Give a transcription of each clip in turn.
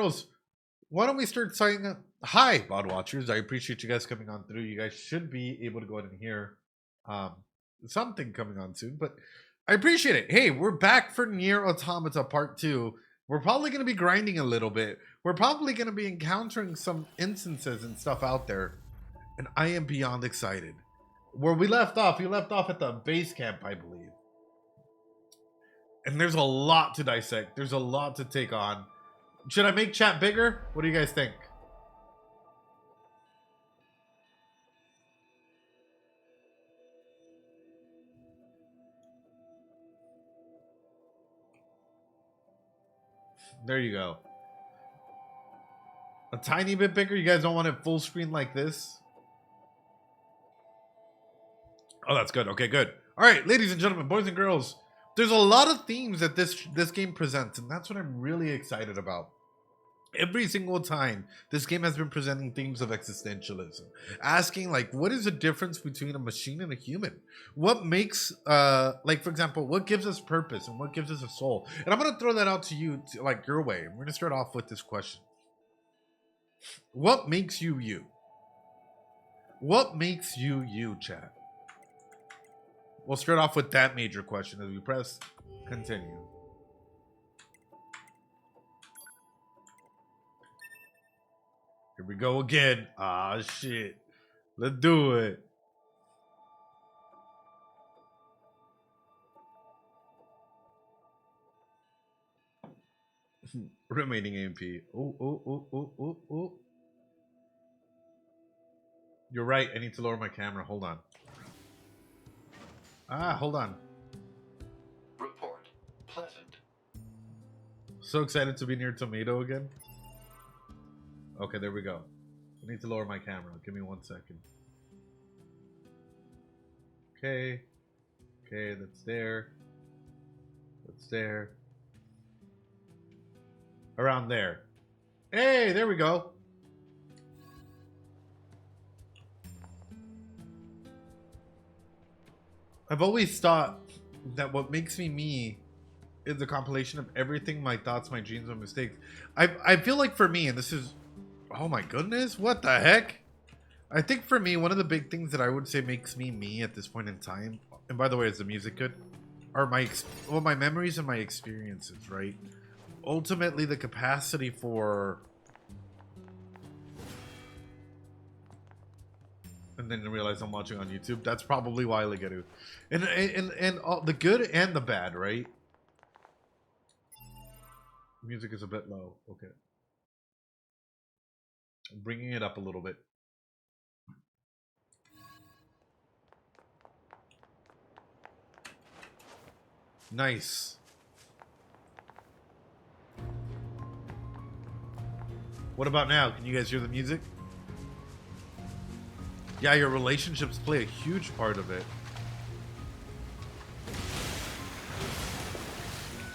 girls, why don't we start signing up? Hi, Bod Watchers. I appreciate you guys coming on through. You guys should be able to go ahead and hear something coming on soon, but I appreciate it. Hey, we're back for Nier Automata Part 2. We're probably going to be grinding a little bit. We're probably going to be encountering some instances and stuff out there, and I am beyond excited. Where we left off at the base camp, I believe. And there's a lot to dissect. There's a lot to take on. Should I make chat bigger? What do you guys think? There you go. A tiny bit bigger? You guys don't want it full screen like this? Oh, that's good. Okay, good. All right, ladies and gentlemen, boys and girls, there's a lot of themes that this game presents, and that's what I'm really excited about. Every single time, this game has been presenting themes of existentialism, asking like, what is the difference between a machine and a human? What makes, like for example, what gives us purpose and what gives us a soul? And I'm gonna throw that out to you, like your way. We're gonna start off with this question: what makes you you? What makes you you, chat? We'll start off with that major question as we press continue. Here we go again. Ah, shit. Let's do it. Remaining AMP. Oh. You're right. I need to lower my camera. Hold on. Hold on. Report. Pleasant. So excited to be near Tomato again. Okay, there we go. I need to lower my camera. Give me 1 second. Okay. Okay, that's there. That's there. Around there. Hey, there we go. I've always thought that what makes me me is a compilation of everything, my thoughts, my dreams, my mistakes. I feel like for me, and this is... Oh my goodness, what the heck? I think for me, one of the big things that I would say makes me me at this point in time, and by the way, is the music good? Are my memories and my experiences, right? Ultimately, the capacity for... And then realize I'm watching on YouTube. That's probably why I get it. And all, the good and the bad, right? Music is a bit low. Okay. I'm bringing it up a little bit. Nice. What about now? Can you guys hear the music? Yeah, your relationships play a huge part of it.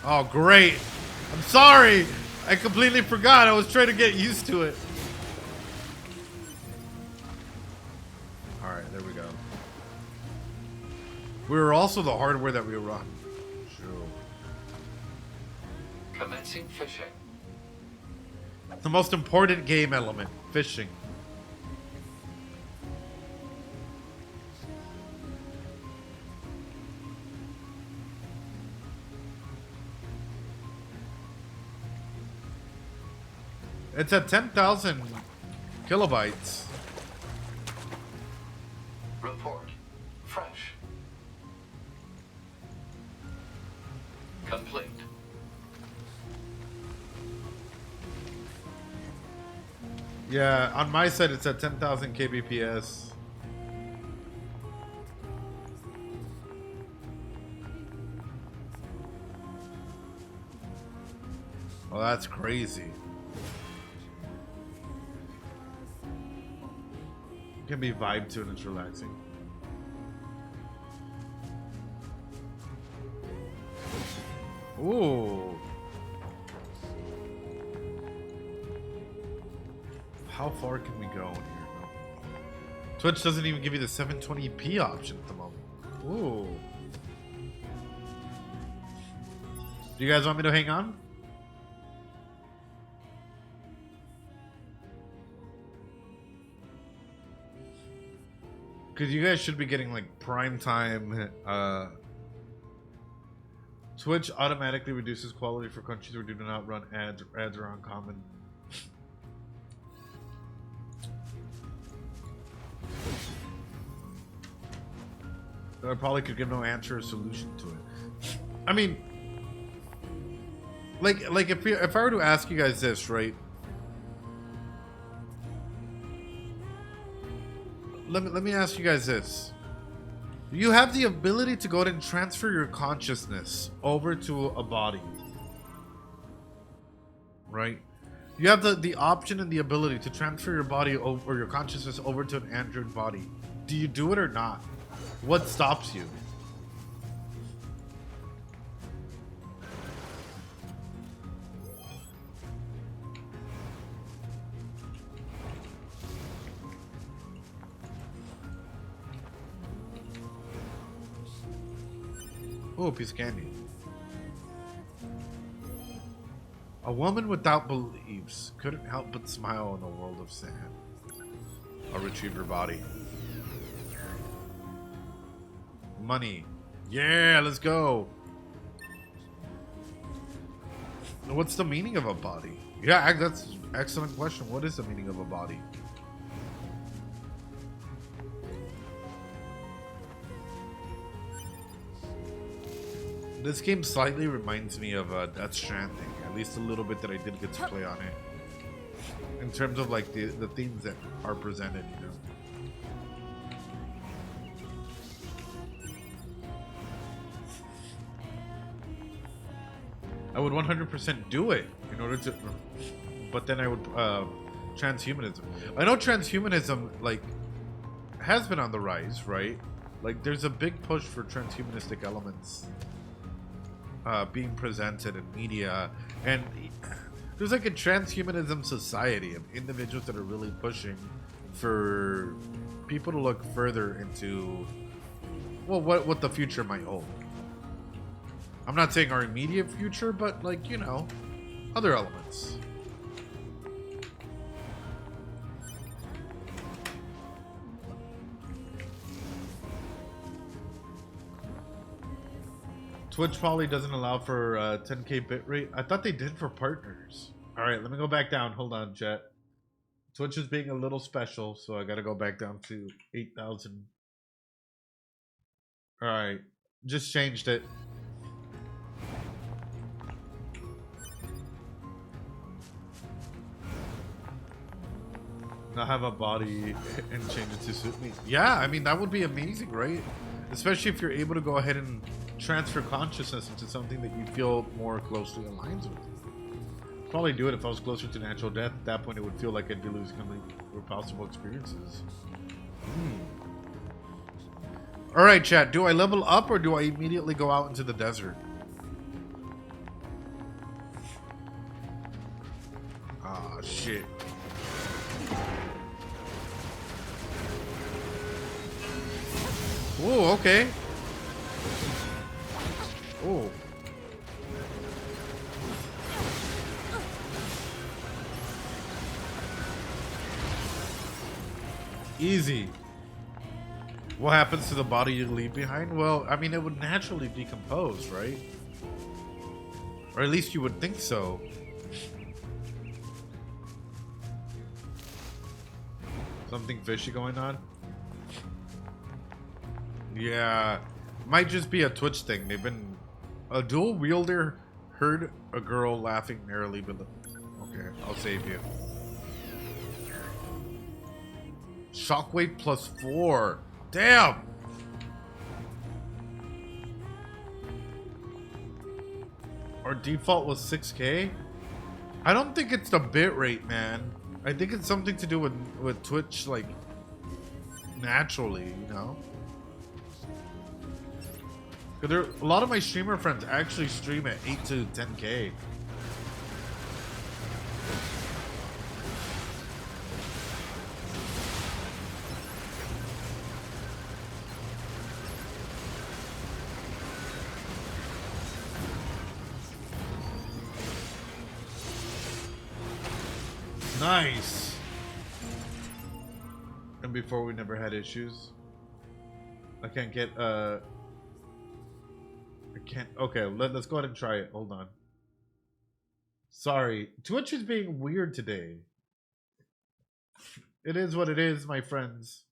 Oh, great. I'm sorry. I completely forgot. I was trying to get used to it. Alright, there we go. We were also the hardware that we run. Sure. Commencing fishing. The most important game element, fishing. It's at 10,000 kilobytes. Report. Fresh. Complete. Yeah, on my side it's at 10,000 kbps. Oh, that's crazy. It can be vibe to and it's relaxing. Ooh. How far can we go in here? No. Twitch doesn't even give you the 720p option at the moment. Ooh. Do you guys want me to hang on? Because you guys should be getting like prime time. Twitch automatically reduces quality for countries where do not run ads. Ads are uncommon. I probably could give no answer or solution to it. I mean, like if I were to ask you guys this, right? Let me ask you guys this. You have the ability to go ahead and transfer your consciousness over to a body. Right? You have the option and the ability to transfer your body over, or your consciousness over to an android body. Do you do it or not? What stops you? Oh, a piece of candy. A woman without beliefs couldn't help but smile in a world of sand. I'll retrieve her body. Money. Yeah, let's go. What's the meaning of a body? Yeah, that's an excellent question. What is the meaning of a body? This game slightly reminds me of Death Stranding, at least a little bit that I did get to play on it. In terms of like the themes that are presented, you know. I would 100% do it in order to, but then I would transhumanism. I know transhumanism like has been on the rise, right? Like there's a big push for transhumanistic elements being presented in media, and there's like a transhumanism society of individuals that are really pushing for people to look further into, well, what the future might hold. I'm not saying our immediate future, but like, you know, other elements. Twitch probably doesn't allow for 10K bitrate. I thought they did for partners. All right, let me go back down. Hold on, chat. Twitch is being a little special, so I got to go back down to 8,000. All right, just changed it. Not have a body and change it to suit me. Yeah, I mean, that would be amazing, right? Especially if you're able to go ahead and transfer consciousness into something that you feel more closely aligns with. Probably do it if I was closer to natural death. At that point, it would feel like I'd be losing possible experiences. All right, chat. Do I level up or do I immediately go out into the desert? Ah, shit. Oh, okay. Oh. Easy. What happens to the body you leave behind? Well, I mean, it would naturally decompose, right? Or at least you would think so. Something fishy going on? Yeah. Might just be a Twitch thing. They've been... A dual wielder heard a girl laughing merrily below. Okay, I'll save you. Shockwave +4. Damn! Our default was 6K? I don't think it's the bitrate, man. I think it's something to do with Twitch, like, naturally, you know? There, a lot of my streamer friends actually stream at 8 to 10K. Nice. And before we never had issues. I can't get I can't. Okay, let's go ahead and try it. Hold on. Sorry, Twitch is being weird today. It is what it is, my friends.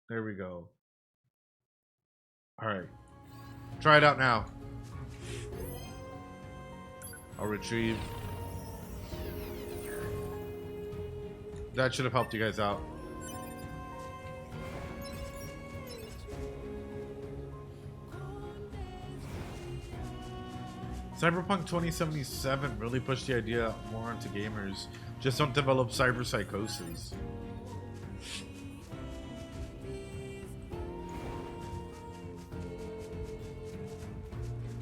There we go. All right, try it out now. I'll retrieve. That should have helped you guys out. Cyberpunk 2077 really pushed the idea more onto gamers. Just don't develop cyber psychosis.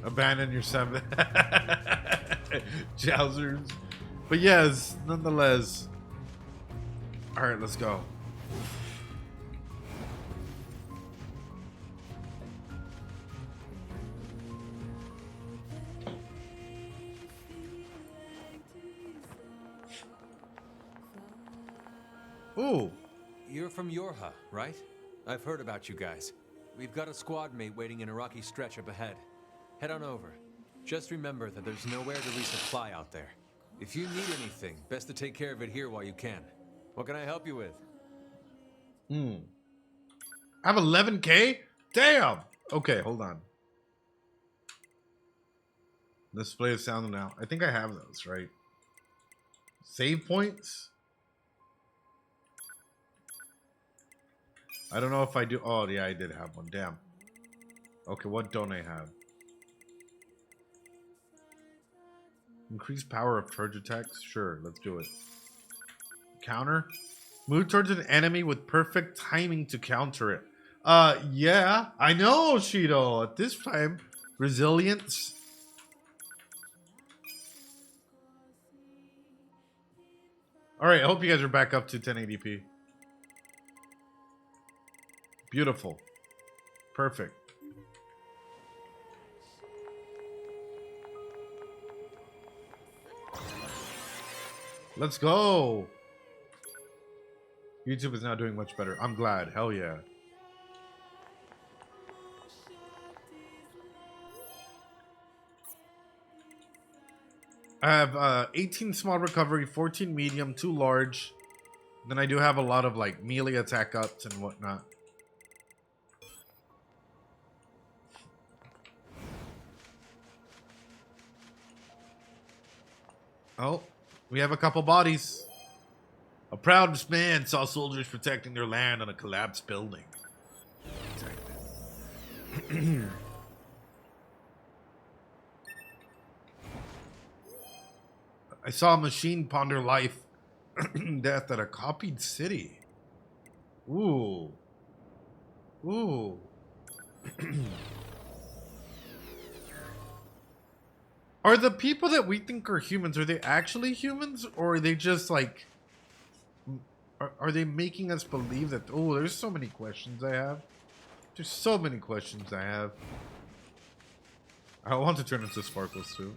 Abandon your seven Jousers. But yes, nonetheless. Alright, let's go. Ooh. You're from Yorha, right? I've heard about you guys. We've got a squad mate waiting in a rocky stretch up ahead. Head on over. Just remember that there's nowhere to resupply out there. If you need anything, best to take care of it here while you can. What can I help you with? I have 11K? Damn! Okay, hold on. Display of sound now. I think I have those, right? Save points? I don't know if I do. Oh, yeah, I did have one. Damn. Okay, what don't I have? Increase power of charge attacks? Sure, let's do it. Counter? Move towards an enemy with perfect timing to counter it. Yeah. I know, Shido. At this time, resilience. Alright, I hope you guys are back up to 1080p. Beautiful. Perfect. Let's go. YouTube is now doing much better. I'm glad. Hell yeah. I have 18 small recovery, 14 medium, 2 large. Then I do have a lot of like melee attack ups and whatnot. Oh, we have a couple bodies. A proud man saw soldiers protecting their land on a collapsed building. I saw a machine ponder life death at a copied city. Ooh. Ooh. Are the people that we think are humans, are they actually humans? Or are they just like... Are they making us believe that... Oh, there's so many questions I have. There's so many questions I have. I want to turn into Sparkles too.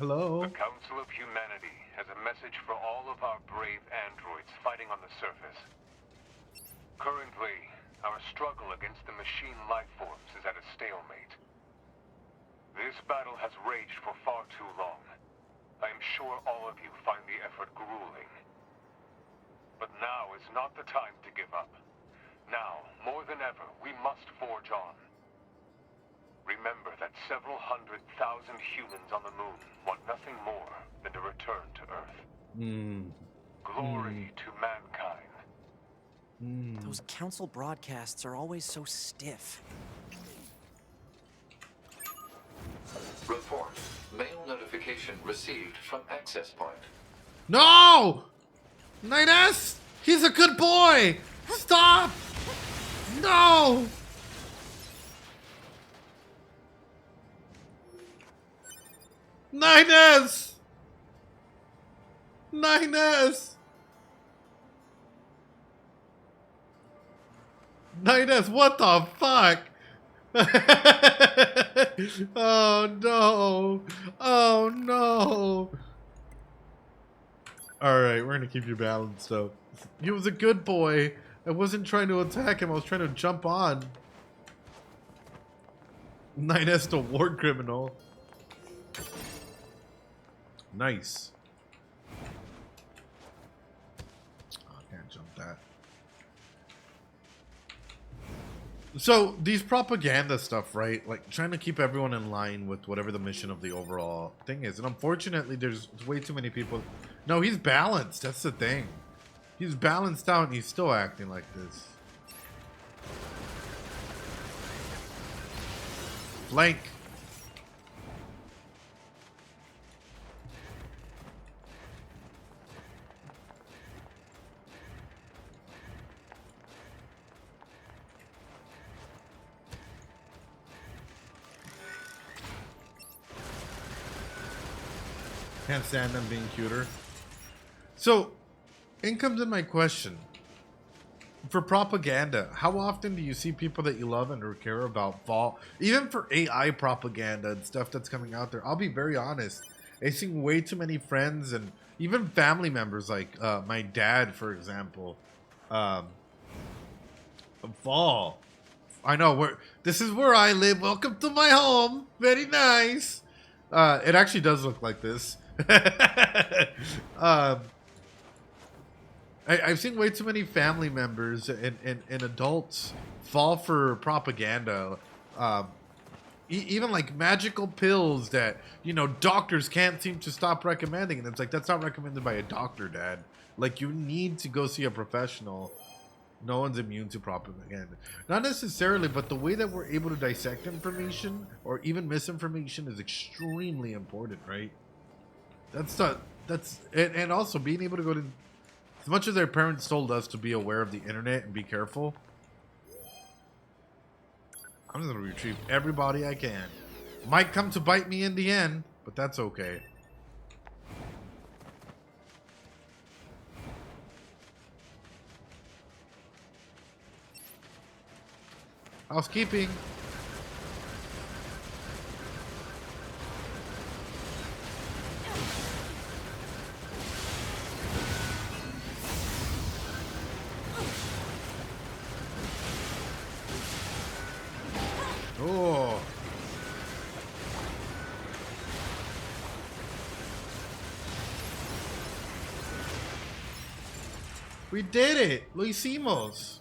Hello? The Council of Humanity has a message for all of our brave androids fighting on the surface. Currently, our struggle against the machine life forms is at a stalemate. This battle has raged for far too long. I am sure all of you find the effort grueling. But now is not the time to give up. Now, more than ever, we must forge on. Remember that several 100,000 humans on the moon want nothing more than to return to Earth. Glory to mankind. Those council broadcasts are always so stiff. Report. Mail notification received from access point. No! Nines! He's a good boy! Stop! No! Nines! Nines! Nines, what the fuck? Oh no! Oh no! Alright, we're gonna keep you balanced though. He was a good boy. I wasn't trying to attack him, I was trying to jump on. 9S to war criminal. Nice. Oh, I can't jump that. So these propaganda stuff, right? Like trying to keep everyone in line with whatever the mission of the overall thing is. And unfortunately, there's way too many people. No, he's balanced. That's the thing. He's balanced out and he's still acting like this. Flank. Can't stand them being cuter. So, in comes in my question. For propaganda, how often do you see people that you love and or care about fall? Even for AI propaganda and stuff that's coming out there, I'll be very honest. I've seen way too many friends and even family members, like my dad, for example, fall. I know this is where I live. Welcome to my home. Very nice. It actually does look like this. I've seen way too many family members and adults fall for propaganda. Even like magical pills that, you know, doctors can't seem to stop recommending. And it's like, that's not recommended by a doctor, Dad. Like, you need to go see a professional. No one's immune to propaganda. Not necessarily, but the way that we're able to dissect information or even misinformation is extremely important, right? And also being able to go to, as much as their parents told us to be aware of the internet and be careful, I'm just gonna retrieve everybody I can. Might come to bite me in the end, but that's okay. Housekeeping. Oh. We did it! Lo hicimos!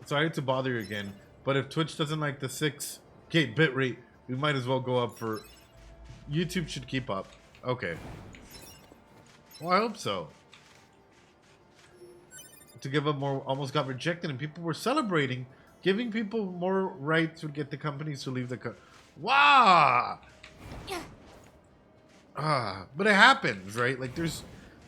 Sorry to bother you again, but if Twitch doesn't like the 6K bitrate, we might as well go up for... YouTube should keep up. Okay. Well, I hope so. To give up more almost got rejected and people were celebrating. Giving people more rights would get the companies to leave the wow! But it happens, right? Like there's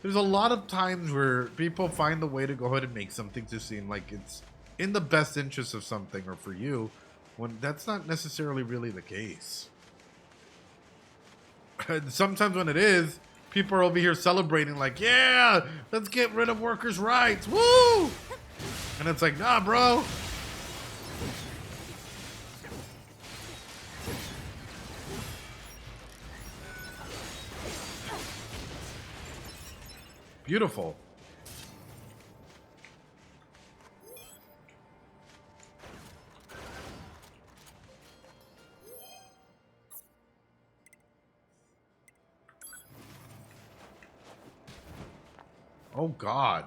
a lot of times where people find a way to go ahead and make something to seem like it's in the best interest of something or for you, when that's not necessarily really the case. And sometimes when it is, people are over here celebrating like, yeah, let's get rid of workers' rights, woo! And it's like, nah, bro. Beautiful. Oh, God.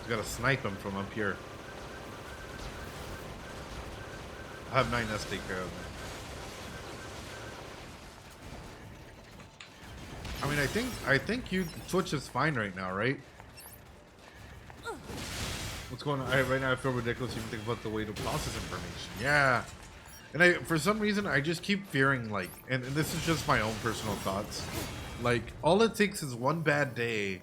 You gotta snipe him from up here. I have 9S take care of him. I mean, I think Twitch is fine right now, right? What's going on? Right now I feel ridiculous even think about the way to process information. Yeah. And for some reason, I just keep fearing, like, and this is just my own personal thoughts. Like, all it takes is one bad day.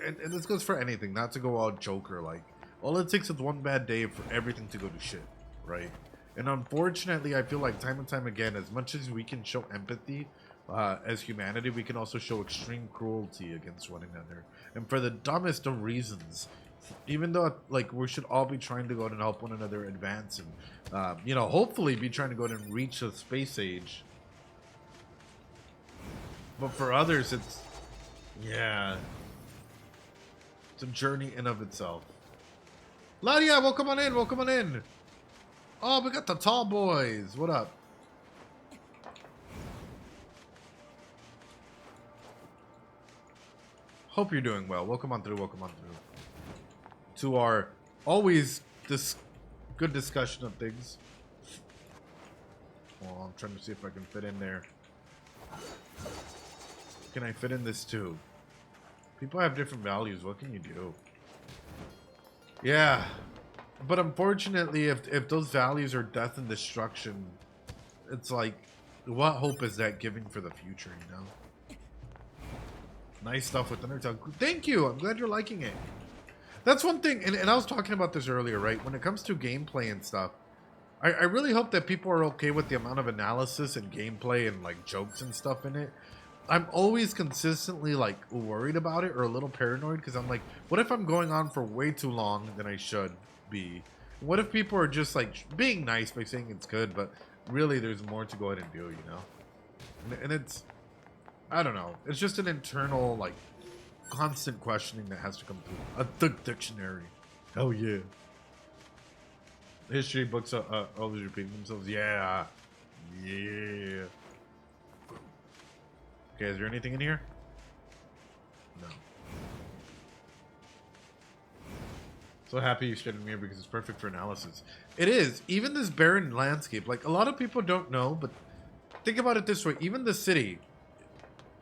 And this goes for anything, not to go all Joker like. All it takes is one bad day for everything to go to shit, right? And unfortunately, I feel like time and time again, as much as we can show empathy as humanity, we can also show extreme cruelty against one another. And for the dumbest of reasons, even though like we should all be trying to go out and help one another advance and, you know, hopefully be trying to go out and reach the space age. But for others, it's, yeah, it's a journey in of itself. Ladia, welcome on in, welcome on in. Oh, we got the tall boys. What up? Hope you're doing well. Welcome on through, welcome on through. To our always this good discussion of things. Well, I'm trying to see if I can fit in there. Can I fit in this too? People have different values. What can you do? Yeah. But unfortunately, if those values are death and destruction, it's like, what hope is that giving for the future, you know? Nice stuff with Undertale. Thank you. I'm glad you're liking it. That's one thing, and I was talking about this earlier, right? When it comes to gameplay and stuff, I really hope that people are okay with the amount of analysis and gameplay and like jokes and stuff in it. I'm always consistently like worried about it or a little paranoid because I'm like, what if I'm going on for way too long than I should be? What if people are just like being nice by saying it's good, but really there's more to go ahead and do, you know? And it's, I don't know. It's just an internal like constant questioning that has to come through. A thick dictionary. Hell yeah. History books always repeating themselves. Yeah. Yeah. Okay, is there anything in here? No. So happy you started Nier because it's perfect for analysis. It is. Even this barren landscape. Like, a lot of people don't know, but think about it this way. Even the city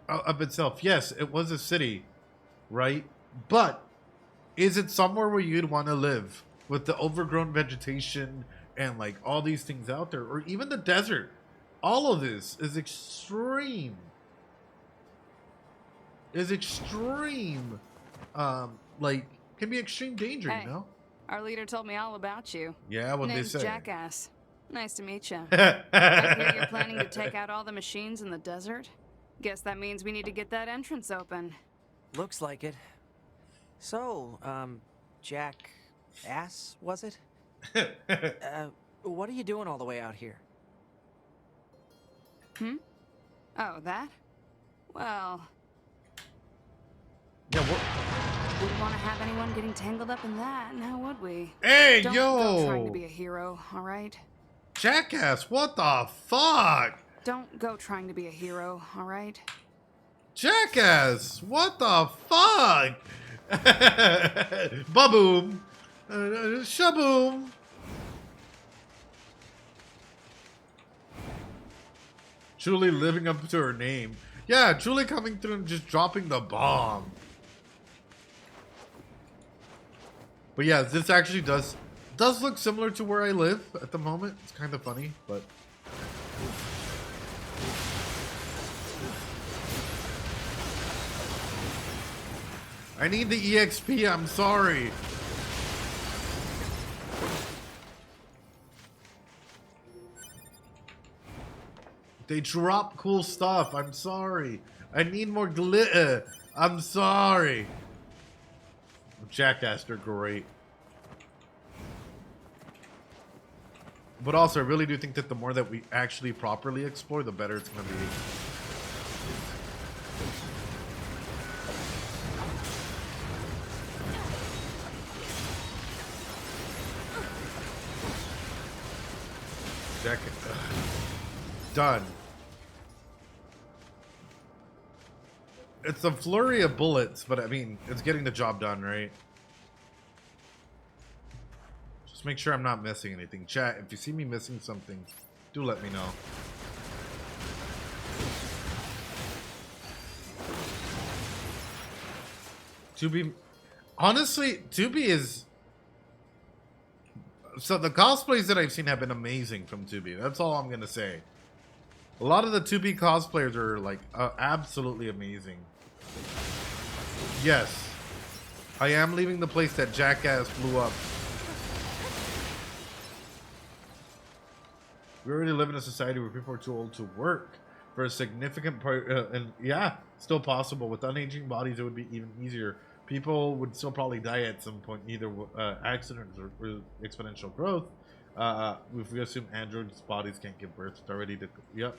of itself. Yes, it was a city, right? But is it somewhere where you'd want to live? With the overgrown vegetation and like all these things out there, or even the desert. All of this is extreme. Like can be extreme danger, Hey, you know? our leader told me all about you. Yeah, what they Name's say. Jackass. Nice to meet you. I hear you're planning to take out all the machines in the desert. Guess that means we need to get that entrance open. Looks like it. So, Jackass, was it? What are you doing all the way out here? Oh, that? Well, Yeah, what? wouldn't want to have anyone getting tangled up in that, now would we? Hey, Don't yo! go trying to be a hero, all right? Jackass, what the fuck? Don't go trying to be a hero, all right? Jackass, what the fuck? Baboom. Shaboom. Truly living up to her name. Yeah, truly coming through and just dropping the bomb. But yeah, this actually does look similar to where I live at the moment. It's kind of funny, but I need the EXP, I'm sorry. They drop cool stuff, I'm sorry. I need more glitter, I'm sorry. Jackass, they're great. But also, I really do think that the more that we actually properly explore, the better it's going to be. Done. It's a flurry of bullets, but I mean, it's getting the job done, right? Just make sure I'm not missing anything. Chat, if you see me missing something, do let me know. Honestly, 2B is... So the cosplays that I've seen have been amazing from 2B. That's all I'm going to say. A lot of the 2B cosplayers are like absolutely amazing. Yes. I am leaving the place that Jackass blew up. We already live in a society where people are too old to work for a significant part. And yeah, still possible. With unaging bodies, it would be even easier. People would still probably die at some point, either accidents or exponential growth. If we assume androids' bodies can't give birth, it's already... Yep.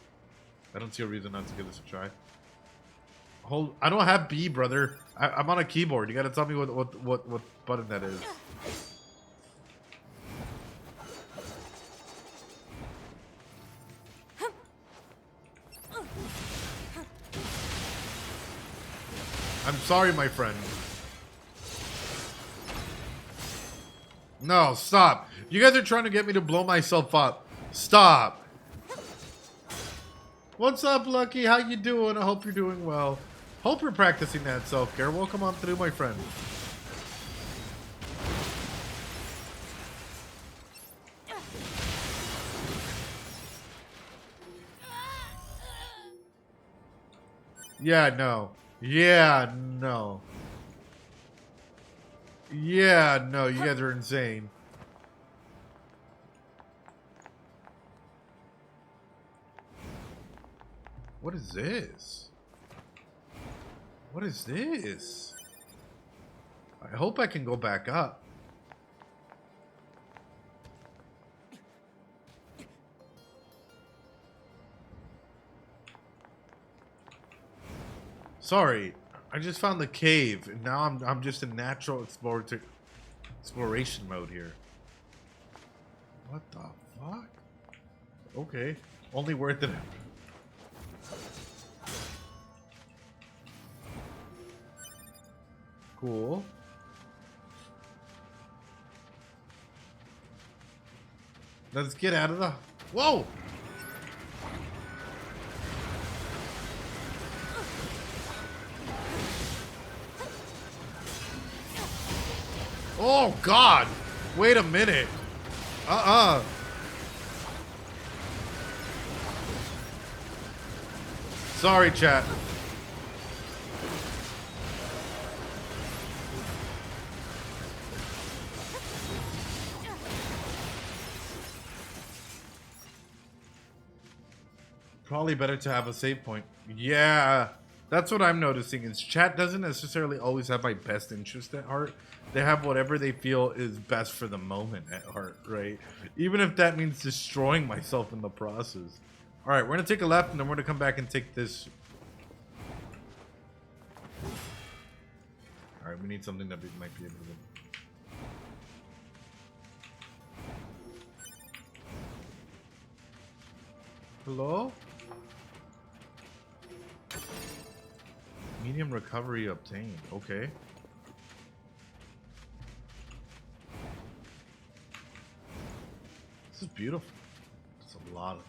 I don't see a reason not to give this a try. Hold. I don't have B, brother. I'm on a keyboard. You gotta tell me what button that is. I'm sorry, my friend. No, stop. You guys are trying to get me to blow myself up. Stop. What's up, Lucky? How you doing? I hope you're doing well. Hope you're practicing that self-care. Welcome on through, my friend. Yeah, no. Yeah, no. Yeah, no. You guys are insane. What is this? What is this? I hope I can go back up. Sorry, I just found the cave, and now I'm just in natural exploration mode here. What the fuck? Okay, only worth it. Cool. Let's get out of the... Whoa! Oh, God! Wait a minute. Sorry, chat. Probably better to have a save point. Yeah, that's what I'm noticing is chat doesn't necessarily always have my best interest at heart. They have whatever they feel is best for the moment at heart, right? Even if that means destroying myself in the process. All right, we're gonna take a left and then we're gonna come back and take this. All right, we need something that we might be able to... Hello? Medium recovery obtained. Okay. This is beautiful. There's a lot of it.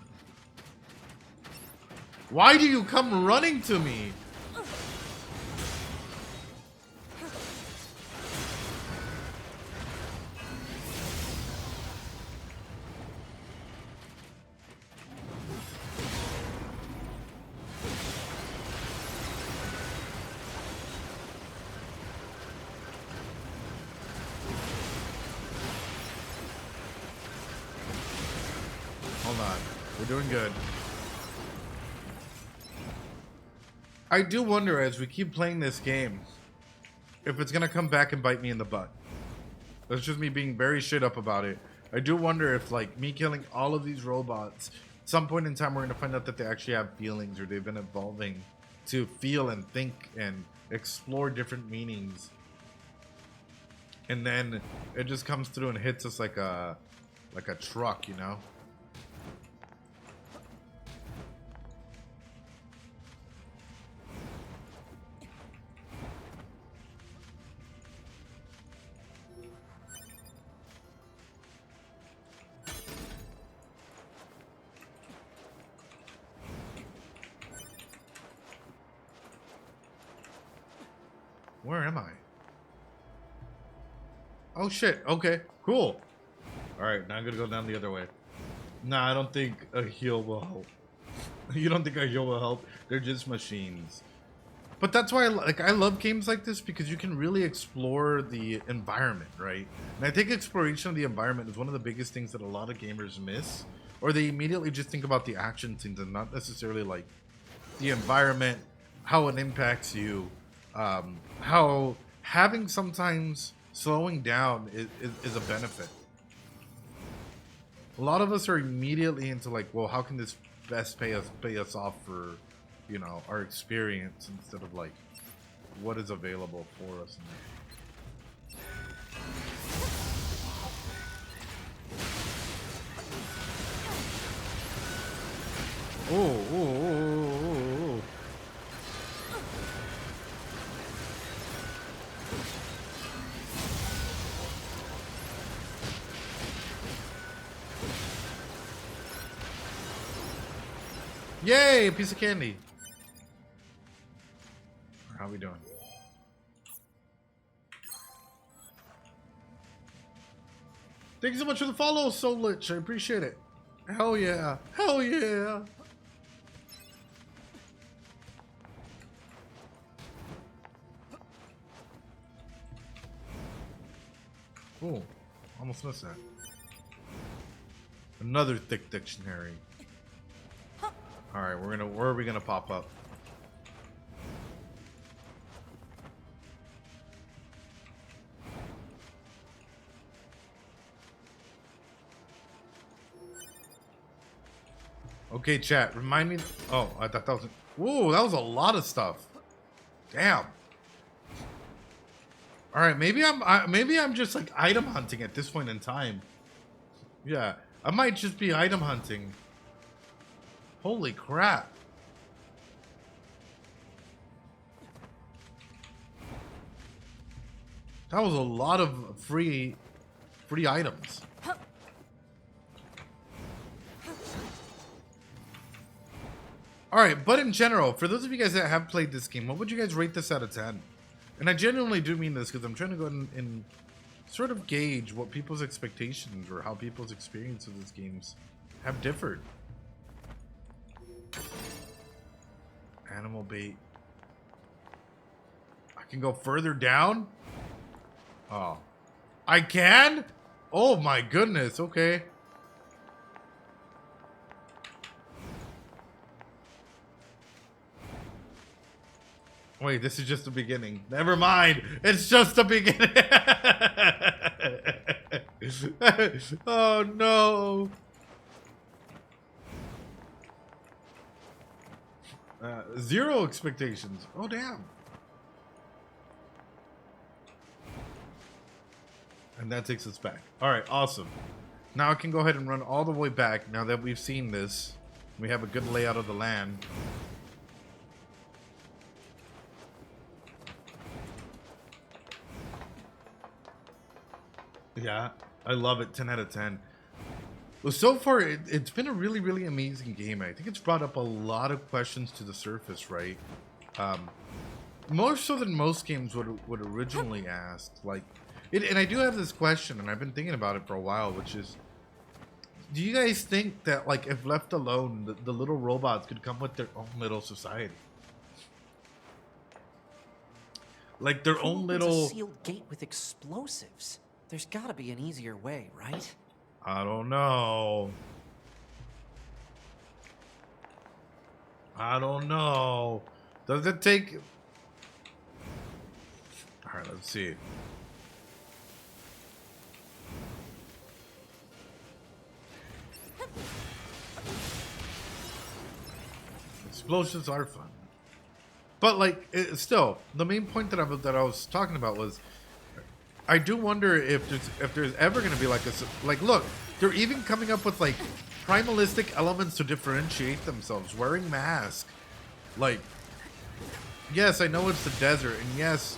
Why do you come running to me? Hold on. We're doing good. I do wonder as we keep playing this game if it's gonna come back and bite me in the butt. That's just me being very shit up about it. I do wonder if like me killing all of these robots, at some point in time we're gonna find out that they actually have feelings or they've been evolving to feel and think and explore different meanings. And then it just comes through and hits us like a truck, you know? Where am I? Oh shit, okay, cool. Alright, now I'm gonna go down the other way. Nah, I don't think a heal will help. You don't think a heal will help? They're just machines. But that's why I love games like this because you can really explore the environment, right? And I think exploration of the environment is one of the biggest things that a lot of gamers miss. Or they immediately just think about the action scenes and not necessarily like the environment, how it impacts you. How having sometimes slowing down is a benefit. A lot of us are immediately into like, well, how can this best pay us off for you know, our experience instead of like what is available for us. Oh. Yay, a piece of candy. How we doing? Thank you so much for the follow, Solich. I appreciate it. Hell yeah. Hell yeah. Oh, almost missed that. Another thick dictionary. Alright, where are we gonna pop up? Okay, chat, remind me. Oh, I thought that was. Whoa, that was a lot of stuff. Damn. All right, maybe I'm just like item hunting at this point in time. Yeah, I might just be item hunting. Holy crap. That was a lot of free items. Alright, but in general, for those of you guys that have played this game, what would you guys rate this out of 10? And I genuinely do mean this because I'm trying to go and sort of gauge what people's expectations or how people's experience of these games have differed. Animal bait. I can go further down? Oh. I can? Oh my goodness, okay. Wait, this is just the beginning. Never mind. It's just the beginning. Oh no. Zero expectations. Oh damn. And that takes us back. Alright, awesome. Now I can go ahead and run all the way back now that we've seen this. We have a good layout of the land. Yeah, I love it. 10 out of 10. Well, so far, it's been a really, really amazing game. I think it's brought up a lot of questions to the surface, right? More so than most games would originally ask. Like, and I do have this question, and I've been thinking about it for a while, which is, do you guys think that, like, if left alone, the little robots could come with their own little society? Like, their own little... a sealed gate with explosives. There's gotta be an easier way, right? I don't know. I don't know. Does it take... Alright, let's see. Explosions are fun. But, like, still, the main point that I was talking about was... I do wonder if there's ever going to be like a... Like, look, they're even coming up with, like, primalistic elements to differentiate themselves. Wearing masks. Like, yes, I know it's the desert, and yes,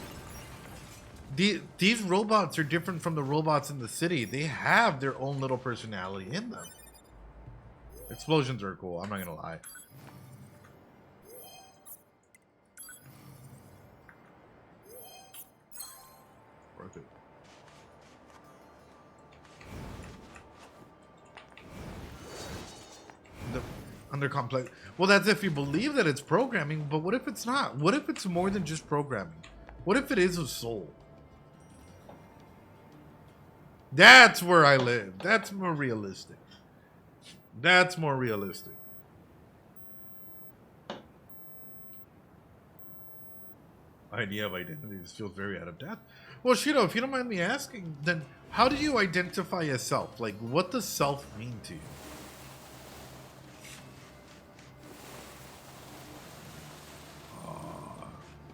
these robots are different from the robots in the city. They have their own little personality in them. Explosions are cool, I'm not going to lie. Worth it. Under complex. Well, that's if you believe that it's programming, but what if it's not? What if it's more than just programming? What if it is a soul? That's where I live. That's more realistic. That's more realistic. Idea of identity. This feels very out of depth. Well, Shito, if you don't mind me asking, then how do you identify yourself? Like, what does self mean to you?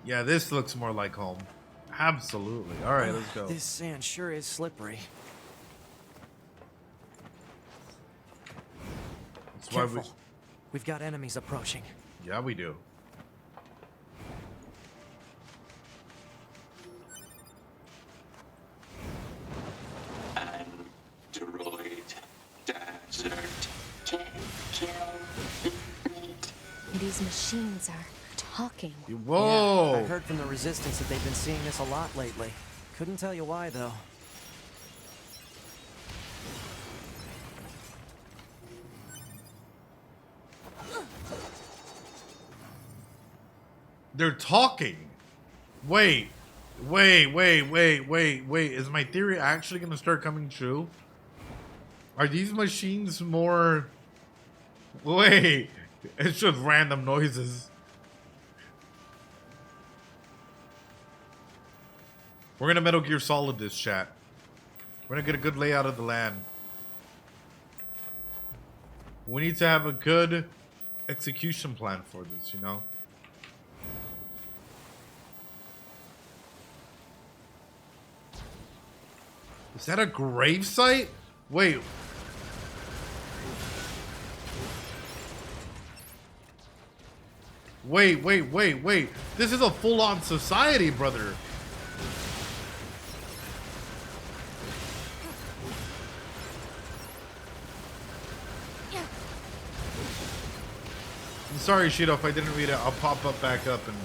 Yeah, this looks more like home. Absolutely. All right, let's go. This sand sure is slippery. That's why we... Careful. We've got enemies approaching. Yeah, we do. Android desert can kill beat. These machines are talking. Whoa! Yeah, I heard from the Resistance that they've been seeing this a lot lately. Couldn't tell you why, though. They're talking. Wait. Is my theory actually going to start coming true? Are these machines more... Wait. It's just random noises. We're going to Metal Gear Solid this, chat. We're going to get a good layout of the land. We need to have a good execution plan for this, you know? Is that a grave site? Wait. Wait. This is a full-on society, brother. I'm sorry, Shido, if I didn't read it. I'll pop up back up and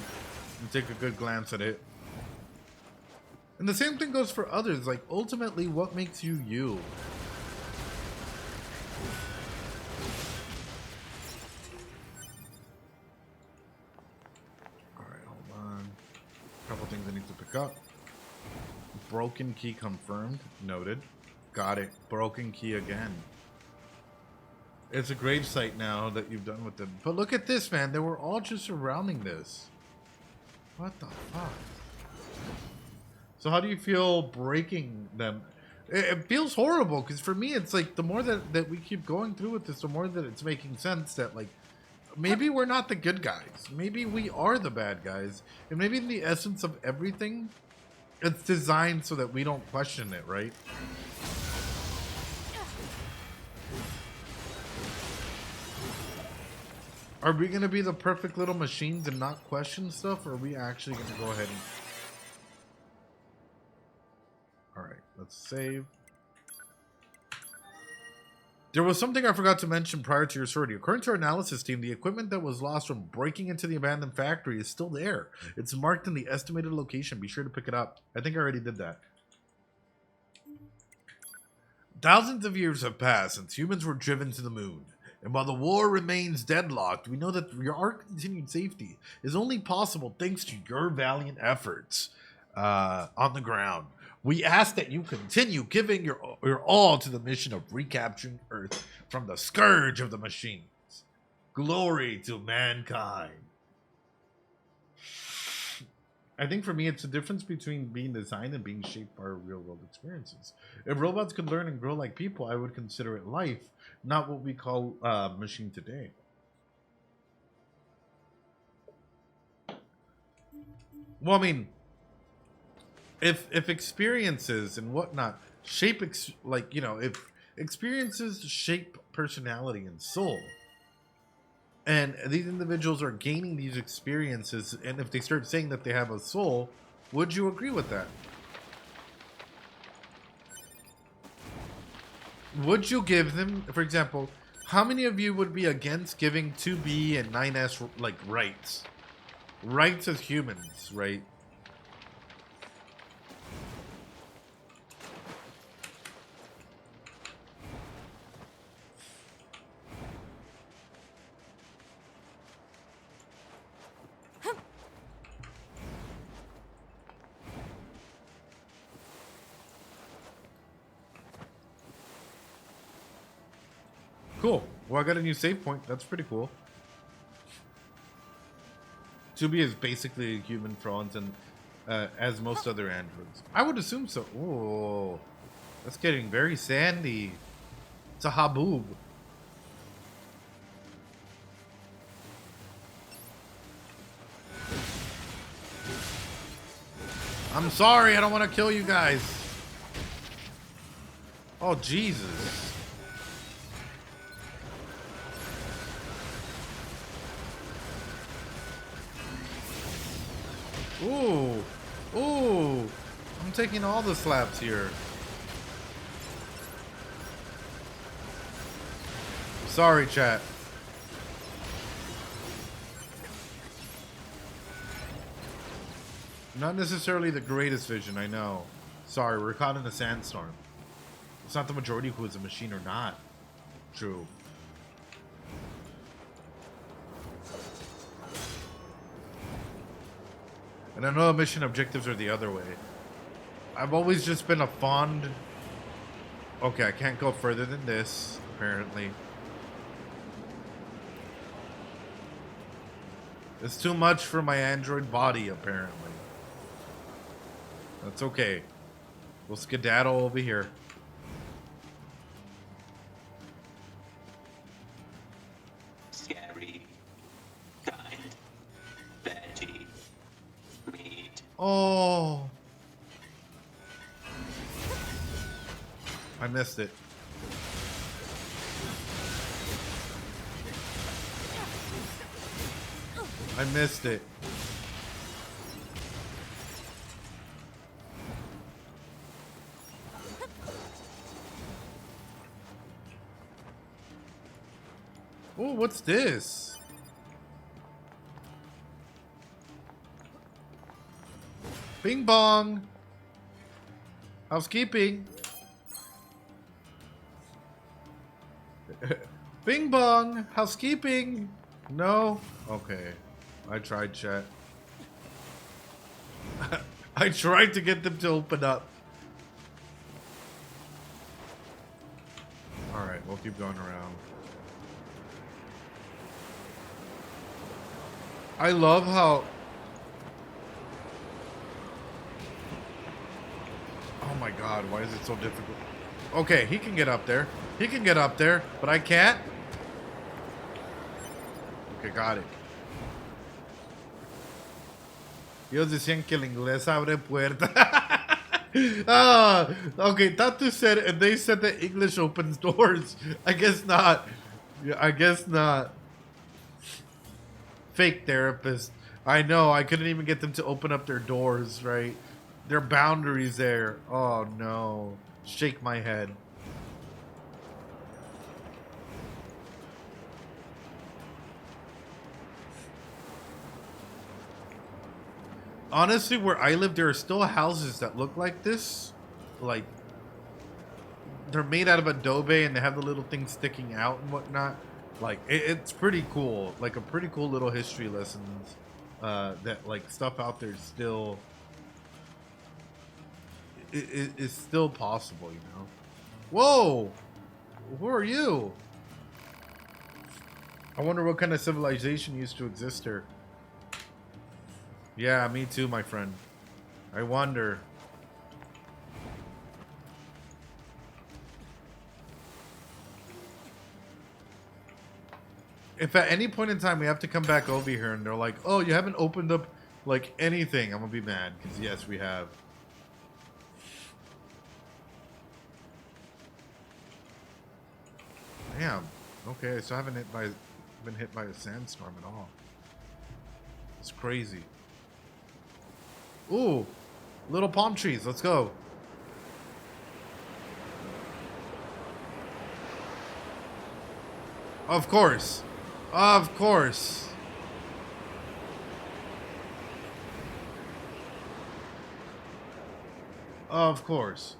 take a good glance at it. And the same thing goes for others. Like, ultimately, what makes you you? Alright, hold on. A couple things I need to pick up. Broken key confirmed. Noted. Got it. Broken key again. It's a grave site now that you've done with them. But look at this, man. They were all just surrounding this. What the fuck? So how do you feel breaking them? It feels horrible, because for me, it's like the more that we keep going through with this, the more that it's making sense that, like, maybe we're not the good guys. Maybe we are the bad guys. And maybe in the essence of everything, it's designed so that we don't question it, right? Are we going to be the perfect little machines and not question stuff, or are we actually going to go ahead and... Alright, let's save. There was something I forgot to mention prior to your sortie. According to our analysis team, the equipment that was lost from breaking into the abandoned factory is still there. It's marked in the estimated location. Be sure to pick it up. I think I already did that. Thousands of years have passed since humans were driven to the moon. And while the war remains deadlocked, we know that our continued safety is only possible thanks to your valiant efforts on the ground. We ask that you continue giving your all to the mission of recapturing Earth from the scourge of the machines. Glory to mankind. I think for me, it's the difference between being designed and being shaped by our real-world experiences. If robots could learn and grow like people, I would consider it life, not what we call machine today. Well, I mean... If experiences and whatnot shape, like, you know, if experiences shape personality and soul, and these individuals are gaining these experiences, and if they start saying that they have a soul, would you agree with that? Would you give them, for example, how many of you would be against giving 2B and 9S, like, rights? Rights as humans, right? Cool. Well, I got a new save point. That's pretty cool. 2B is basically a human for all intents, as most other androids. I would assume so. Oh, that's getting very sandy. It's a haboob. I'm sorry, I don't want to kill you guys. Oh, Jesus. Ooh. Ooh. I'm taking all the slaps here. Sorry, chat. Not necessarily the greatest vision, I know. Sorry, we're caught in a sandstorm. It's not the majority who is a machine or not. True. And I know mission objectives are the other way. I've always just been a fond... Okay, I can't go further than this, apparently. It's too much for my android body, apparently. That's okay. We'll skedaddle over here. Scary. Kind. Veggie. Meat. Oh. I missed it. I missed it. Oh, what's this? Bing bong. Housekeeping. Bing bong. Housekeeping. No? Okay. I tried, chat. I tried to get them to open up. Alright, we'll keep going around. I love how... Oh my god, why is it so difficult? Okay, he can get up there. He can get up there, but I can't. Okay, got it. Ellos decían que el inglés abre puertas. Ah, okay, Tatu said, and they said that English opens doors. I guess not. Yeah, I guess not. Fake therapist. I know, I couldn't even get them to open up their doors, right? Their boundaries there. Oh no. Shake my head. Honestly, where I live, there are still houses that look like this. Like, they're made out of adobe and they have the little things sticking out and whatnot. Like, it's pretty cool. Like, a pretty cool little history lessons. That, like, stuff out there still... It's still possible, you know? Whoa! Who are you? I wonder what kind of civilization used to exist here. Yeah, me too, my friend. I wonder. If at any point in time we have to come back over here and they're like, oh, you haven't opened up, like, anything, I'm gonna be mad. Because, yes, we have. Damn. Okay, so I haven't been hit by a sandstorm at all. It's crazy. Ooh, little palm trees. Let's go. Of course. Of course. Of course.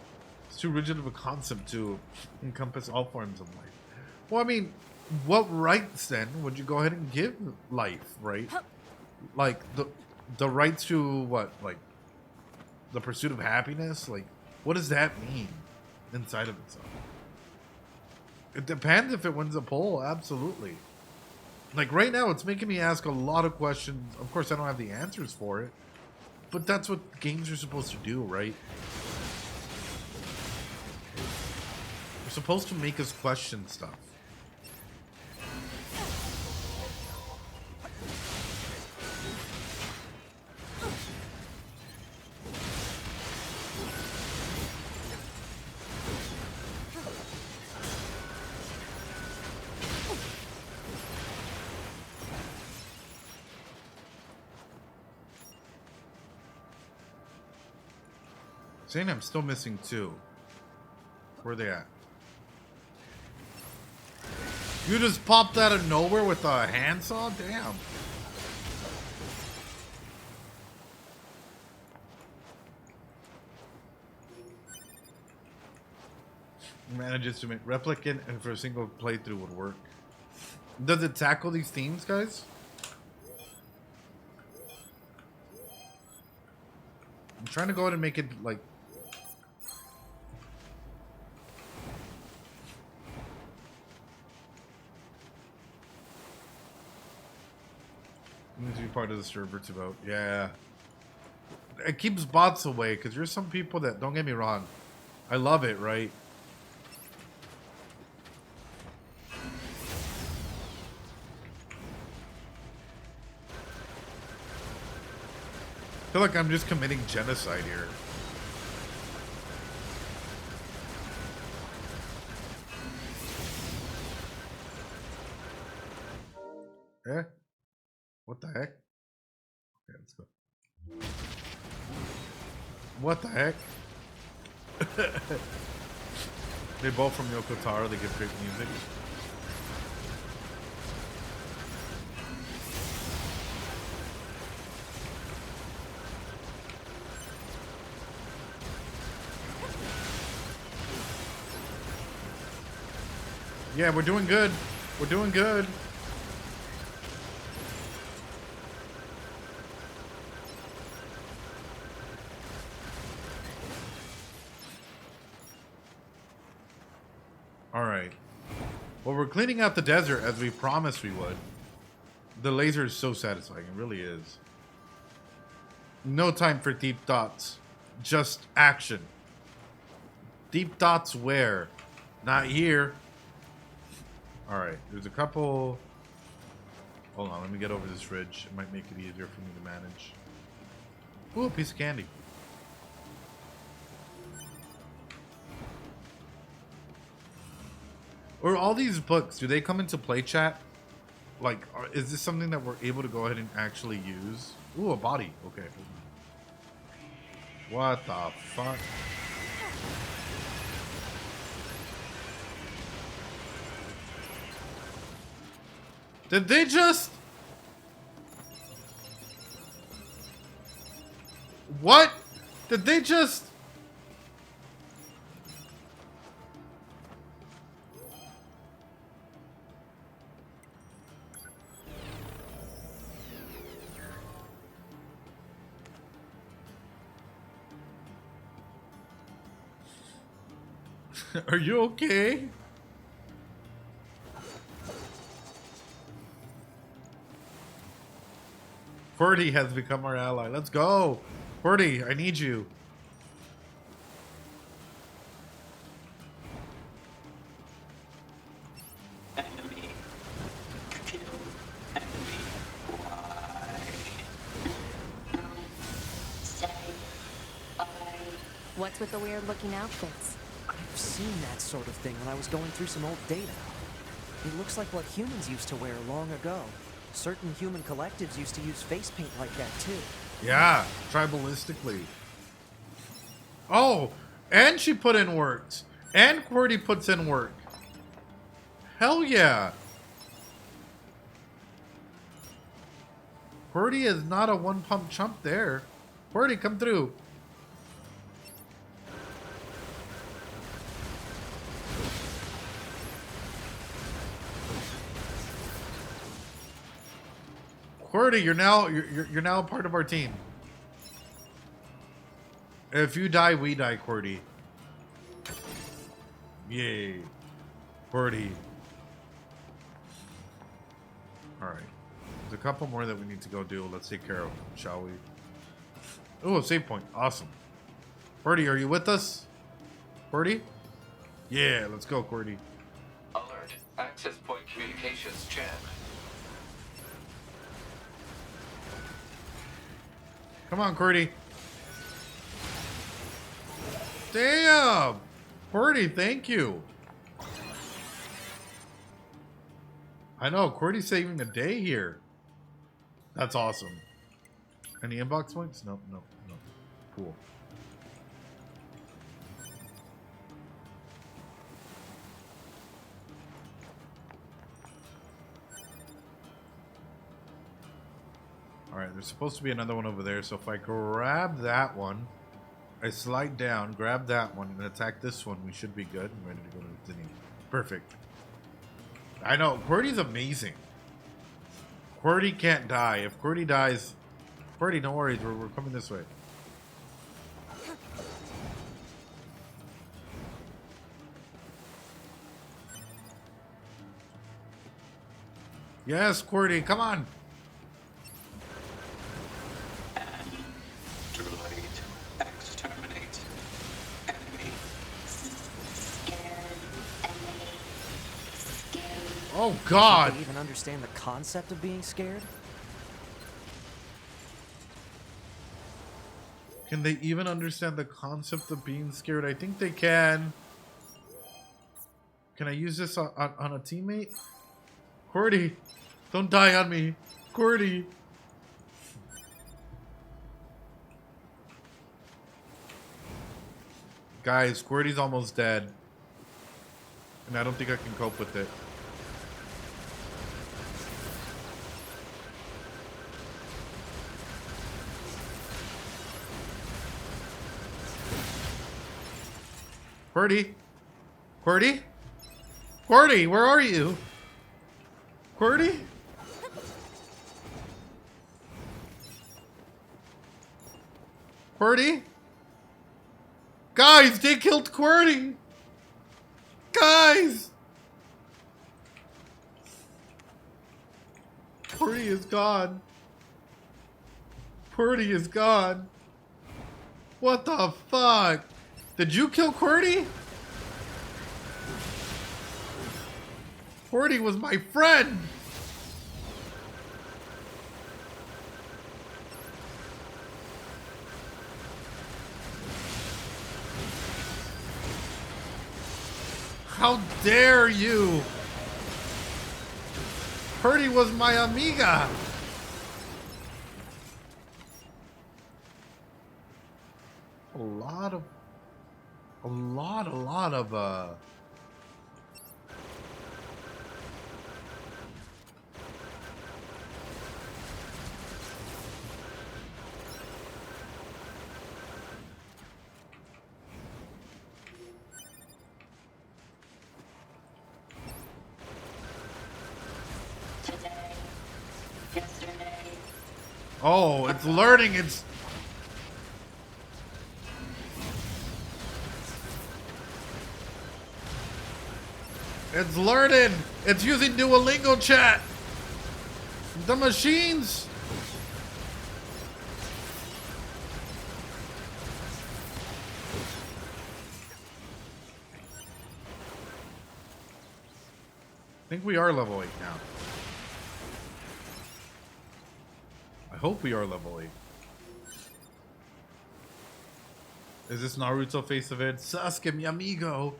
It's too rigid of a concept to encompass all forms of life. Well, I mean, what rights then would you go ahead and give life, right? Like the rights to what? Like the pursuit of happiness? Like what does that mean inside of itself? It depends if it wins a poll, absolutely. Like right now it's making me ask a lot of questions. Of course I don't have the answers for it. But that's what games are supposed to do, right? They're supposed to make us question stuff. Saying I'm still missing 2. Where are they at? You just popped out of nowhere with a handsaw? Damn. Manages to make replicant and for a single playthrough would work. Does it tackle these themes, guys? I'm trying to go ahead and make it like. Needs to be part of the server to vote. Yeah. It keeps bots away because there's some people that, don't get me wrong, I love it, right? I feel like I'm just committing genocide here. Eh? What the heck? Okay, let's go. What the heck? They both from Yoko Taro, they get great music. Yeah, we're doing good. We're doing good. All right. Well, we're cleaning out the desert as we promised we would. The laser is so satisfying. It really is. No time for deep thoughts. Just action. Deep thoughts where? Not here. All right. There's a couple. Hold on. Let me get over this ridge. It might make it easier for me to manage. Ooh, a piece of candy. Or all these books, do they come into play chat? Like, is this something that we're able to go ahead and actually use? Ooh, a body. Okay. What the fuck? Did they just... What? Did they just... Are you okay? Qwerty has become our ally. Let's go. Qwerty, I need you. Enemy. Kill. Enemy. Why? Say. I. What's with the weird looking outfits? I've seen that sort of thing when I was going through some old data. It looks like what humans used to wear long ago. Certain human collectives used to use face paint like that too. Yeah, tribalistically. Oh, and she put in works. And Qwerty puts in work. Hell yeah. Qwerty is not a one-pump chump there. Qwerty, come through. Qwerty, you're now a part of our team. If you die, we die, Qwerty. Yay. Qwerty. Alright. There's a couple more that we need to go do. Let's take care of them, shall we? Oh, a save point. Awesome. Qwerty, are you with us? Qwerty? Yeah, let's go, Qwerty. Alert. Access point communications jammed. Come on, Qwerty. Damn! Qwerty, thank you. I know, Qwerty's saving the day here. That's awesome. Any inbox points? No, no, no. Cool. Alright, there's supposed to be another one over there, so if I grab that one, I slide down, grab that one, and attack this one, we should be good. I'm ready to go to the Disney. Perfect. I know, QWERTY's amazing. QWERTY can't die. If QWERTY dies... QWERTY, no worries, we're coming this way. Yes, QWERTY, come on! Droid, exterminate. Enemy. Scared. Enemy. Scared. Oh, God! Do they even understand the concept of being scared? Can they even understand the concept of being scared? I think they can. Can I use this on a teammate? QWERTY, don't die on me. QWERTY. Guys, QWERTY's almost dead. And I don't think I can cope with it. QWERTY? QWERTY? QWERTY, where are you? QWERTY? QWERTY? Guys, they killed QWERTY! Guys! QWERTY is gone. QWERTY is gone. What the fuck? Did you kill QWERTY? QWERTY was my friend! How dare you! QWERTY was my amiga! A lot of Today. Yesterday. Oh, it's learning, it's learning! It's using Duolingo chat! The machines! I think we are level 8 now. I hope we are level 8. Is this Naruto face of it? Sasuke, mi amigo!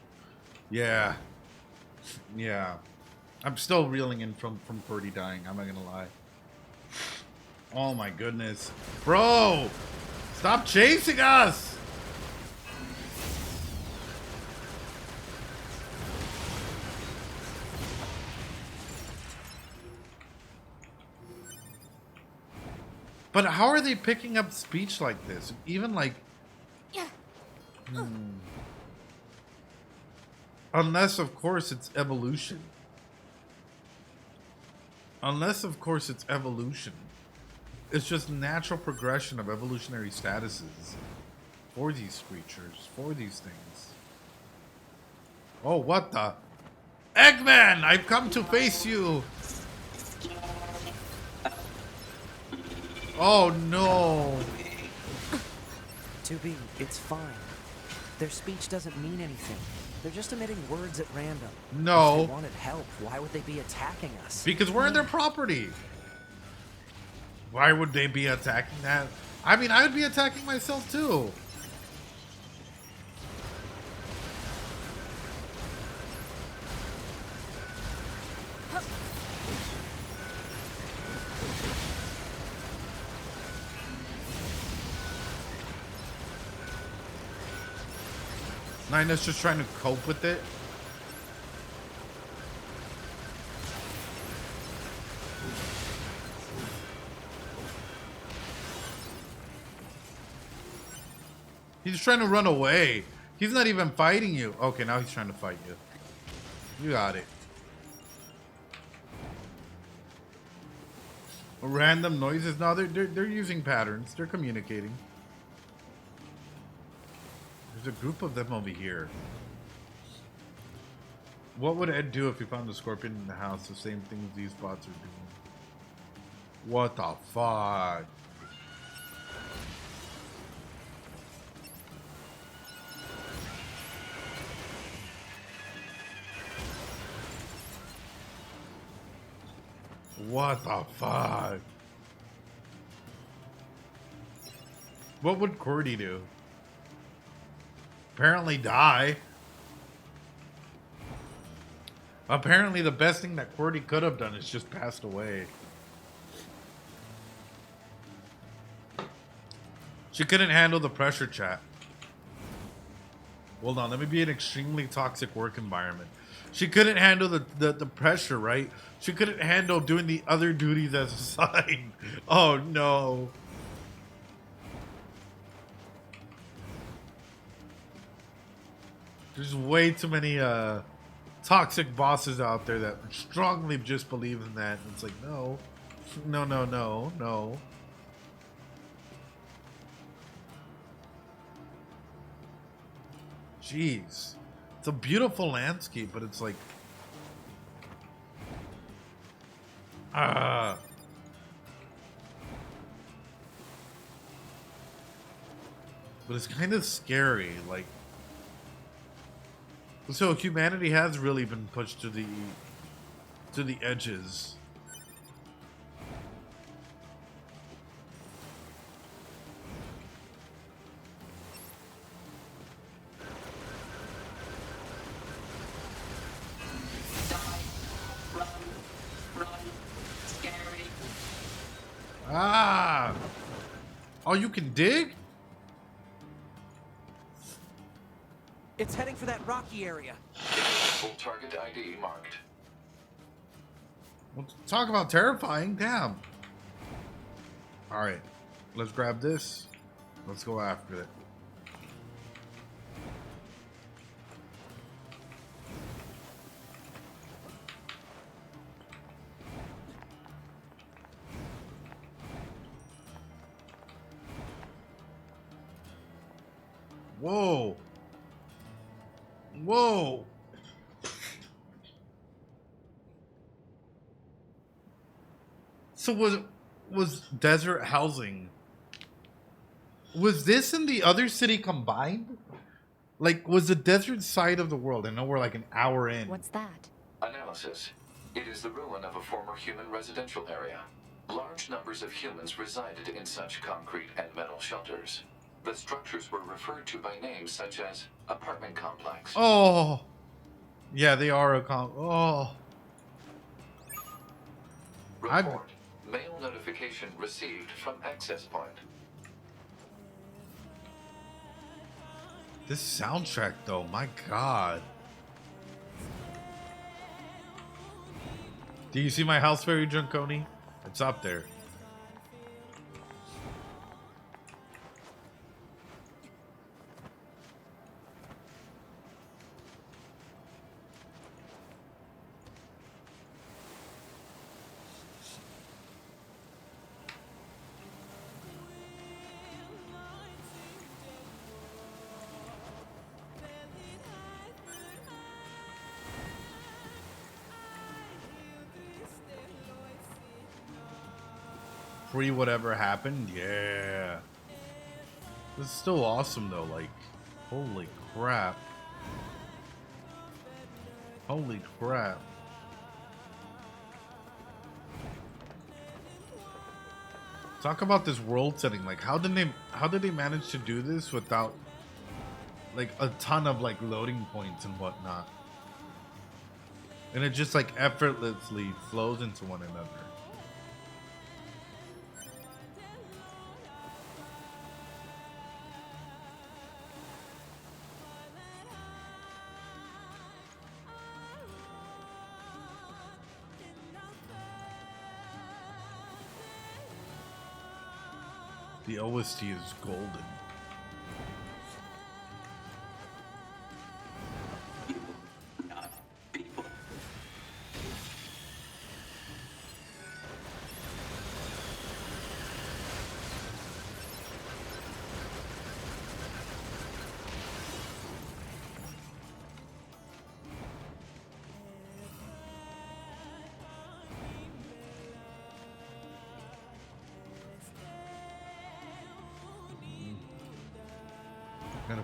Yeah. Yeah. I'm still reeling in from QWERTY dying, I'm not gonna lie. Oh my goodness. Bro! Stop chasing us! But how are they picking up speech like this? Even like... Unless, of course, it's evolution. Unless, of course, it's evolution. It's just natural progression of evolutionary statuses for these creatures, for these things. Oh, what the? Eggman! I've come to face you! Oh, no. To be, it's fine. Their speech doesn't mean anything. They're just emitting words at random. No. If they wanted help, why would they be attacking us? Because we're in their property. Why would they be attacking that? I mean, I would be attacking myself too. Nina's just trying to cope with it. He's trying to run away. He's not even fighting you. Okay, now he's trying to fight you. You got it. Random noises. No, they're using patterns. They're communicating. There's a group of them over here. What would Ed do if he found the scorpion in the house? The same things these bots are doing. What the fuck? What the fuck? What would Cordy do? Apparently die. Apparently the best thing that Cordy could have done is just passed away. She couldn't handle the pressure, chat. Hold on, let me be an extremely toxic work environment. She couldn't handle the pressure, right? She couldn't handle doing the other duties as assigned. Oh no. There's way too many toxic bosses out there that strongly just believe in that. It's like, no. No, no, no, no. Jeez. It's a beautiful landscape, but it's like... But it's kind of scary, like... So humanity has really been pushed to the edges. Ah! Oh, you can dig? It's heading for that rocky area. Full target ID marked. Well, talk about terrifying. Damn. All right. Let's grab this. Let's go after it. Whoa. Whoa. So was desert housing? Was this and the other city combined? Like, was the desert side of the world? I know we're like an hour in. What's that? Analysis. It is the ruin of a former human residential area. Large numbers of humans resided in such concrete and metal shelters. The structures were referred to by names such as apartment complex. Oh. Yeah, they are a oh. Report. Mail notification received from access point. This soundtrack, though, my God. Do you see my house fairy, Junkoni? It's up there. Free whatever happened, yeah. This is still awesome though, like, holy crap. Holy crap. Talk about this world setting, like how did they manage to do this without like a ton of like loading points and whatnot? And it just like effortlessly flows into one another. The OST is golden.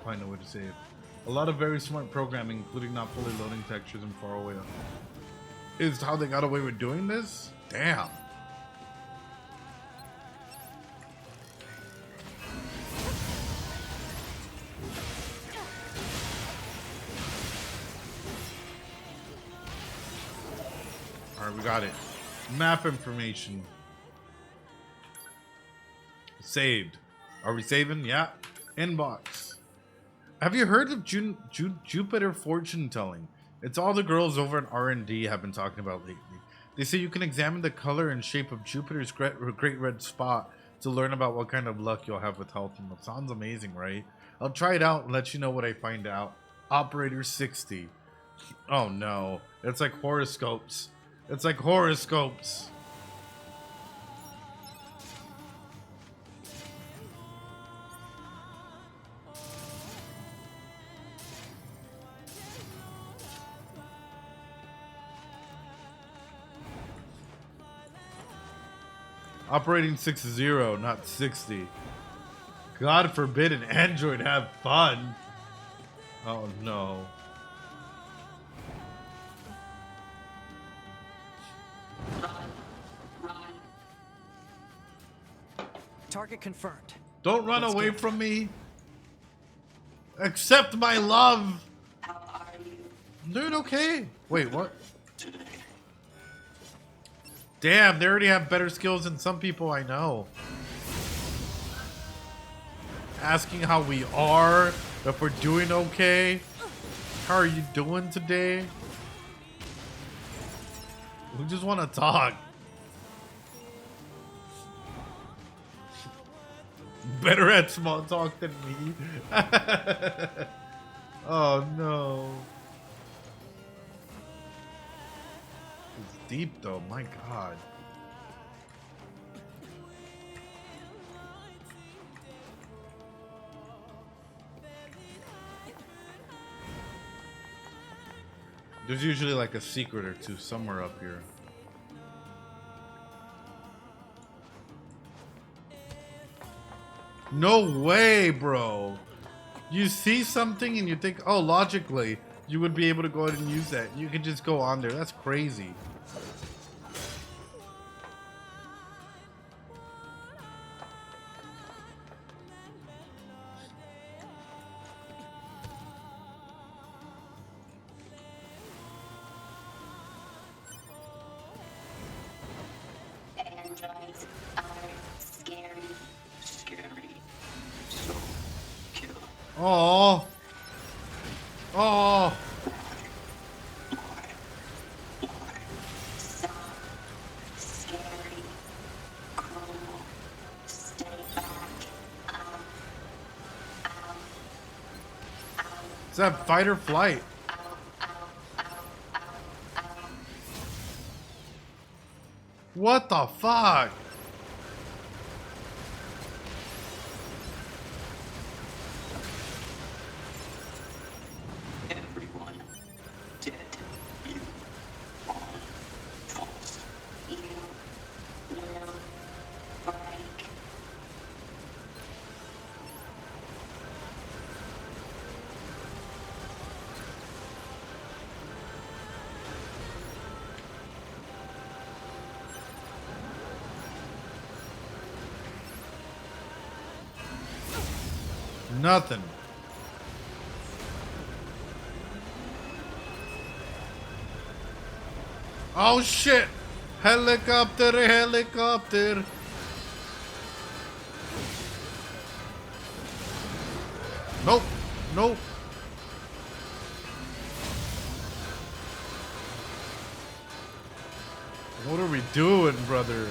find a way to save. A lot of very smart programming, including not fully loading textures and far away. Is how they got away with doing this? Damn. Alright, we got it. Map information. Saved. Are we saving? Yeah. Inbox. Have you heard of Jupiter fortune telling? It's all the girls over at R&D have been talking about lately. They say you can examine the color and shape of Jupiter's great red spot to learn about what kind of luck you'll have with health. And that sounds amazing, right? I'll try it out and let you know what I find out. Operator 60. Oh no. It's like horoscopes. It's like horoscopes. Operating 60, not 60. God forbid an android have fun. Oh no. Target confirmed. Don't run Let's away go. from me. Accept my love. How are you Doing okay. Wait, what? today. Damn, they already have better skills than some people I know. Asking how we are, if we're doing okay. How are you doing today? We just want to talk. Better at small talk than me. Oh no. It's deep though, my god. There's usually like a secret or two somewhere up here. No way, bro. You see something and you think, oh, logically, you would be able to go ahead and use that. You can just go on there. That's crazy. androids are scary? Scary. So, kill. Oh. Oh. Soft, scary, cruel. Stay back. Ow. Ow. Ow. Is that fight or flight? Ow. Ow. Ow. Ow. Ow. What the fuck? Everyone dead. You are false. You will break. Nothing. Oh shit! Helicopter, helicopter. Nope. Nope. What are we doing, brother?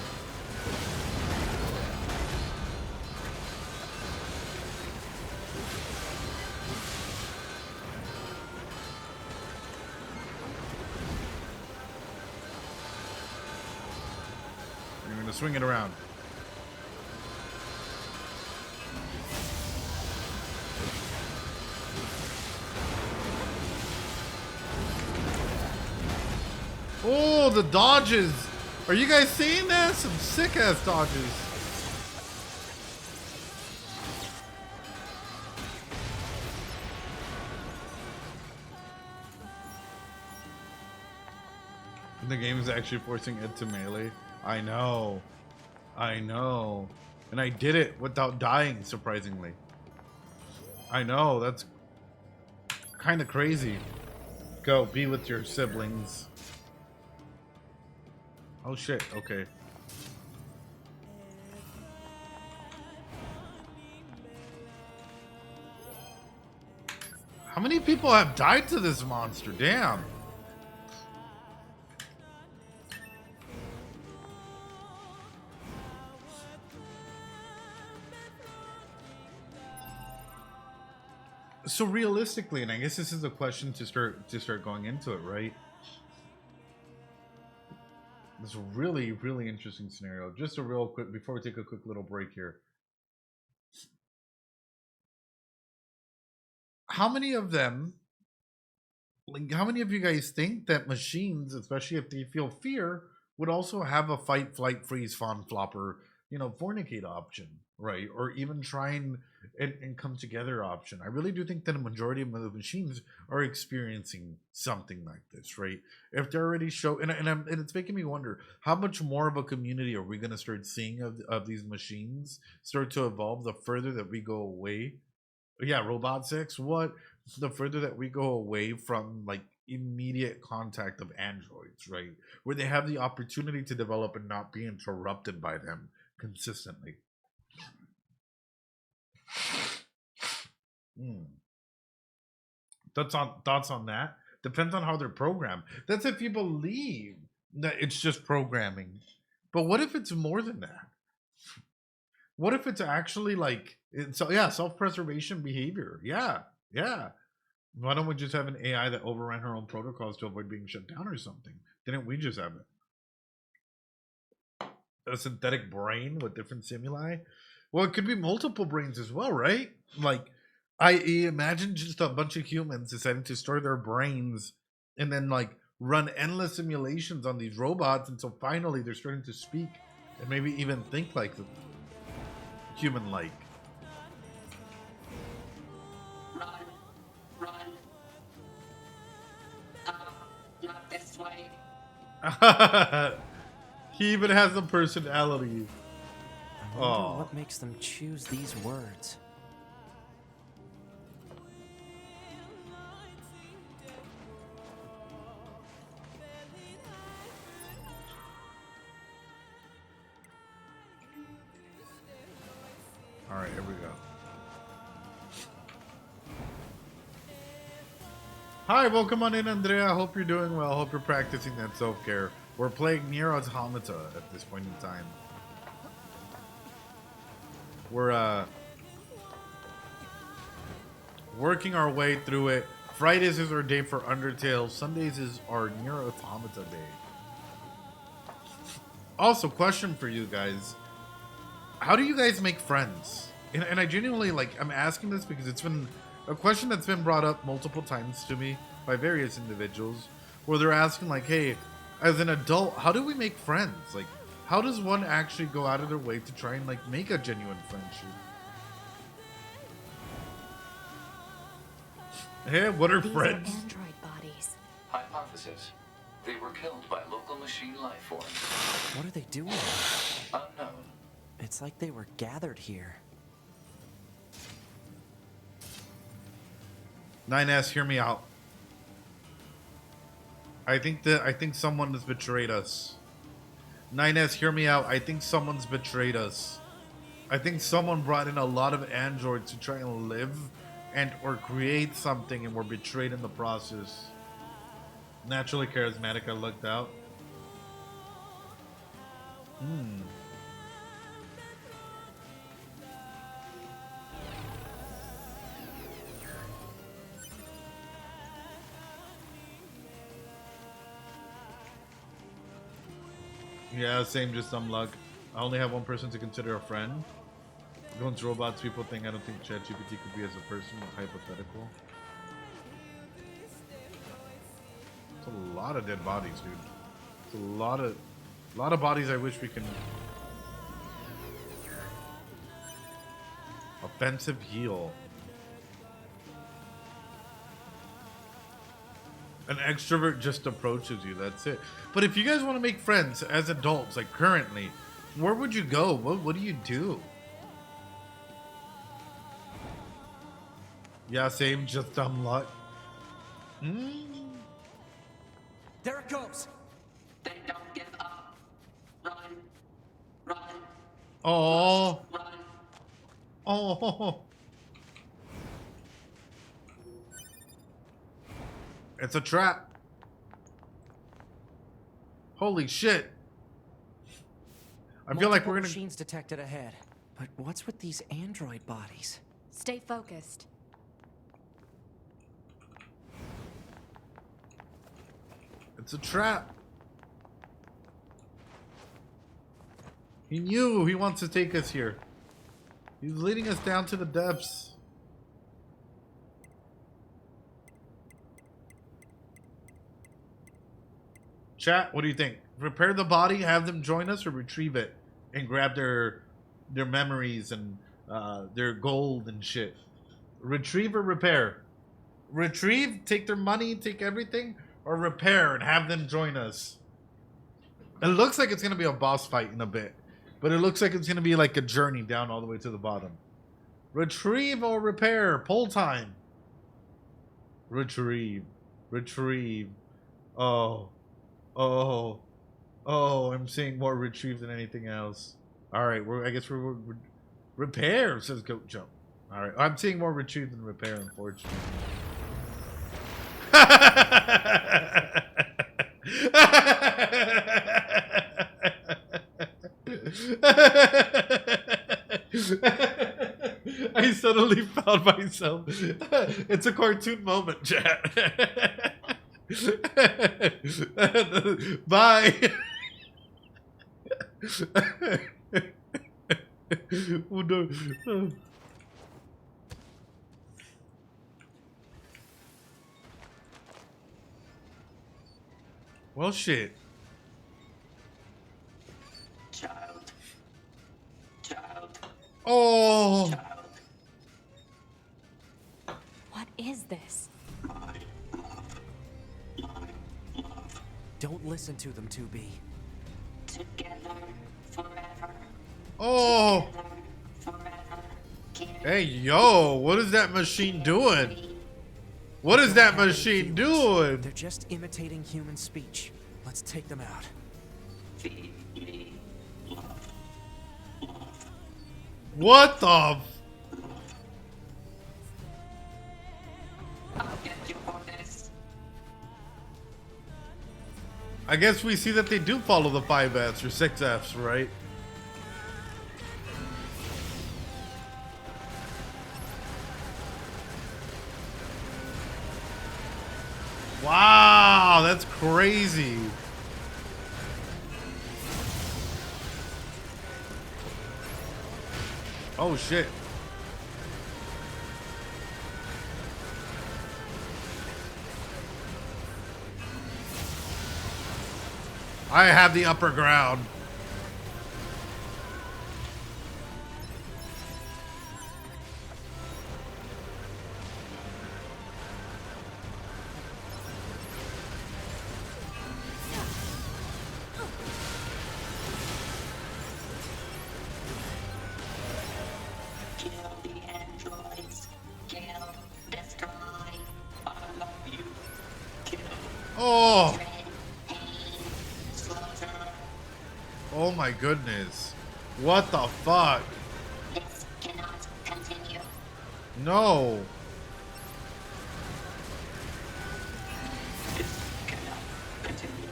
You're gonna swing it around. Oh, the dodges! Are you guys seeing that? Some sick ass dodges. The game is actually forcing it to melee. I know. I know. And I did it without dying, surprisingly. I know, that's kind of crazy. Go, be with your siblings. Oh shit, okay. How many people have died to this monster? Damn. So realistically, and I guess this is a question to start going into it, right? This is a really, really interesting scenario. Just a real quick, before we take a quick little break here. How many of them, like, how many of you guys think that machines, especially if they feel fear, would also have a fight, flight, freeze, fawn, flopper, fornicate option, right? Or even try and come together option. I really do think that a majority of the machines are experiencing something like this, right? If they're already and it's making me wonder how much more of a community are we going to start seeing of these machines start to evolve the further that we go away. Yeah, Robot 6. What the further that we go away from like immediate contact of androids, right? Where they have the opportunity to develop and not be interrupted by them consistently. Thoughts on that? Depends on how they're programmed. That's if you believe that it's just programming. But what if it's more than that? What if it's actually like self-preservation behavior? Yeah. Why don't we just have an AI that overran her own protocols to avoid being shut down or something? Didn't we just have it? A synthetic brain with different stimuli? Well, it could be multiple brains as well, right? Like, I imagine just a bunch of humans deciding to store their brains and then like run endless simulations on these robots until finally they're starting to speak and maybe even think like them. Human-like. Run. Not this way. He even has a personality. I wonder what makes them choose these words. All right, here we go. Hi, welcome on in, Andrea. I hope you're doing well. Hope you're practicing that self-care. We're playing Nier Automata at this point in time. We're working our way through it. Fridays is our day for Undertale. Sundays is our Nier Automata day. Also, question for you guys. How do you guys make friends? And I genuinely, I'm asking this because it's been a question that's been brought up multiple times to me by various individuals where they're asking, hey, as an adult, how do we make friends? How does one actually go out of their way to try and, make a genuine friendship? Hey, what are These friends? are android bodies. Hypothesis. They were killed by local machine life forms. What are they doing? Unknown. It's like they were gathered here. 9S, hear me out. I think someone has betrayed us. 9S, hear me out. I think someone's betrayed us. I think someone brought in a lot of androids to try and live and or create something and were betrayed in the process. Naturally charismatic, I looked out. Yeah, same, just some luck. I only have one person to consider a friend. Going to robots, people think I don't think ChatGPT could be as a person, but hypothetical. It's a lot of dead bodies, dude. It's a lot of bodies I wish we can. Offensive heal. An extrovert just approaches you. That's it. But if you guys want to make friends as adults, like currently, where would you go? What do you do? Yeah, same. Just dumb luck. There it goes. They don't give up. Run. Run. Oh. Run. Oh. It's a trap. Holy shit. I feel like we're gonna. Machines detected ahead. But what's with these android bodies? Stay focused. It's a trap. He knew he wants to take us here. He's leading us down to the depths. Chat, what do you think? Repair the body, have them join us, or retrieve it and grab their memories and their gold and shit? Retrieve or repair? Retrieve, take their money, take everything, or repair and have them join us? It looks like it's gonna be a boss fight in a bit, but it looks like it's gonna be like a journey down all the way to the bottom. Retrieve or repair? Poll time. Retrieve. Retrieve. Oh. Oh. Oh, I'm seeing more retrieve than anything else. Alright, I guess we're repair, says Goat Jump. Alright, I'm seeing more retrieve than repair, unfortunately. I suddenly found myself. It's a cartoon moment, chat. Bye. Oh, no. Well, shit. Child. Child. Oh. Child. What is this? My love. My love. Don't listen to them, 2B. Together forever. Oh. Together forever. Hey, yo, what is that machine doing? What is that machine doing? They're just imitating human speech. Let's take them out. Feed me love. Love. What the? I'll get you for this. I guess we see that they do follow the 5Fs or 6Fs, right? Wow, that's crazy. Oh shit. I have the upper ground. Kill the androids. Kill. Destroy. I love you. Kill. Oh, Dread. Pain. Slaughter. oh my goodness. What the fuck? This cannot continue. No. This cannot continue.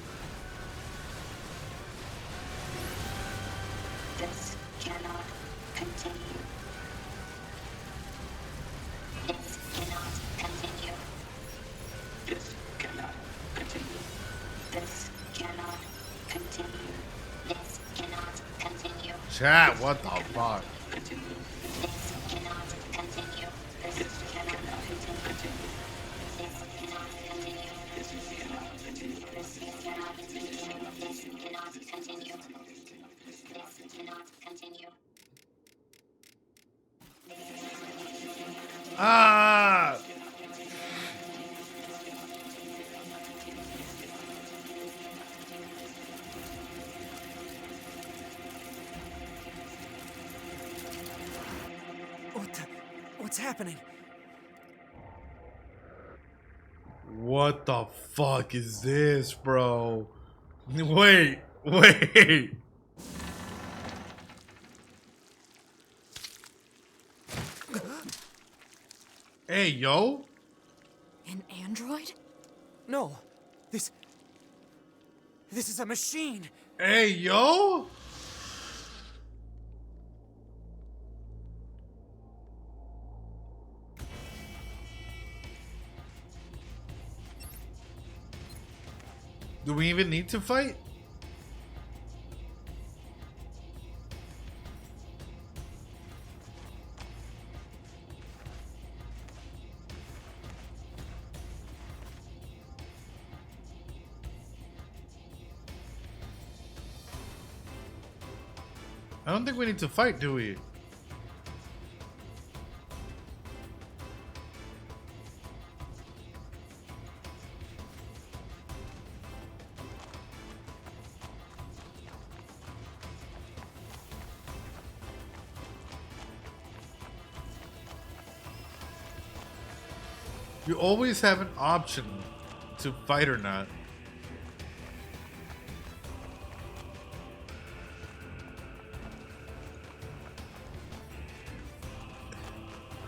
This cannot continue. This cannot continue. This cannot continue. This cannot continue. This cannot continue. Chat, what the fuck? Continue. This cannot continue. This cannot continue. This cannot continue. This cannot continue. This cannot continue. This cannot continue. This cannot continue. Ah! What's happening? What the fuck is this, bro? Wait, wait. Hey, yo. An android? No. This is a machine. Hey, yo. Do we even need to fight? I don't think we need to fight, do we? You always have an option to fight or not.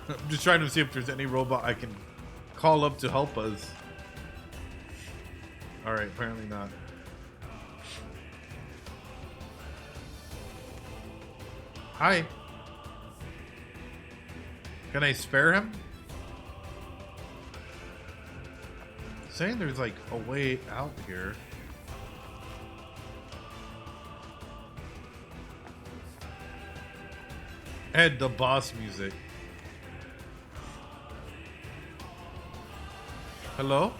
I'm just trying to see if there's any robot I can call up to help us. Alright, apparently not. Hi. Can I spare him? Saying there's like a way out here. And the boss music. Hello?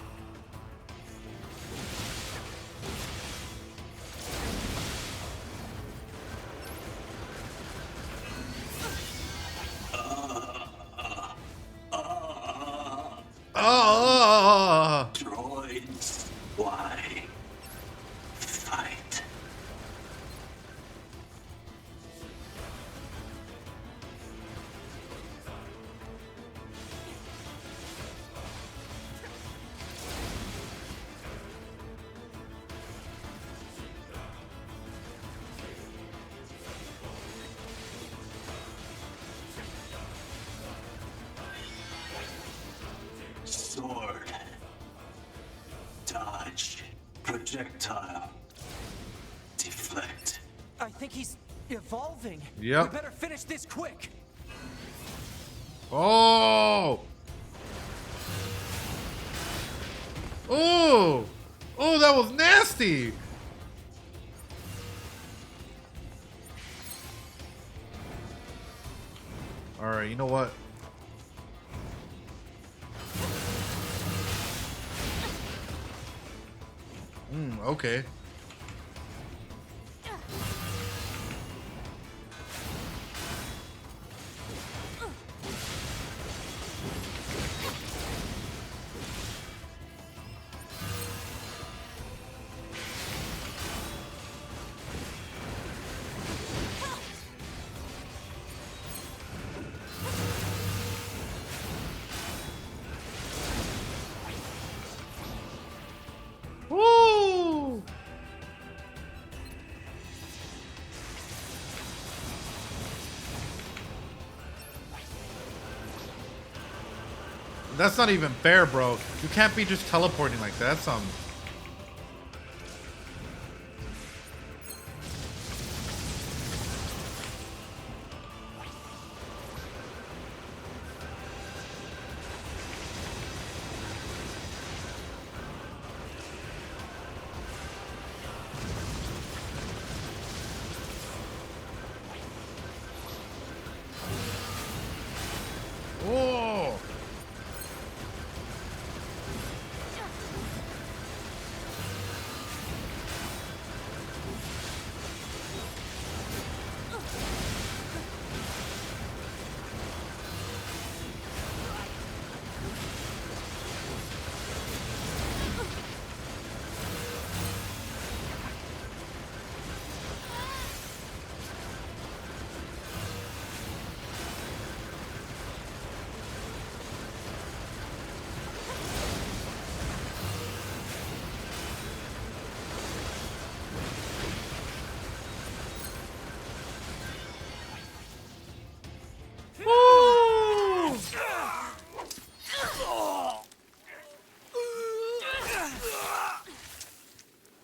Droids, why fight? Sword. Dodge. Projectile. Deflect. I think he's evolving. Yep. We better finish this quick. Oh! Oh! Oh, that was nasty! Alright, you know what? Okay. Woo! That's not even fair, bro. You can't be just teleporting like that. That's Oh!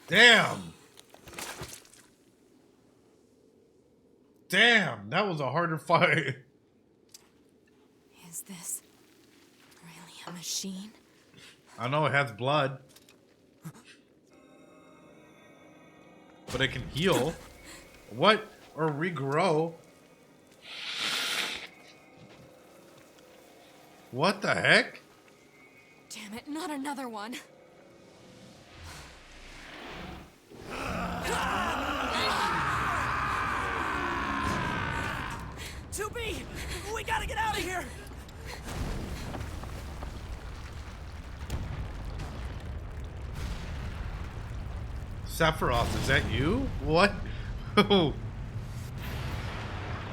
Damn. Damn, that was a harder fight. Is this really a machine? I know it has blood. But it can heal. What? Or regrow. What the heck? Damn it, not another one. We gotta get out of here! Sephiroth, is that you? What? Come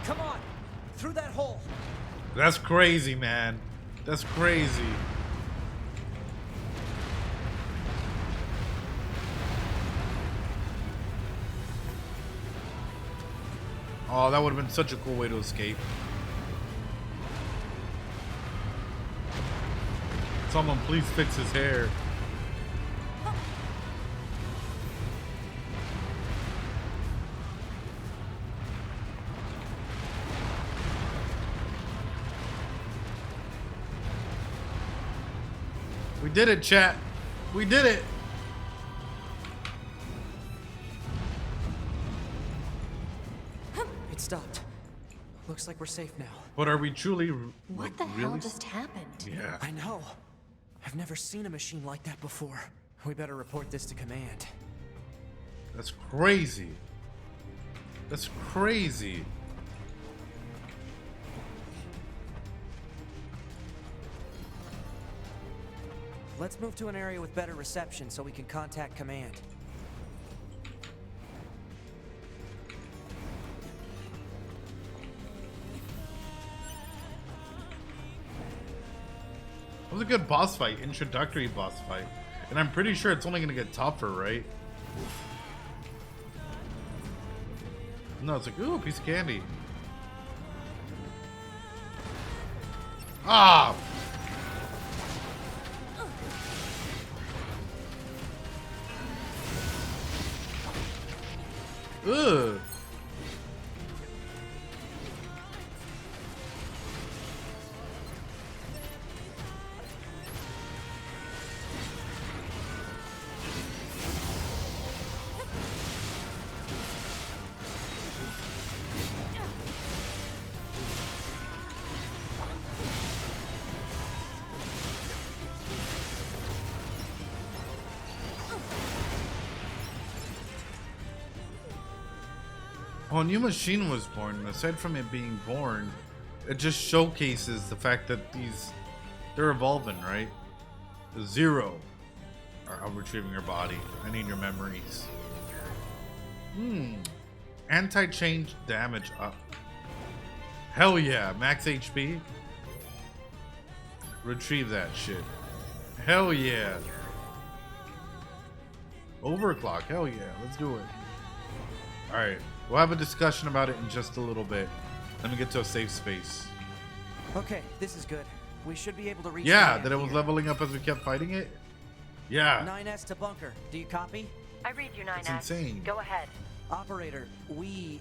on! Through that hole! That's crazy, man. That's crazy. Oh, that would have been such a cool way to escape. Someone please fix his hair. We did it, chat. We did it. It stopped. Looks like we're safe now. But are we truly? What the hell just happened? Yeah. I know. I've never seen a machine like that before. We better report this to command. That's crazy. That's crazy. Let's move to an area with better reception so we can contact command. It was a good boss fight, introductory boss fight. And I'm pretty sure it's only gonna get tougher, right? No, it's like, ooh, a piece of candy. Ah! Ugh. Well, a new machine was born, and aside from it being born, it just showcases the fact that they're evolving, right? Zero. I'm retrieving your body. I need your memories. Anti-change damage up. Hell yeah, max HP. Retrieve that shit. Hell yeah. Overclock, hell yeah, let's do it. Alright. We'll have a discussion about it in just a little bit. Let me get to a safe space. Okay, this is good. We should be able to reach. Yeah, command that it was here. leveling up as we kept fighting it? Yeah. 9S to bunker. Do you copy? I read you, 9S. That's insane. Go ahead. Operator, we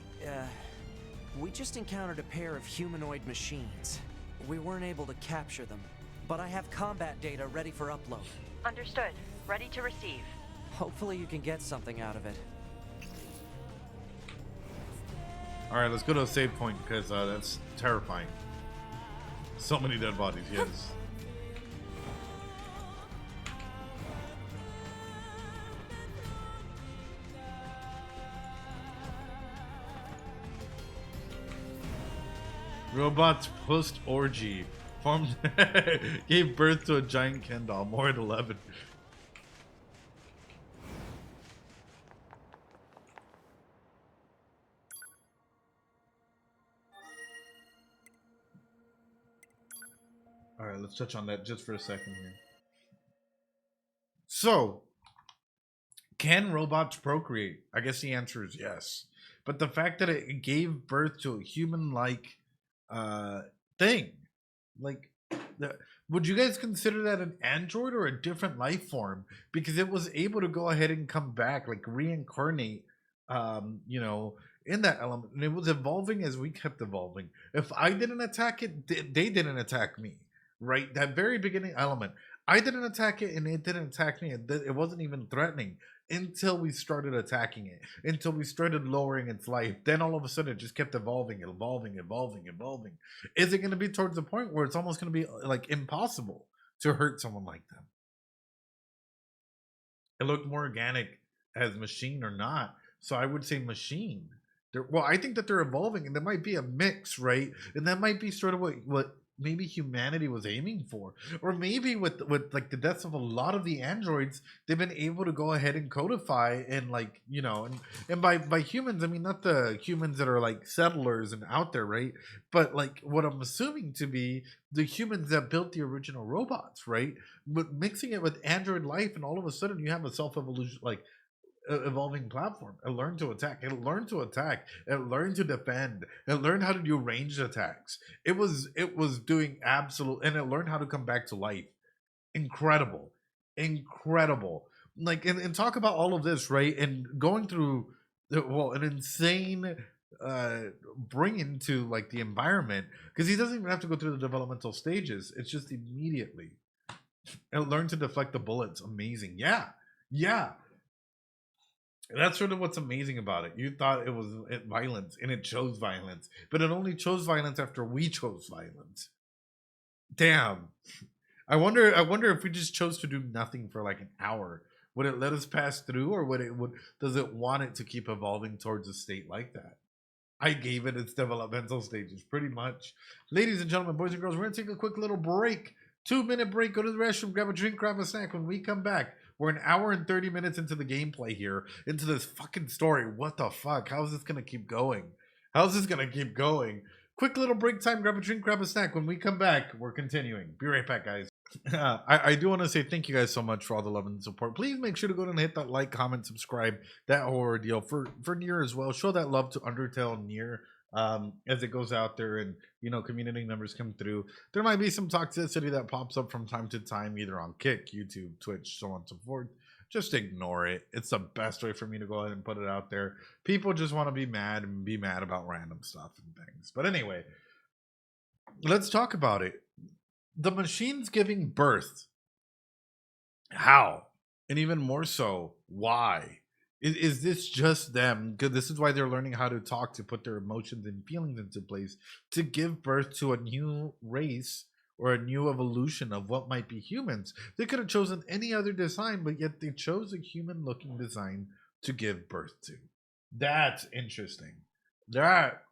just encountered a pair of humanoid machines. We weren't able to capture them, but I have combat data ready for upload. Understood. Ready to receive. Hopefully you can get something out of it. Alright, let's go to a save point because that's terrifying. So many dead bodies, yes. Robots post orgy formed gave birth to a giant Ken doll. More at 11. All right, let's touch on that just for a second here. So, can robots procreate? I guess the answer is yes. But the fact that it gave birth to a human-like thing, like would you guys consider that an android or a different life form? Because it was able to go ahead and come back, like reincarnate, you know, in that element, and it was evolving as we kept evolving. If I didn't attack it, they didn't attack me, right? That very beginning element, I didn't attack it, and it didn't attack me. It wasn't even threatening until we started attacking it, until we started lowering its life. Then all of a sudden, it just kept evolving, evolving, evolving, evolving. Is it going to be towards the point where it's almost going to be like impossible to hurt someone like them? It looked more organic as machine or not, so I would say machine. Well, I think that they're evolving, and there might be a mix, right? And that might be sort of what maybe humanity was aiming for, or maybe with like the deaths of a lot of the androids, they've been able to go ahead and codify and, like, you know, and by humans, I mean not the humans that are like settlers and out there, right? But like what I'm assuming to be the humans that built the original robots, right? But mixing it with android life, and all of a sudden you have a self-evolution, like evolving platform. It learned to attack. It learned to attack. It learned to defend. It learned how to do ranged attacks. It was doing absolute, and it learned how to come back to life. Incredible, incredible. Like, and talk about all of this, right? And going through an insane bringing to like the environment, because he doesn't even have to go through the developmental stages. It's just immediately. It learned to deflect the bullets. Amazing. Yeah. That's sort of what's amazing about it. You thought it was violence, and it chose violence, but it only chose violence after we chose violence. Damn. I wonder if we just chose to do nothing for like an hour, would it let us pass through, or does it want it to keep evolving towards a state like that? I gave it its developmental stages, pretty much. Ladies and gentlemen, boys and girls, we're gonna take a quick little break. 2-minute break. Go to the restroom, grab a drink, grab a snack. When we come back, we're an hour and 30 minutes into the gameplay here, into this fucking story. What the fuck? How is this gonna keep going? How's this gonna keep going? Quick little break time. Grab a drink, grab a snack. When we come back, we're continuing. Be right back, guys. I do want to say thank you guys so much for all the love and support. Please make sure to go and hit that like, comment, subscribe, that horror deal for Nier as well. Show that love to Undertale Nier as it goes out there, and you know, community members come through. There might be some toxicity that pops up from time to time, either on Kick, YouTube, Twitch, so on and so forth. Just ignore it. It's the best way for me to go ahead and put it out there. People just want to be mad about random stuff and things. But anyway, let's talk about it. The machines giving birth. How? And even more so, why? Is this just them? Because this is why they're learning how to talk, to put their emotions and feelings into place, to give birth to a new race or a new evolution of what might be humans. They could have chosen any other design, but yet they chose a human-looking design to give birth to. That's interesting. That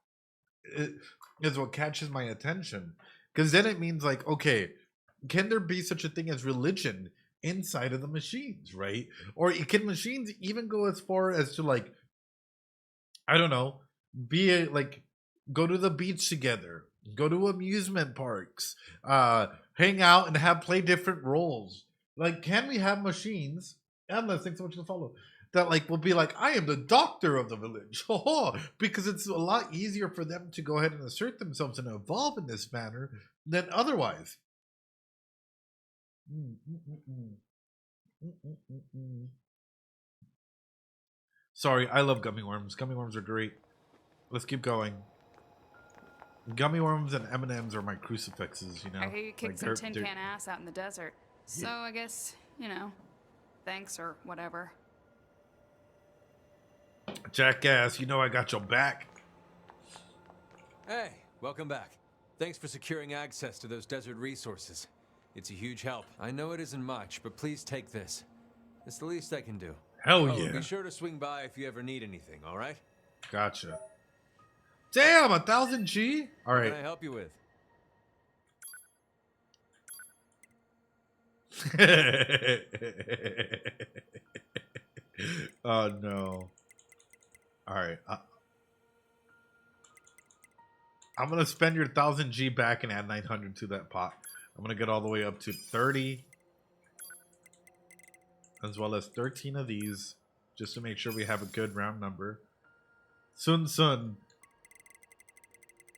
is what catches my attention. Because then it means, like, okay, can there be such a thing as religion inside of the machines, right? Or can machines even go as far as to, like, I don't know, go to the beach together, go to amusement parks, hang out and play different roles? Like, can we have machines, and let's think so much to follow, that like will be like, I am the doctor of the village, because it's a lot easier for them to go ahead and assert themselves and evolve in this manner than otherwise. Sorry, I love gummy worms. Gummy worms are great. Let's keep going. Gummy worms and M&Ms are my crucifixes, you know. I hear you kicked Like, some tin can ass out in the desert. So I guess, you know, thanks or whatever. Jackass, you know I got your back. Hey, welcome back. Thanks for securing access to those desert resources. It's a huge help. I know it isn't much, but please take this. It's the least I can do. Hell yeah. Be sure to swing by if you ever need anything, all right? Gotcha. Damn, 1,000 G? All right. What can I help you with? Oh, no. All right. I'm going to spend your 1,000 G back and add 900 to that pot. I'm going to get all the way up to 30. As well as 13 of these. Just to make sure we have a good round number. Sun.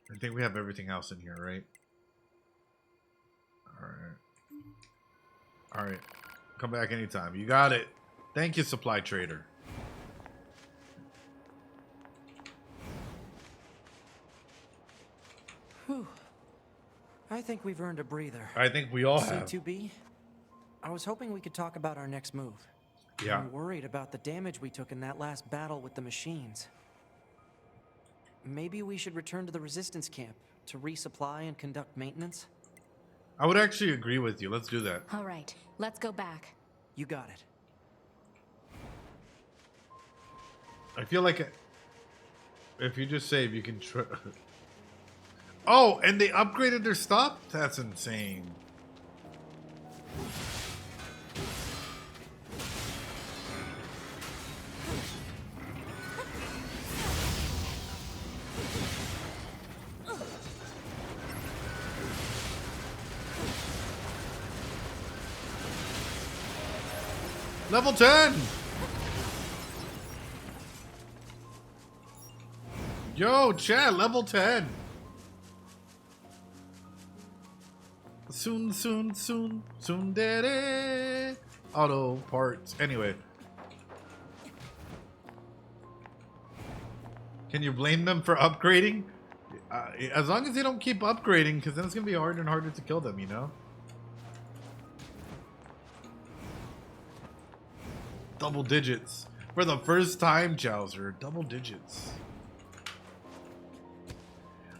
I think we have everything else in here, right? Alright. All right. Come back anytime. You got it. Thank you, supply trader. Whew. I think we've earned a breather. I think we all have. C2B, I was hoping we could talk about our next move. Yeah. I'm worried about the damage we took in that last battle with the machines. Maybe we should return to the resistance camp to resupply and conduct maintenance? I would actually agree with you. Let's do that. All right, let's go back. You got it. I feel like if you just save, you can Oh, and they upgraded their stuff? That's insane. Level 10! Yo, chat, level 10! Soon, daddy! Auto parts. Anyway. Can you blame them for upgrading? As long as they don't keep upgrading, because then it's going to be harder and harder to kill them, you know? Double digits. For the first time, Chowser. Double digits.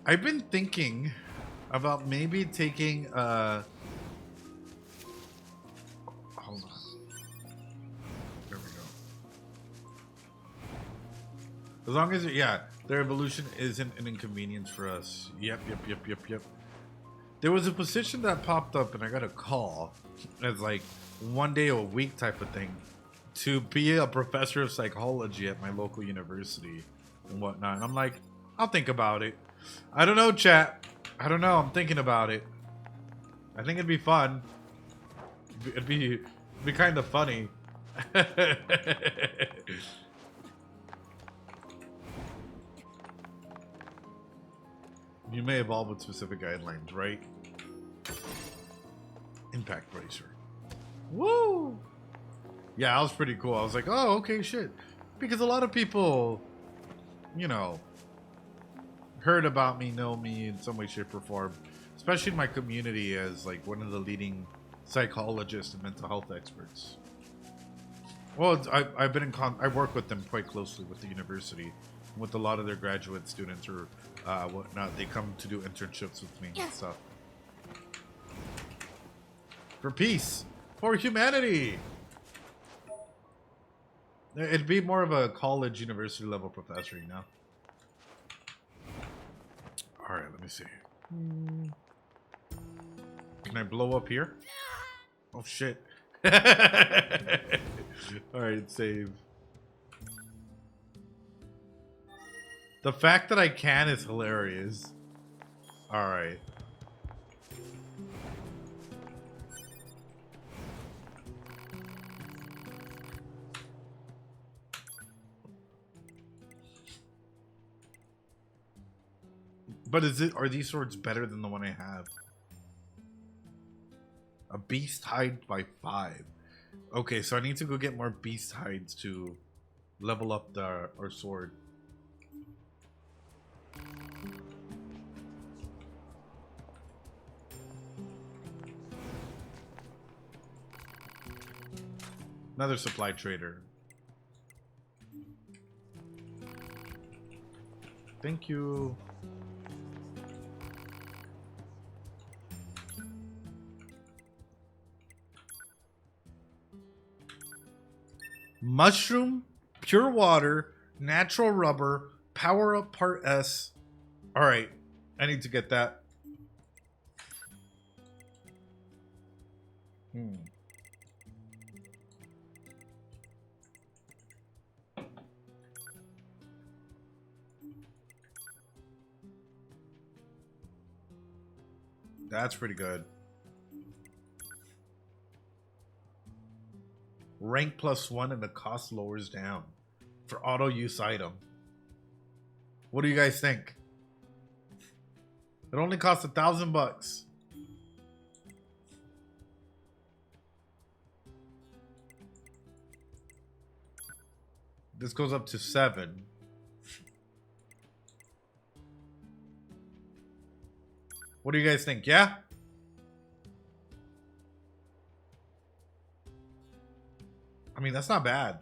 I've been thinking about maybe taking hold on. There we go. As long as yeah, their evolution isn't an inconvenience for us. Yep. There was a position that popped up and I got a call as like 1 day a week type of thing to be a professor of psychology at my local university and whatnot. And I'm like, I'll think about it. I don't know, chat. I don't know. I'm thinking about it. I think it'd be fun. It'd be kind of funny. You may evolve with specific guidelines, right? Impact bracer. Woo! Yeah, that was pretty cool. I was like, oh, okay, shit. Because a lot of people, you know, heard about me, know me in some way, shape, or form. Especially in my community as like one of the leading psychologists and mental health experts. Well, I've been in I work with them quite closely with the university, with a lot of their graduate students or whatnot. They come to do internships with me and stuff. For peace, for humanity. It'd be more of a college, university level professor, you know. All right, let me see. Can I blow up here? Oh shit. Alright, save. The fact that I can is hilarious. Alright. But are these swords better than the one I have? A beast hide by 5. Okay, so I need to go get more beast hides to level up our sword. Another supply trader. Thank you. Mushroom, pure water, natural rubber, power up part S. All right, I need to get that. That's pretty good. Rank +1 and the cost lowers down for auto use item. What do you guys think? It only costs $1,000 bucks. This goes up to 7. What do you guys think? Yeah? I mean, that's not bad.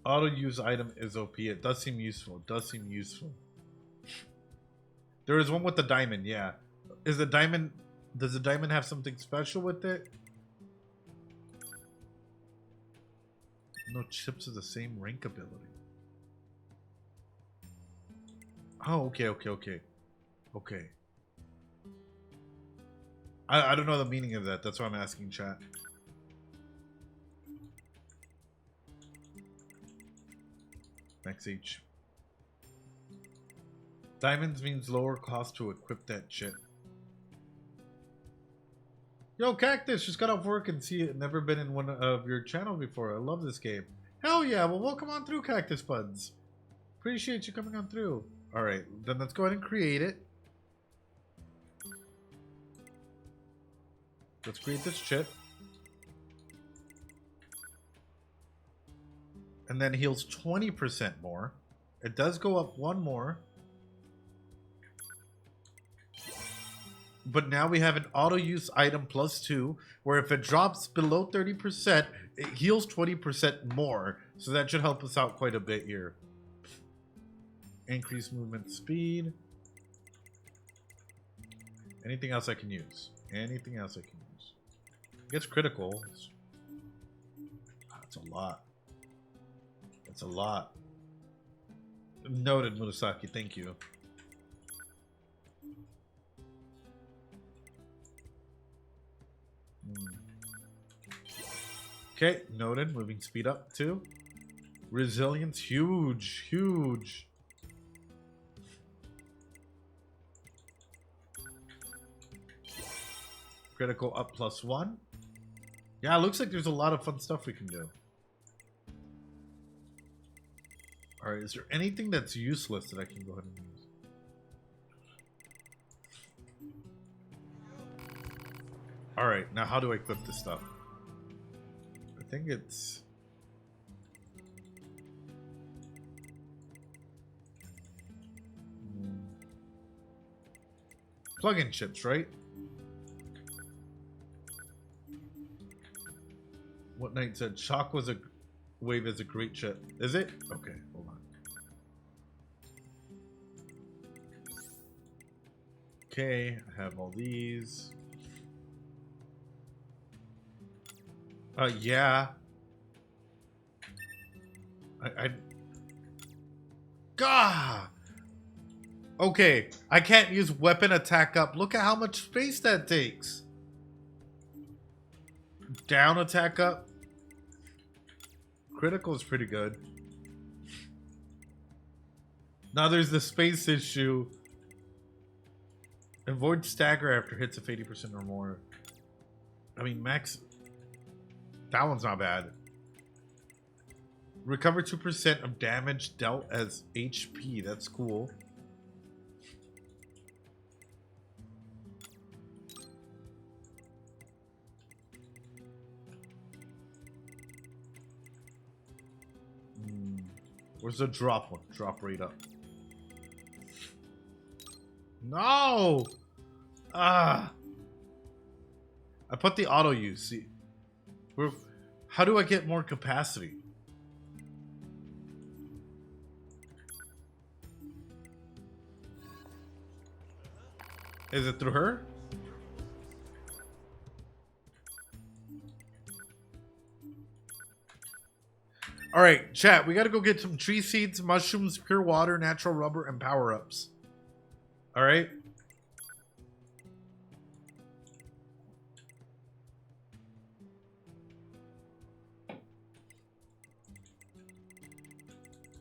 Auto use item is OP. It does seem useful. It does seem useful. There is one with the diamond, yeah. Is the diamond... Does the diamond have something special with it? No chips of the same rank ability. Oh, okay. Okay. I don't know the meaning of that. That's why I'm asking chat. Max H. Diamonds means lower cost to equip that chip. Yo, Cactus, just got off work and see it. Never been in one of your channels before. I love this game. Hell yeah, well welcome on through, Cactus Buds. Appreciate you coming on through. Alright, then let's go ahead and create it. Let's create this chip. And then heals 20% more. It does go up 1 more. But now we have an auto use item +2, where if it drops below 30%, it heals 20% more. So that should help us out quite a bit here. Increase movement speed. Anything else I can use? Anything else I can use? It gets critical. That's a lot. That's a lot. Noted, Murasaki. Thank you. Okay, noted. Moving speed up too. Resilience, huge. Critical up +1. Yeah, it looks like there's a lot of fun stuff we can do. Alright, is there anything that's useless that I can go ahead and use? Alright, now how do I equip this stuff? I think it's... plug-in chips, right? What Knight said, Shock was a wave is a great chip. Is it? Okay, hold on. Okay, I have all these. Yeah. Gah! Okay, I can't use weapon attack up. Look at how much space that takes. Down attack up. Critical is pretty good. Now there's the space issue. Avoid stagger after hits of 80% or more. I mean, max... That one's not bad. Recover 2% of damage dealt as HP. That's cool. Where's the drop one? Drop rate up. No! Ah! I put the auto use. See, how do I get more capacity? Is it through her? All right, chat, we got to go get some tree seeds, mushrooms, pure water, natural rubber, and power-ups. All right?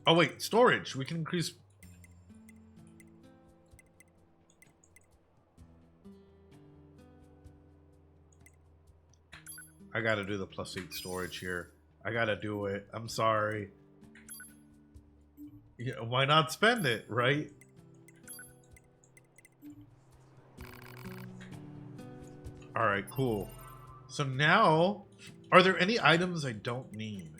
Oh, wait, storage. We can increase... I got to do the +8 storage here. I gotta do it. I'm sorry. Yeah, why not spend it, right? Alright, cool. So now, are there any items I don't need?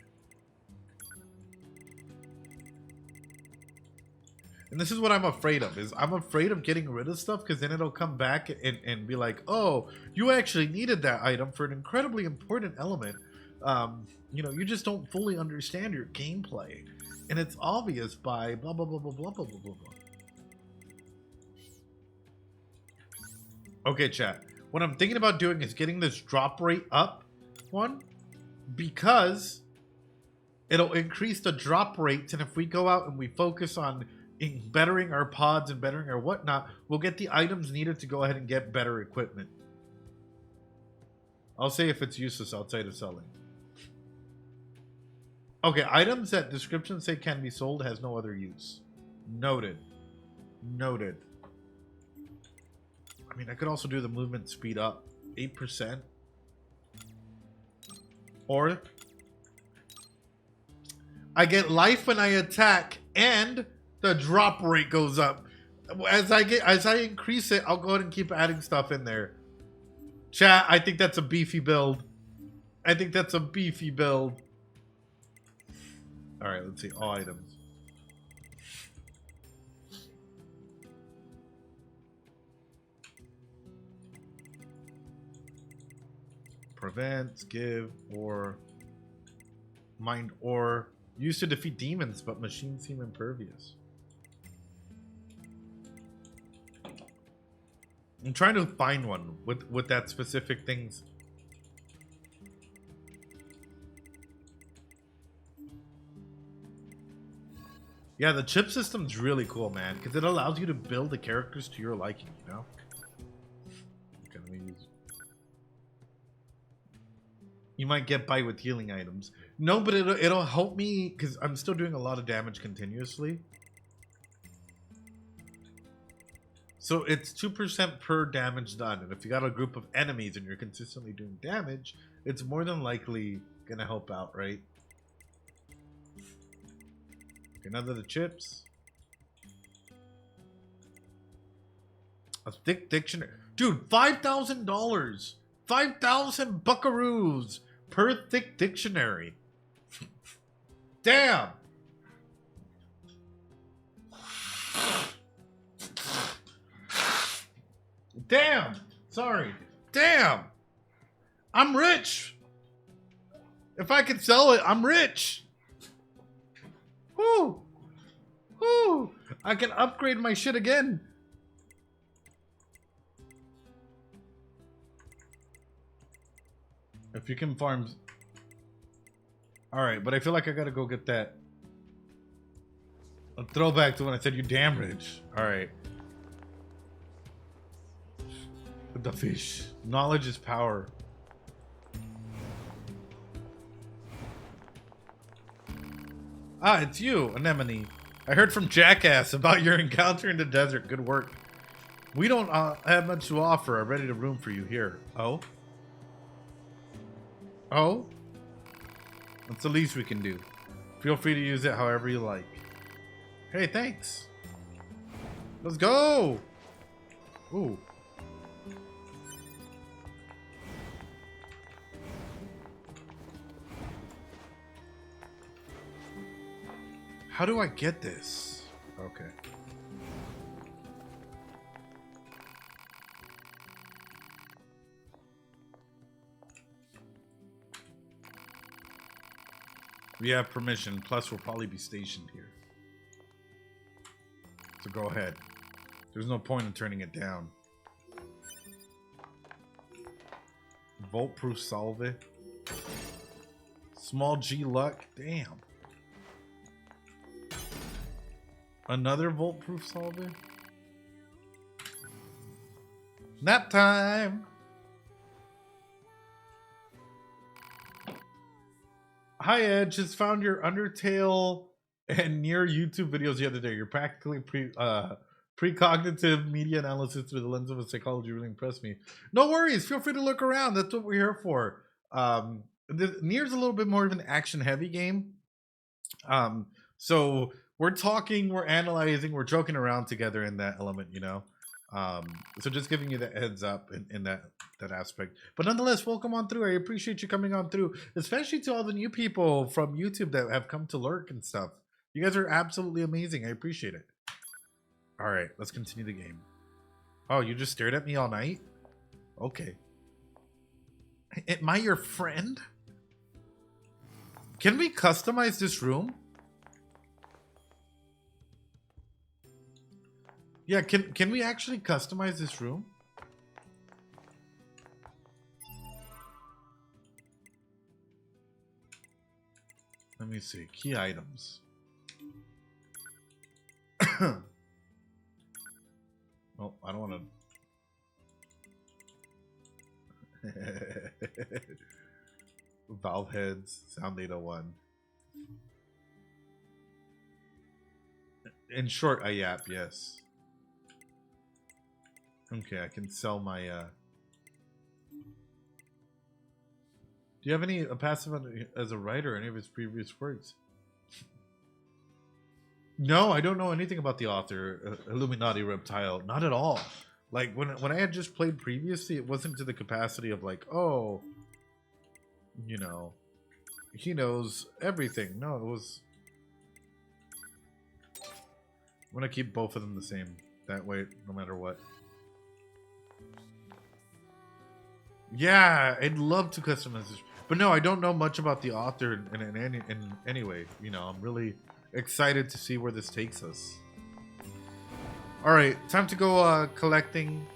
And this is what I'm afraid of, is I'm afraid of getting rid of stuff because then it'll come back and be like, oh, you actually needed that item for an incredibly important element. You know, you just don't fully understand your gameplay. And it's obvious by blah, blah, blah, blah, blah, blah, blah, blah, blah. Okay, chat. What I'm thinking about doing is getting this drop rate up one because it'll increase the drop rates. And if we go out and we focus on bettering our pods and bettering our whatnot, we'll get the items needed to go ahead and get better equipment. I'll say if it's useless outside of selling. Okay, items that descriptions say can be sold has no other use. Noted. Noted. I mean, I could also do the movement speed up 8%. Or I get life when I attack and the drop rate goes up. As I increase it, I'll go ahead and keep adding stuff in there. Chat, I think that's a beefy build. I think that's a beefy build. All right, let's see. All items. Prevents, give, or mind, or used to defeat demons, but machines seem impervious. I'm trying to find one with that specific things. Yeah, the chip system's really cool, man, because it allows you to build the characters to your liking, you know? Okay, let me use... You might get by with healing items. No, but it'll help me, because I'm still doing a lot of damage continuously. So it's 2% per damage done, and if you got a group of enemies and you're consistently doing damage, it's more than likely gonna help out, right? Okay, now the chips. A thick dictionary. Dude, $5,000! 5,000 buckaroos per thick dictionary. Damn! Damn! Sorry. Damn! I'm rich! If I could sell it, I'm rich! Woo! Woo! I can upgrade my shit again. If you can farm... Alright, but I feel like I gotta go get that. A throwback to when I said you damn rich. Alright. The fish. Knowledge is power. Ah, it's you, Anemone. I heard from Jackass about your encounter in the desert. Good work. We don't have much to offer. I'm ready to room for you here. Oh? Oh? That's the least we can do. Feel free to use it however you like. Hey, thanks. Let's go! Ooh. How do I get this? Okay. We have permission, plus we'll probably be stationed here. So go ahead. There's no point in turning it down. Volt-proof salve. Small G luck. Damn. Another volt-proof solvent? Nap time! Hi Ed, just found your Undertale and Nier YouTube videos the other day. You're practically precognitive media analysis through the lens of a psychology really impressed me. No worries, feel free to look around. That's what we're here for. Nier's a little bit more of an action-heavy game. So we're talking, we're analyzing, we're joking around together in that element, you know. So just giving you the heads up in that aspect. But nonetheless, welcome on through. I appreciate you coming on through, especially to all the new people from YouTube that have come to lurk and stuff. You guys are absolutely amazing. I appreciate it. All right, let's continue the game. Oh, you just stared at me all night? Okay. Am I your friend? Can we customize this room? Yeah, can we actually customize this room? Let me see. Key items. Oh, I don't want to. Valve heads, sound data 1. In short, a yap, yes. Okay, I can sell my Do you have any passive as a writer, any of his previous works? No, I don't know anything about the author, Illuminati Reptile. Not at all. Like, when I had just played previously, it wasn't to the capacity of like, oh, you know, he knows everything. No, it was... I'm gonna keep both of them the same. That way, no matter what. Yeah, I'd love to customize this. But no, I don't know much about the author in any way. You know, I'm really excited to see where this takes us. Alright, time to go collecting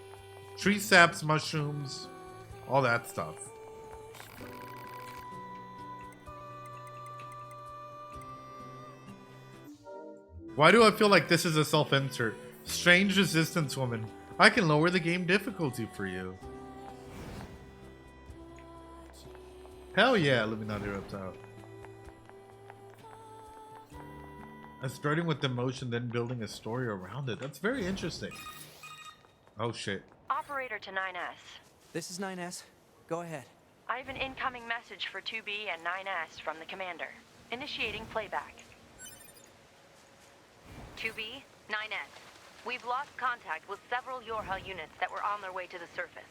tree saps, mushrooms, all that stuff. Why do I feel like this is a self-insert? Strange resistance woman. I can lower the game difficulty for you. Hell yeah, Illuminati Reptile. And starting with the motion, then building a story around it. That's very interesting. Oh shit. Operator to 9S. This is 9S. Go ahead. I have an incoming message for 2B and 9S from the commander. Initiating playback. 2B, 9S. We've lost contact with several Yorha units that were on their way to the surface.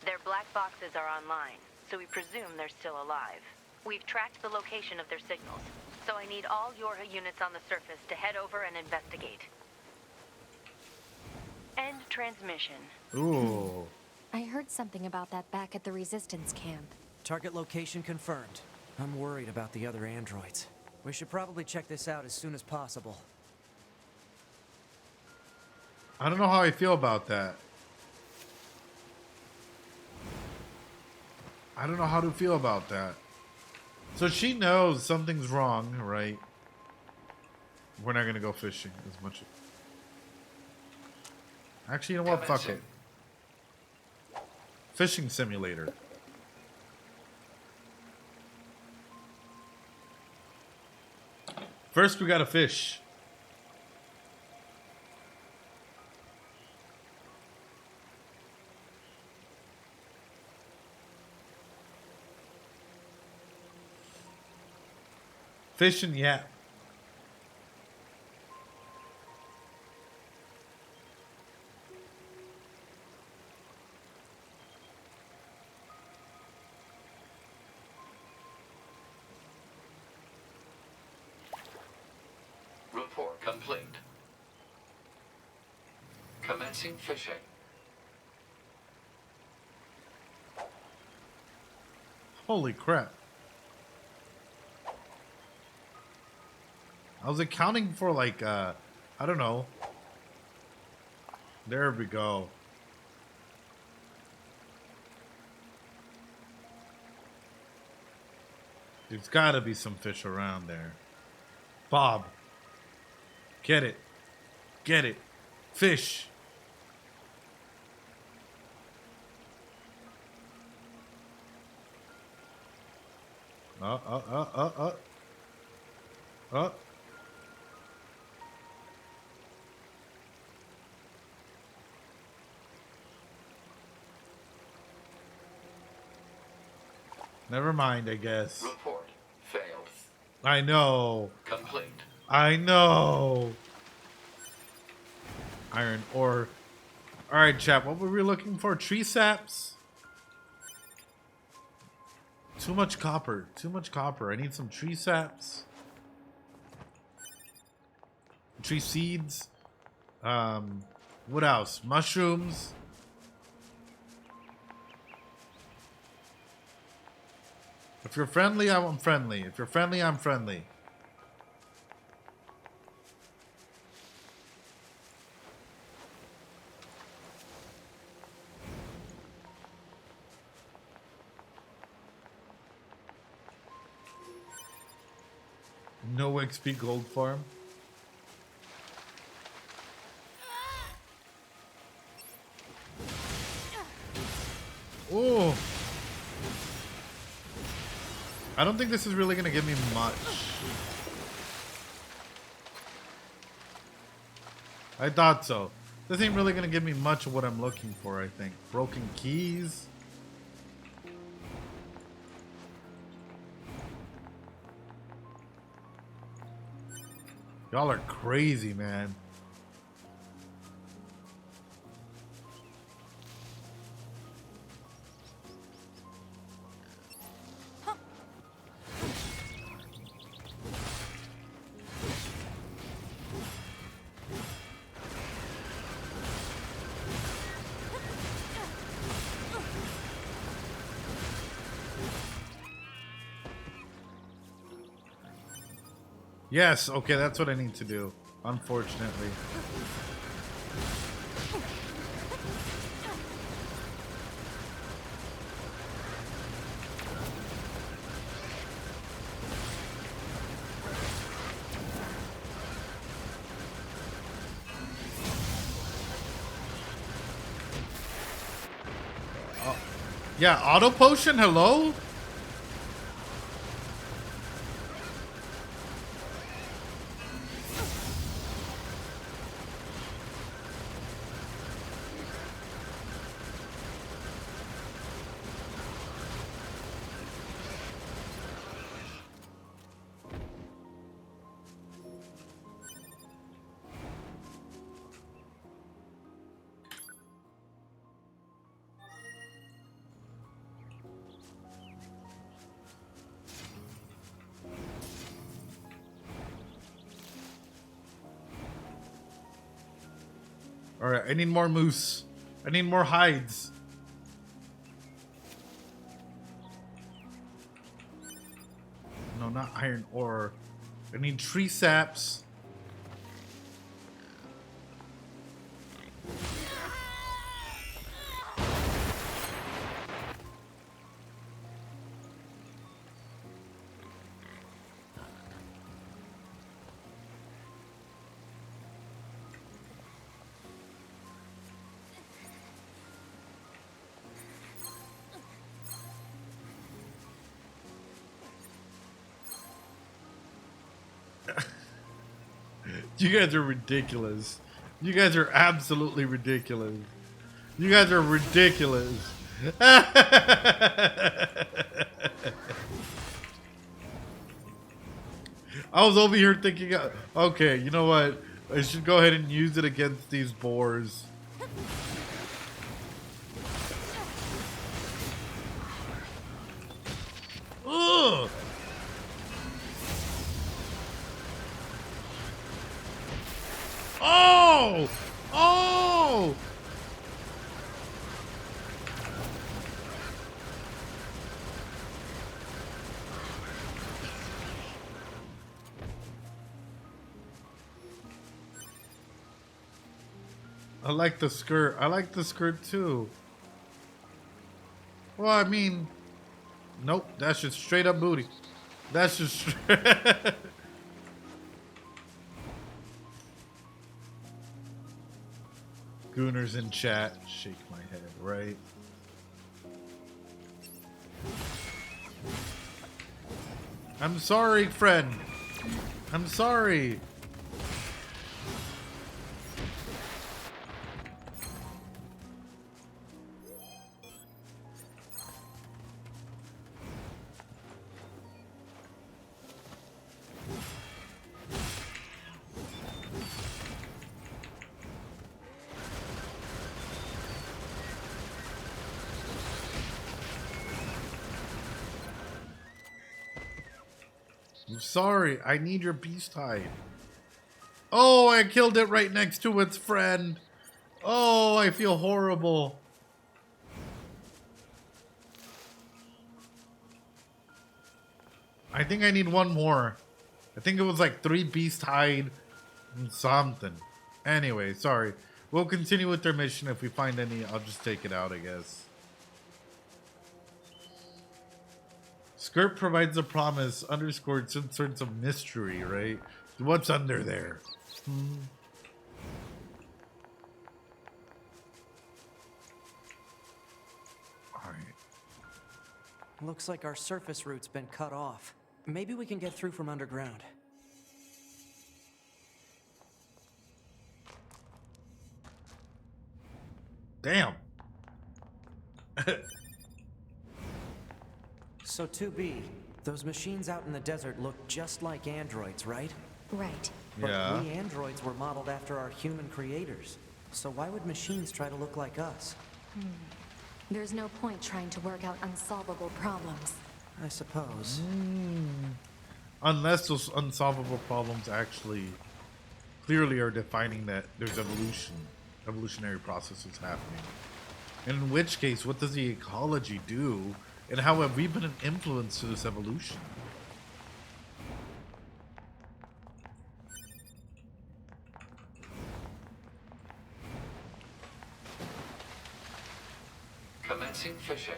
Their black boxes are online, so we presume they're still alive. We've tracked the location of their signals, so I need all Yorha units on the surface to head over and investigate. End transmission. Ooh. I heard something about that back at the resistance camp. Target location confirmed. I'm worried about the other androids. We should probably check this out as soon as possible. I don't know how I feel about that. I don't know how to feel about that. So she knows something's wrong, right? We're not gonna go fishing as much. Actually, you know what? Fuck it. Fishing simulator. First, we gotta fish. Fishing, yeah. Report complete. Commencing fishing. Holy crap. I was accounting for like, I don't know. There we go. There's gotta be some fish around there. Bob. Get it. Get it. Fish. Oh. Never mind, I guess. Report failed. I know. Complete. I know. Iron ore. All right, chat. What were we looking for? Tree saps. Too much copper. Too much copper. I need some tree saps. Tree seeds. What else? Mushrooms. If you're friendly, I'm friendly. If you're friendly, I'm friendly. No XP gold farm. Oh. I don't think this is really going to give me much. I thought so. This ain't really going to give me much of what I'm looking for, I think. Broken keys. Y'all are crazy, man. Yes, okay, that's what I need to do, unfortunately. Yeah, auto potion, hello? Alright, I need more moose. I need more hides. No, not iron ore. I need tree saps. You guys are ridiculous. You guys are absolutely ridiculous. You guys are ridiculous. I was over here thinking, okay, you know what? I should go ahead and use it against these boars. Ugh! Oh! Oh! I like the skirt. I like the skirt too. Well, I mean, nope. That's just straight up booty. That's just straight. Gooners in chat. Shake my head, right? I'm sorry, friend. I'm sorry. I'm sorry. I need your beast hide. Oh, I killed it right next to its friend. Oh, I feel horrible. I think I need one more. I think it was like 3 beast hide and something. Anyway, sorry. We'll continue with their mission. If we find any, I'll just take it out, I guess. Skirt provides a promise, underscored some sorts of mystery, right? What's under there? Alright. Looks like our surface route's been cut off. Maybe we can get through from underground. Damn. So 2B, those machines out in the desert look just like androids, right? Right. But Yeah. we androids were modeled after our human creators. So why would machines try to look like us? There's no point trying to work out unsolvable problems. I suppose. Unless those unsolvable problems actually clearly are defining that there's evolutionary processes happening. And in which case, what does the ecology do? And how have we been an influence to this evolution? Commencing fishing.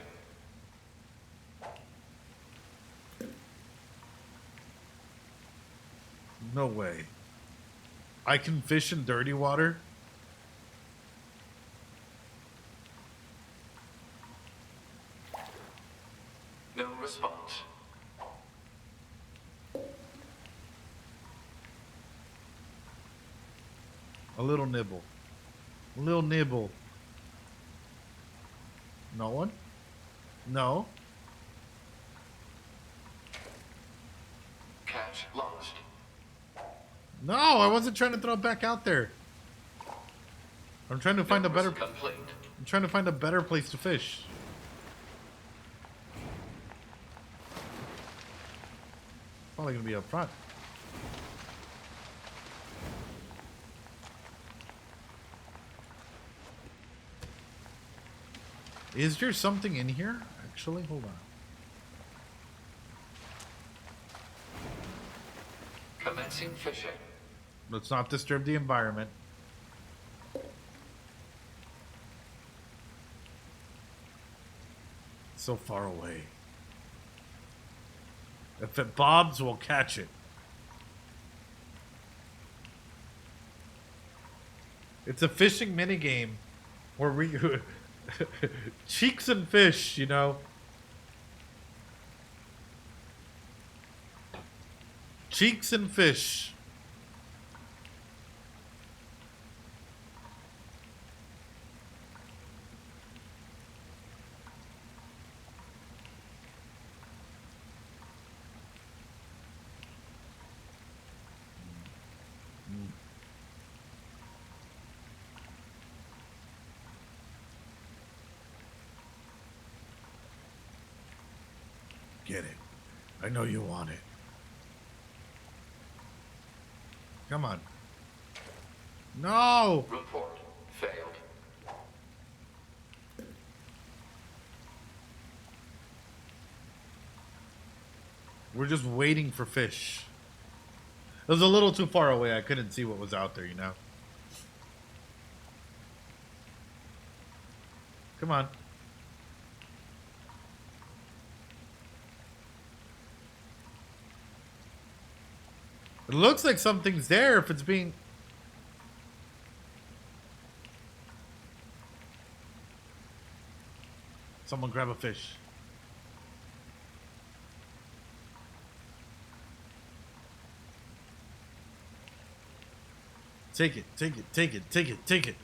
No way. I can fish in dirty water? No response. A little nibble. A little nibble. No one? No? Catch lost. No, I wasn't trying to throw it back out there. I'm trying to find a better... Complete. I'm trying to find a better place to fish. Probably gonna be up front. Is there something in here? Actually, hold on. Commencing fishing. Let's not disturb the environment. So far away. If it bobs, we'll catch it. It's a fishing minigame where we cheeks and fish, you know. Cheeks and fish. Get it. I know you want it. Come on. No! Report failed. We're just waiting for fish. It was a little too far away. I couldn't see what was out there, you know? Come on. It looks like something's there if it's being... Someone grab a fish. Take it, take it, take it, take it, take it.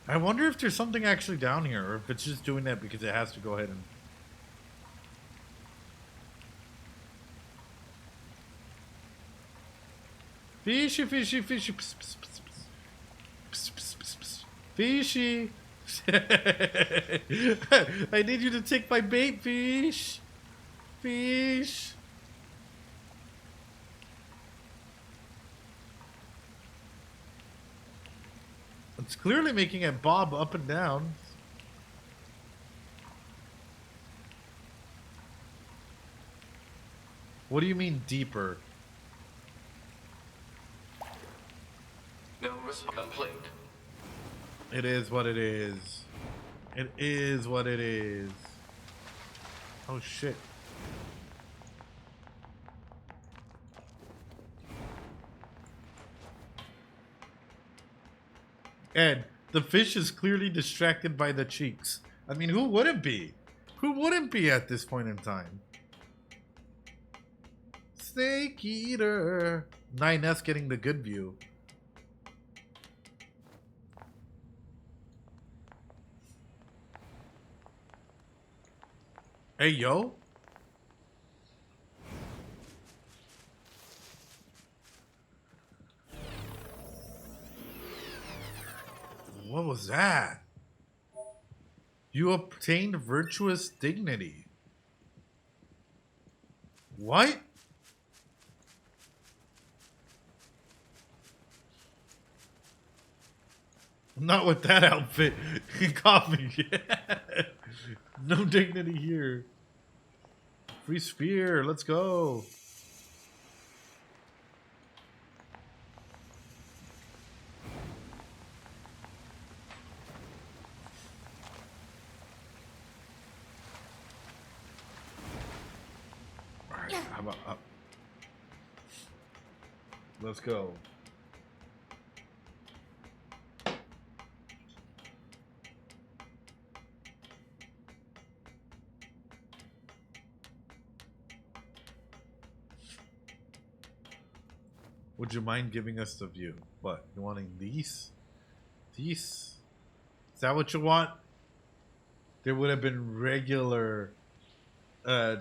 I wonder if there's something actually down here, or if it's just doing that because it has to go ahead and... Fishy, fishy, fishy. Pss, pss, pss, pss. Pss, pss, pss, pss. Fishy, I need you to take my bait, fish. Fish. It's clearly making it bob up and down. What do you mean deeper? No response complete. It is what it is. It is what it is. Oh shit. Ed, the fish is clearly distracted by the cheeks. I mean, who wouldn't be? Who wouldn't be at this point in time? Snake eater. 9S getting the good view. Hey, yo. What was that? You obtained virtuous dignity. What? Not with that outfit. Coughing. No dignity here. Free sphere. Let's go. Alright, how about up? Let's go. Would you mind giving us the view? What? You wanting these? These? Is that what you want? There would have been regular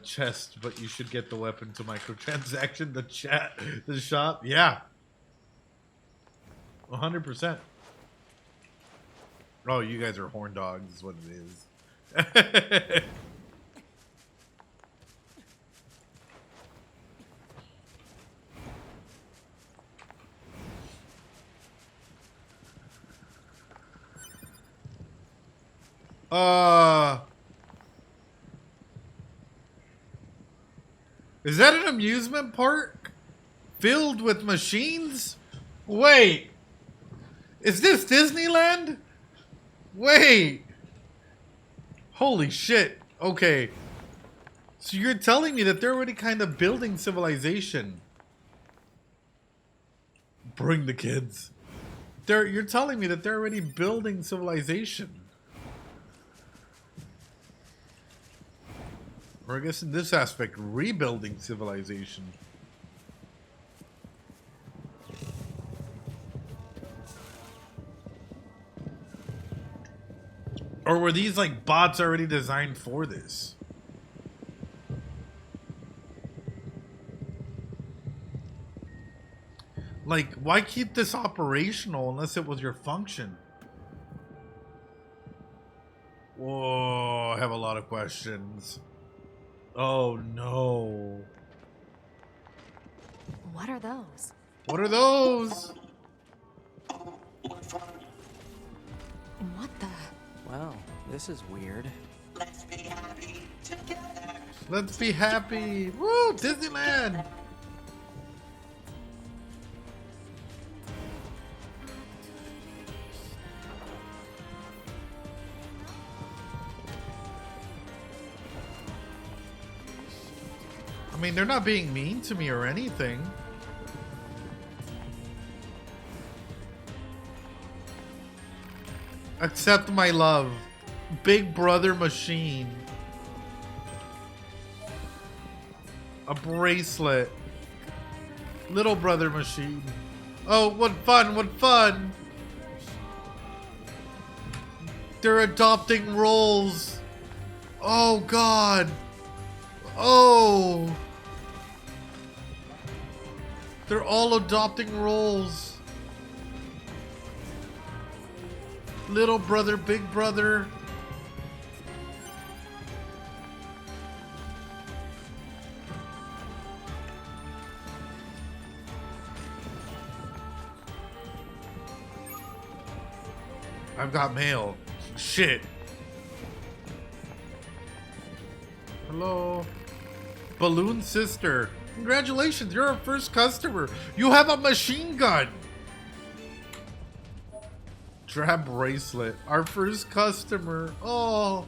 chest, but you should get the weapon to microtransaction, the chat, the shop. Yeah. 100%. Oh, you guys are horn dogs is what it is. Is that an amusement park filled with machines? Wait, is this Disneyland? Wait, holy shit. Okay, so you're telling me that they're already kind of building civilization. Bring the kids. You're telling me that they're already building civilization. Or I guess in this aspect, rebuilding civilization. Or were these like bots already designed for this? Like, why keep this operational unless it was your function? Whoa, I have a lot of questions. Oh no. What are those? What are those? What the? Well, this is weird. Let's be happy together. Let's be happy. Woo, Disneyland. I mean, they're not being mean to me or anything. Accept my love. Big brother machine. A bracelet. Little brother machine. Oh, what fun, what fun. They're adopting roles. Oh, God. Oh. They're all adopting roles. Little brother, big brother. I've got mail. Shit. Hello. Balloon sister. Congratulations, you're our first customer. You have a machine gun. Drab bracelet. Our first customer. Oh.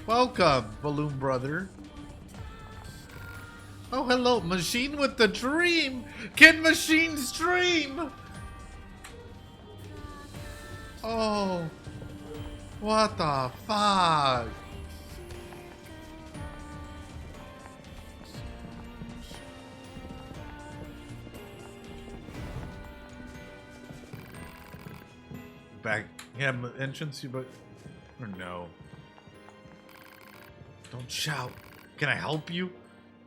Welcome, balloon brother. Oh, hello. Machine with the dream. Can machines dream? Oh. What the fuck? Back, yeah, entrance, but or no. Don't shout. Can I help you?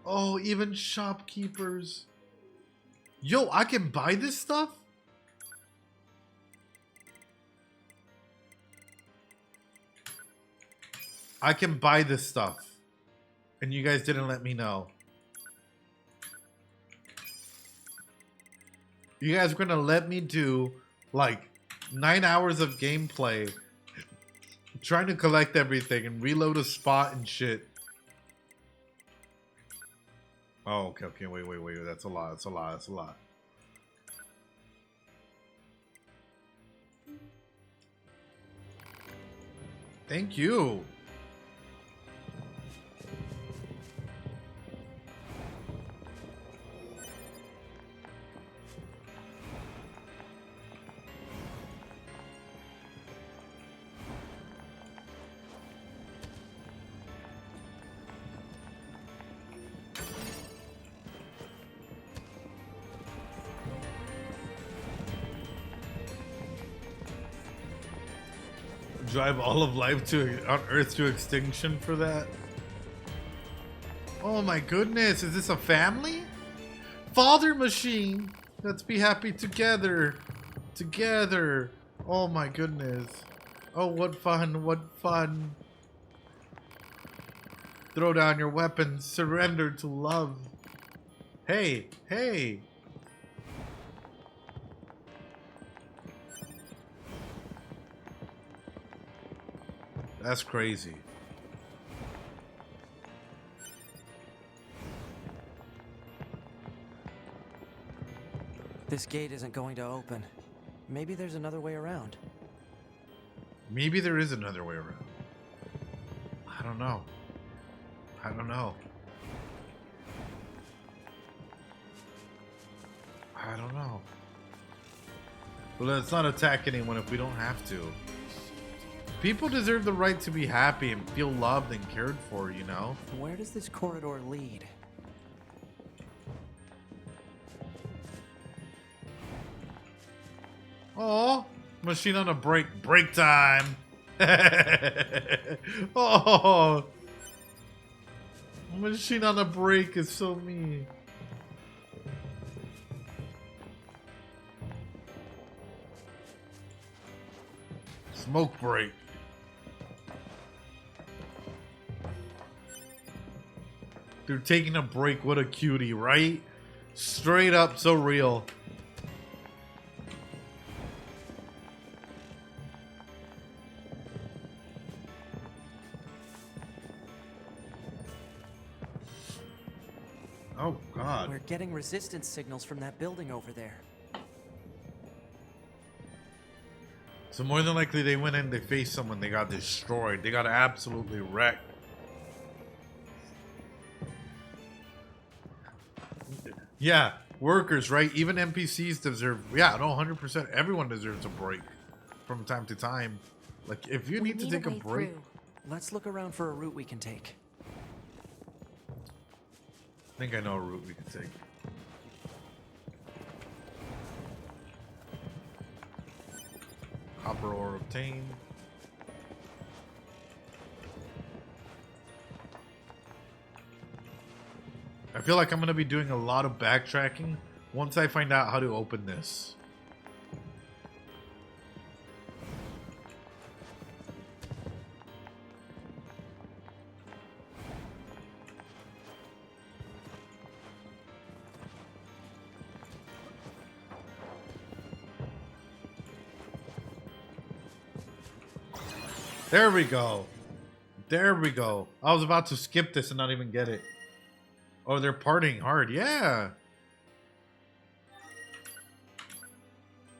Oh, even shopkeepers. Yo, I can buy this stuff? I can buy this stuff. And you guys didn't let me know. You guys are gonna let me do like 9 hours of gameplay trying to collect everything and reload a spot and shit. Oh, okay, wait. That's a lot. That's a lot. Thank you. Drive all of life on Earth to extinction for that? Oh my goodness, is this a family? Father machine! Let's be happy together! Together! Oh my goodness. Oh, what fun, what fun. Throw down your weapons, surrender to love. Hey, hey! That's crazy. This gate isn't going to open. Maybe there's another way around. Maybe there is another way around. I don't know. I don't know. I don't know. But let's not attack anyone if we don't have to. People deserve the right to be happy and feel loved and cared for, you know? Where does this corridor lead? Oh, machine on a break. Break time. Oh, machine on a break is so mean. Smoke break. They're taking a break. What a cutie, right? Straight up, so real. Oh, God. We're getting resistance signals from that building over there. So more than likely they went in, they faced someone, they got destroyed. They got absolutely wrecked. Yeah, workers, right? Even NPCs deserve, yeah, no, 100%. Everyone deserves a break from time to time. Like, if you need to take a break. Let's look around for a route we can take. I think I know a route we can take. Copper ore obtained. I feel like I'm going to be doing a lot of backtracking once I find out how to open this. There we go. There we go. I was about to skip this and not even get it. Oh, they're partying hard. Yeah.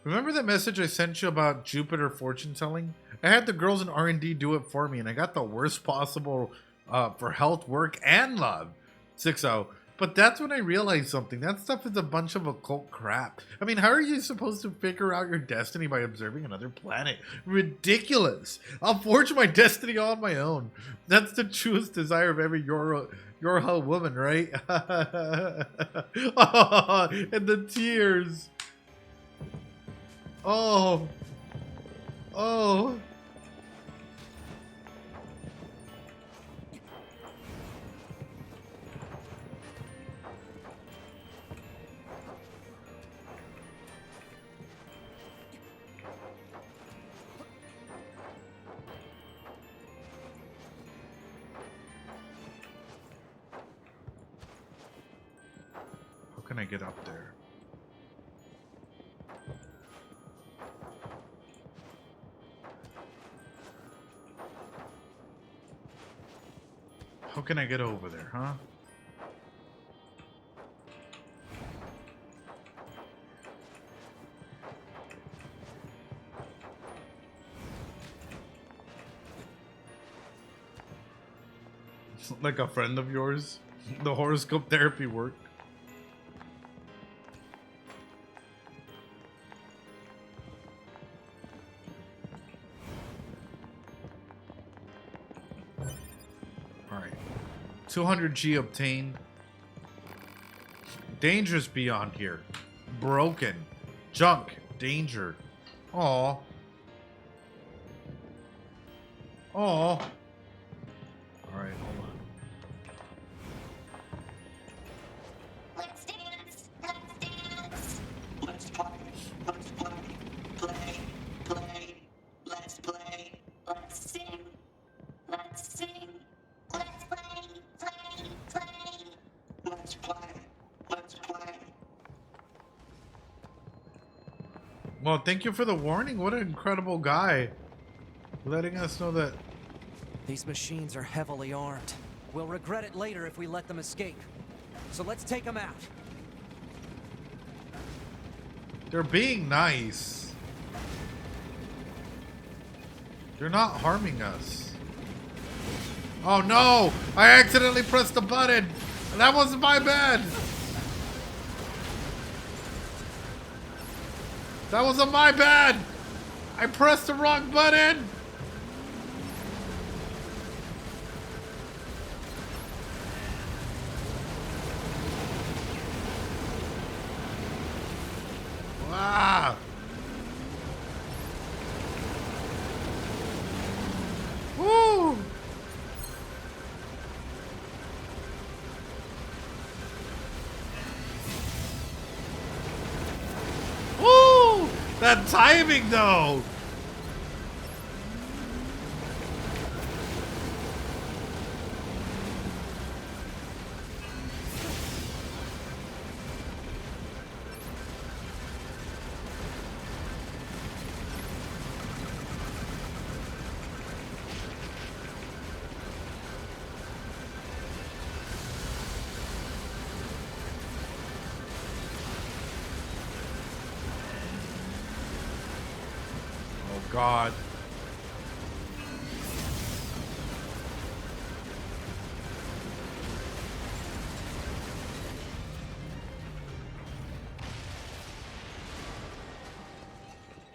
Remember that message I sent you about Jupiter fortune telling? I had the girls in R&D do it for me, and I got the worst possible for health, work, and love. 6-0. But that's when I realized something. That stuff is a bunch of occult crap. I mean, how are you supposed to figure out your destiny by observing another planet? Ridiculous. I'll forge my destiny on my own. That's the truest desire of every Yorha woman, right? Oh, and the tears. Oh. Oh. How can I get up there? How can I get over there, huh? Like a friend of yours? The horoscope therapy work? Alright. 200G obtained. Dangerous beyond here. Broken. Junk. Danger. Aw. Aw. Alright, hold on. Let's dance. Let's dance. Let's play. Let's play. Play. Play. Let's play. Let's sing. Let's sing. Let's play. Play. Play. Let's play. Let's play. Well, thank you for the warning. What an incredible guy. Letting us know that. These machines are heavily armed. We'll regret it later if we let them escape. So let's take them out. They're being nice. They're not harming us. Oh no! I accidentally pressed the button! That wasn't my bad! That wasn't my bad! I pressed the wrong button! Ah! Woo! Woo! That timing though! Oh God.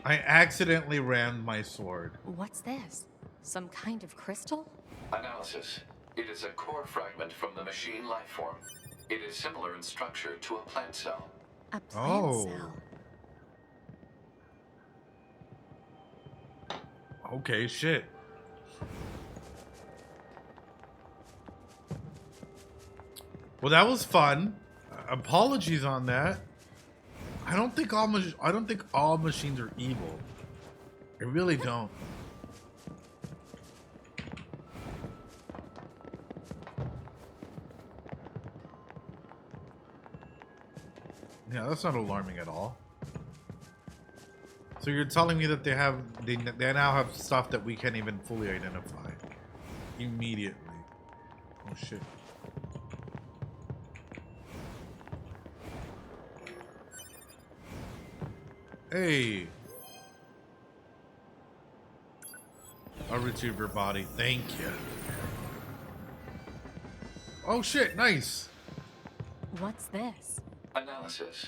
I accidentally rammed my sword. What's this? Some kind of crystal? Analysis. It is a core fragment from the machine life form. It is similar in structure to a plant cell. A plant Oh. cell. Okay, shit. Well, that was fun. Apologies on that. I don't think all machines are evil. I really don't. Yeah, that's not alarming at all. So you're telling me that they now have stuff that we can't even fully identify immediately. Oh shit. Hey. I'll retrieve your body. Thank you. Oh shit, nice. What's this? Analysis.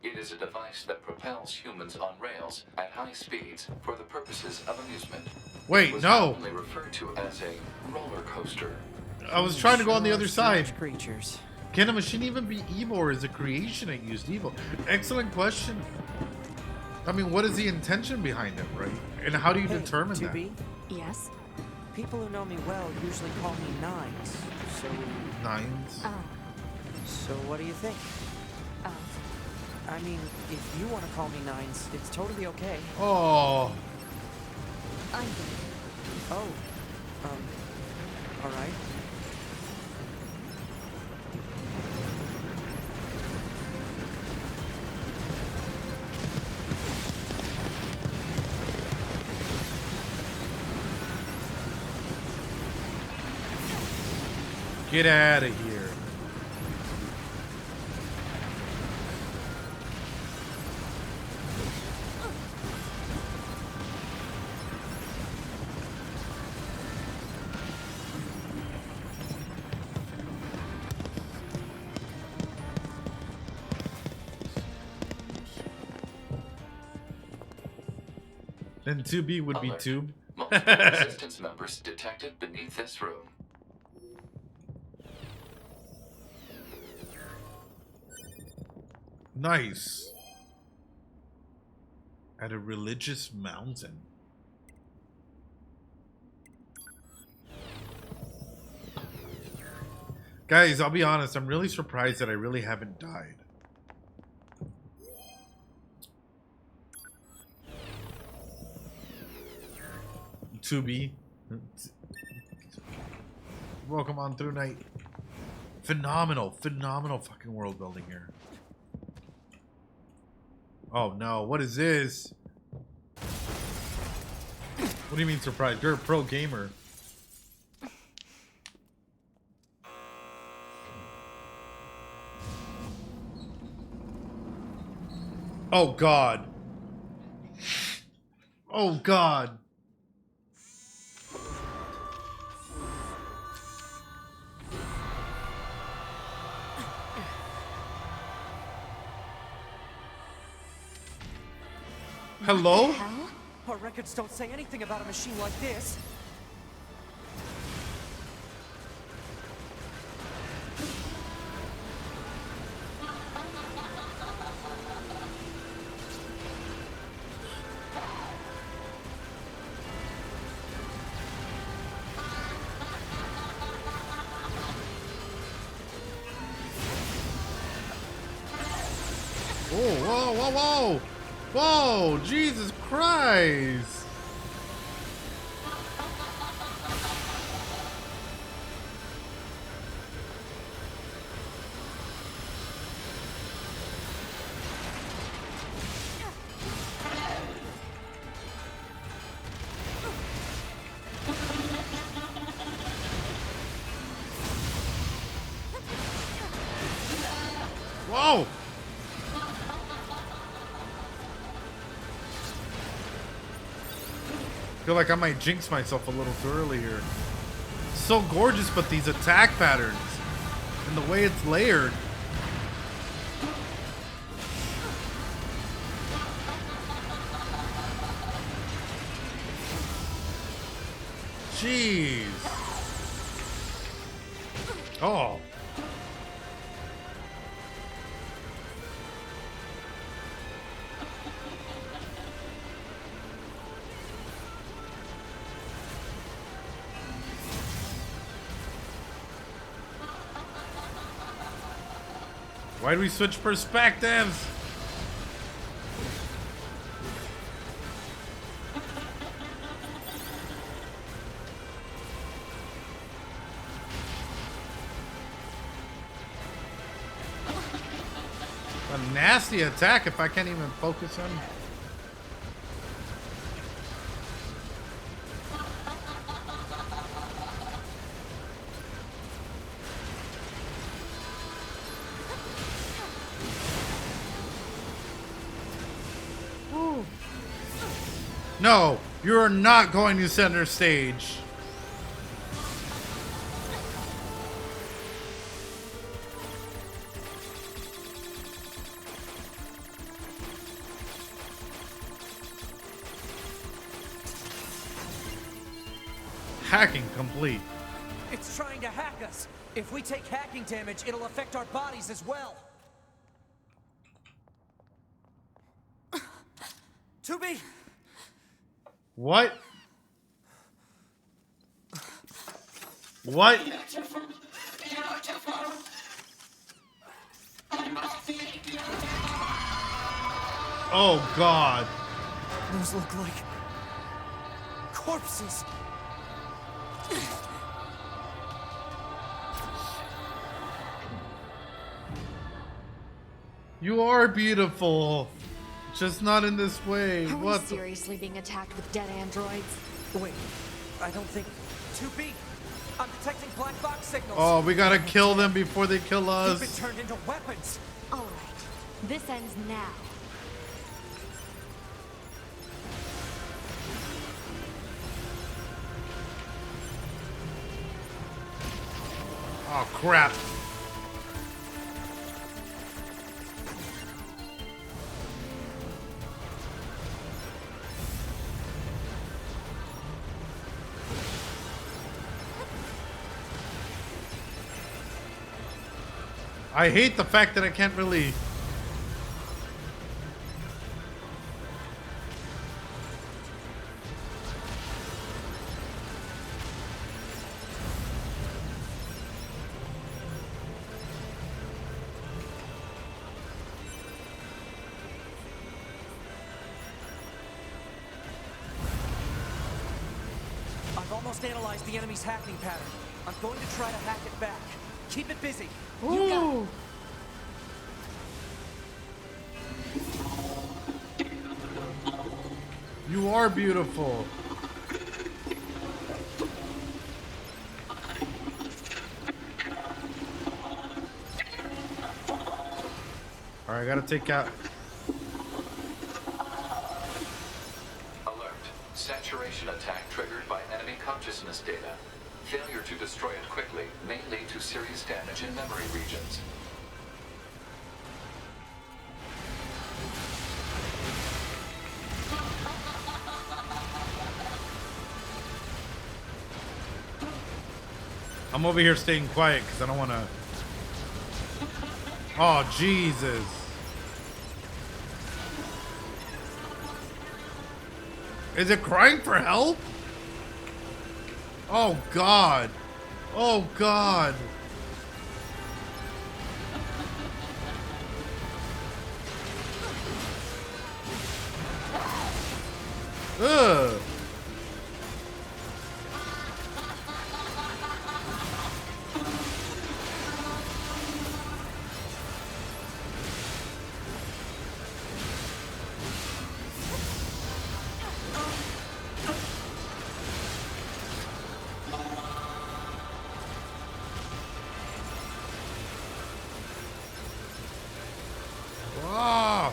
It is a device that propels humans on rails at high speeds for the purposes of amusement. Wait, It was no. commonly referred to as a roller coaster. I was trying to go on the Sure other are side. strange creatures. Can a machine even be evil, or is a creation that used evil? Excellent question. I mean, what is the intention behind it, right? And how do you Hey, determine that? 2B? Yes? People who know me well usually call me Nines. So, Nines? Oh. so what do you think? Oh. I mean, if you want to call me Nines, it's totally okay. Oh. I'm good. Oh. All right. Get out of here. Then 2B would be Alert. tube. Multiple resistance members detected beneath this room. Nice. At a religious mountain. Guys, I'll be honest, I'm really surprised that I really haven't died. To be. Welcome on through night. Phenomenal fucking world building here. Oh no, what is this? What do you mean surprised? You're a pro gamer. Oh god. Oh god. Hello? Hell? Our records don't say anything about a machine like this. Oh, whoa, whoa, whoa! Whoa, Jesus Christ! Whoa! Feel like I might jinx myself a little too early here. So gorgeous, but these attack patterns and the way it's layered. Jeez. Oh. Why'd we switch perspectives? A nasty attack if I can't even focus on. No, you're not going to center stage. Hacking complete. It's trying to hack us. If we take hacking damage, it'll affect our bodies as well. 2B! What? What? Beautiful. Beautiful. I must be beautiful. Oh God. Those look like corpses. You are beautiful. Just not in this way. Are we What? the- seriously being attacked with dead androids? Wait, I don't think... 2B! I'm detecting black box signals! Oh, we gotta kill them before they kill They've been us. turned into weapons! Alright, this ends now. Oh crap. I hate the fact that I can't really. I've almost analyzed the enemy's hacking pattern. I'm going to try to hack it back. Keep it busy. You got it. Ooh. You are beautiful. All right, I gotta take out. Alert. Saturation attack triggered by enemy consciousness data. Failure to destroy it quickly may lead to serious damage in memory regions. I'm over here staying quiet because I don't want to. Oh, Jesus. Is it crying for help? Oh, God. Oh, God. Ugh. Ah.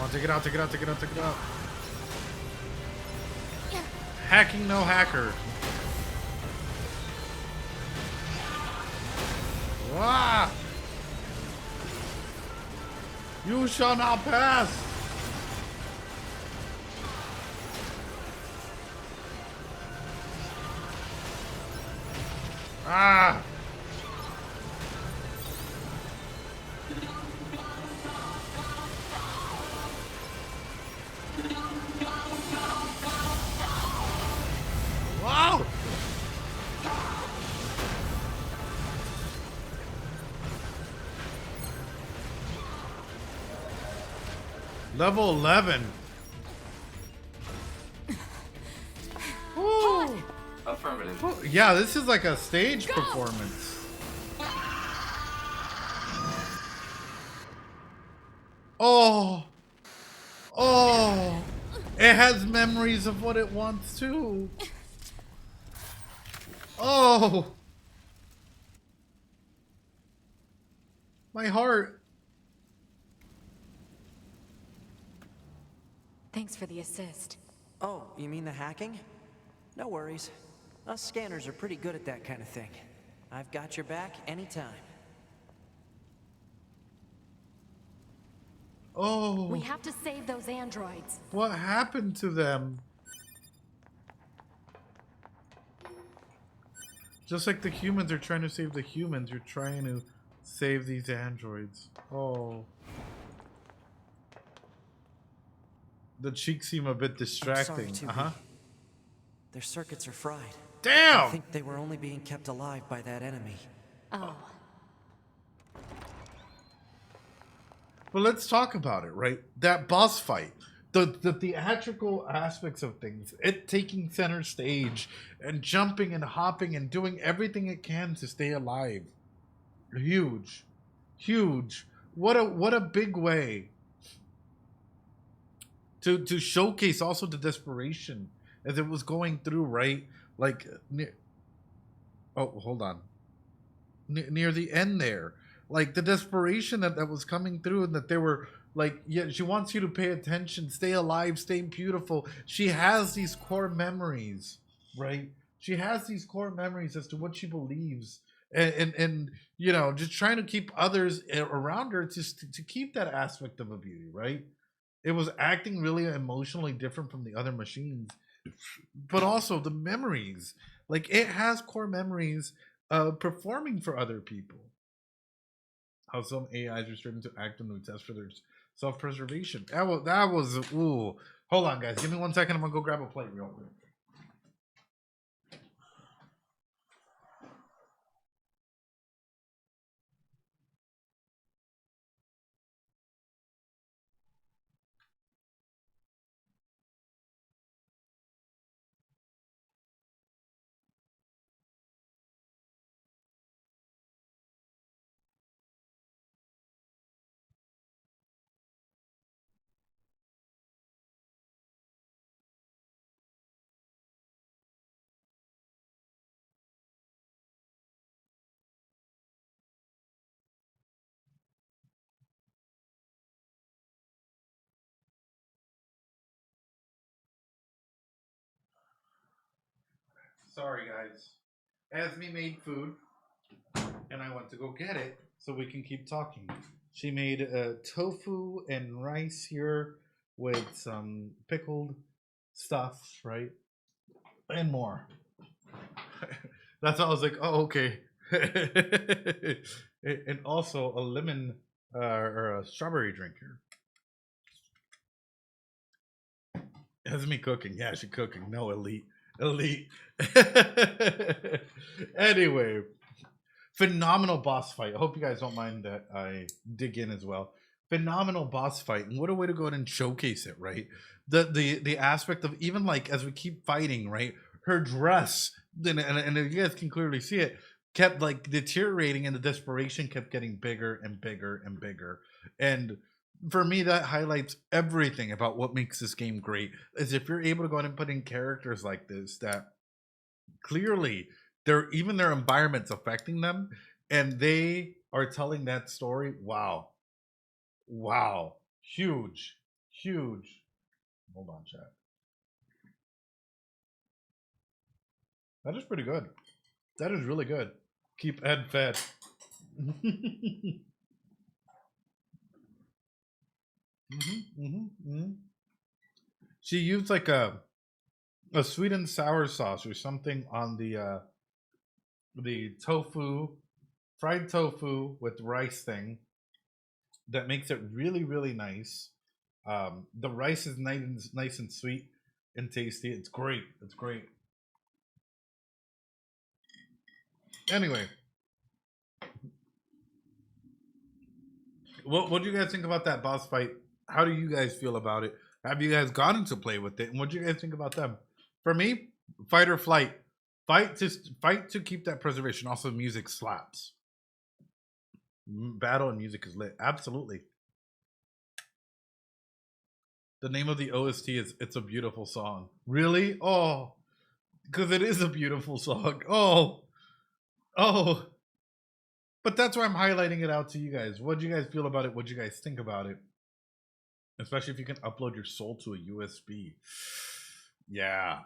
Oh, take it out, take it out, take it out, take it out. Hacking no hacker. Ah! You shall not pass. Ah! Wow! Level 11. Woo! Affirmative. Yeah, this is like a stage performance. Oh. Oh. It has memories of what it wants to. Oh. My heart. Thanks for the assist. Oh, you mean the hacking? No worries. Us scanners are pretty good at that kind of thing. I've got your back anytime. Oh. We have to save those androids. What happened to them? Just like the humans are trying to save the humans, you're trying to save these androids. Oh. The cheeks seem a bit distracting. Uh-huh. Their circuits are fried. Damn! I think they were only being kept alive by that enemy. Oh. But let's talk about it, right? That boss fight, the theatrical aspects of things, it taking center stage and jumping and hopping and doing everything it can to stay alive. Huge. Huge. What a big way to showcase also the desperation as it was going through, right? Like, oh, hold on. Near the end there, like the desperation that was coming through, and that they were like, yeah, she wants you to pay attention, stay alive, stay beautiful. She has these core memories, right? She has these core memories as to what she believes, and you know, just trying to keep others around her to keep that aspect of a beauty, right? It was acting really emotionally different from the other machines, but also the memories, like it has core memories performing for other people. How some AIs are starting to act on the test for their self-preservation. That was ooh. Hold on, guys. Give me 1 second. I'm gonna go grab a plate real quick. Sorry, guys. Esme made food, and I went to go get it so we can keep talking. She made tofu and rice here with some pickled stuff, right? And more. That's why I was like, oh, okay. And also a lemon or a strawberry drink here. Esme cooking. Yeah, she cooking. No, elite. Anyway, phenomenal boss fight. I hope you guys don't mind that I dig in as well. Phenomenal boss fight, and what a way to go ahead and showcase it, right? The aspect of, even like as we keep fighting, right? Her dress, and you guys can clearly see it, kept like deteriorating, and the desperation kept getting bigger and bigger and bigger. And for me, that highlights everything about what makes this game great. Is if you're able to go ahead and put in characters like this that clearly even their environment's affecting them, and they are telling that story. Wow. Huge. Hold on, chat. That is pretty good. That is really good. Keep Ed fed. She used like a sweet and sour sauce or something on the tofu, fried tofu with rice thing that makes it really, really nice. The rice is nice and sweet and tasty. It's great. Anyway, what do you guys think about that boss fight? How do you guys feel about it? Have you guys gotten to play with it? And what do you guys think about them? For me, fight or flight. Fight to keep that preservation. Also, music slaps. Battle and music is lit. Absolutely. The name of the OST is "It's a Beautiful Song." Really? Oh, because it is a beautiful song. Oh. But that's why I'm highlighting it out to you guys. What do you guys feel about it? What do you guys think about it? Especially if you can upload your soul to a USB. Yeah.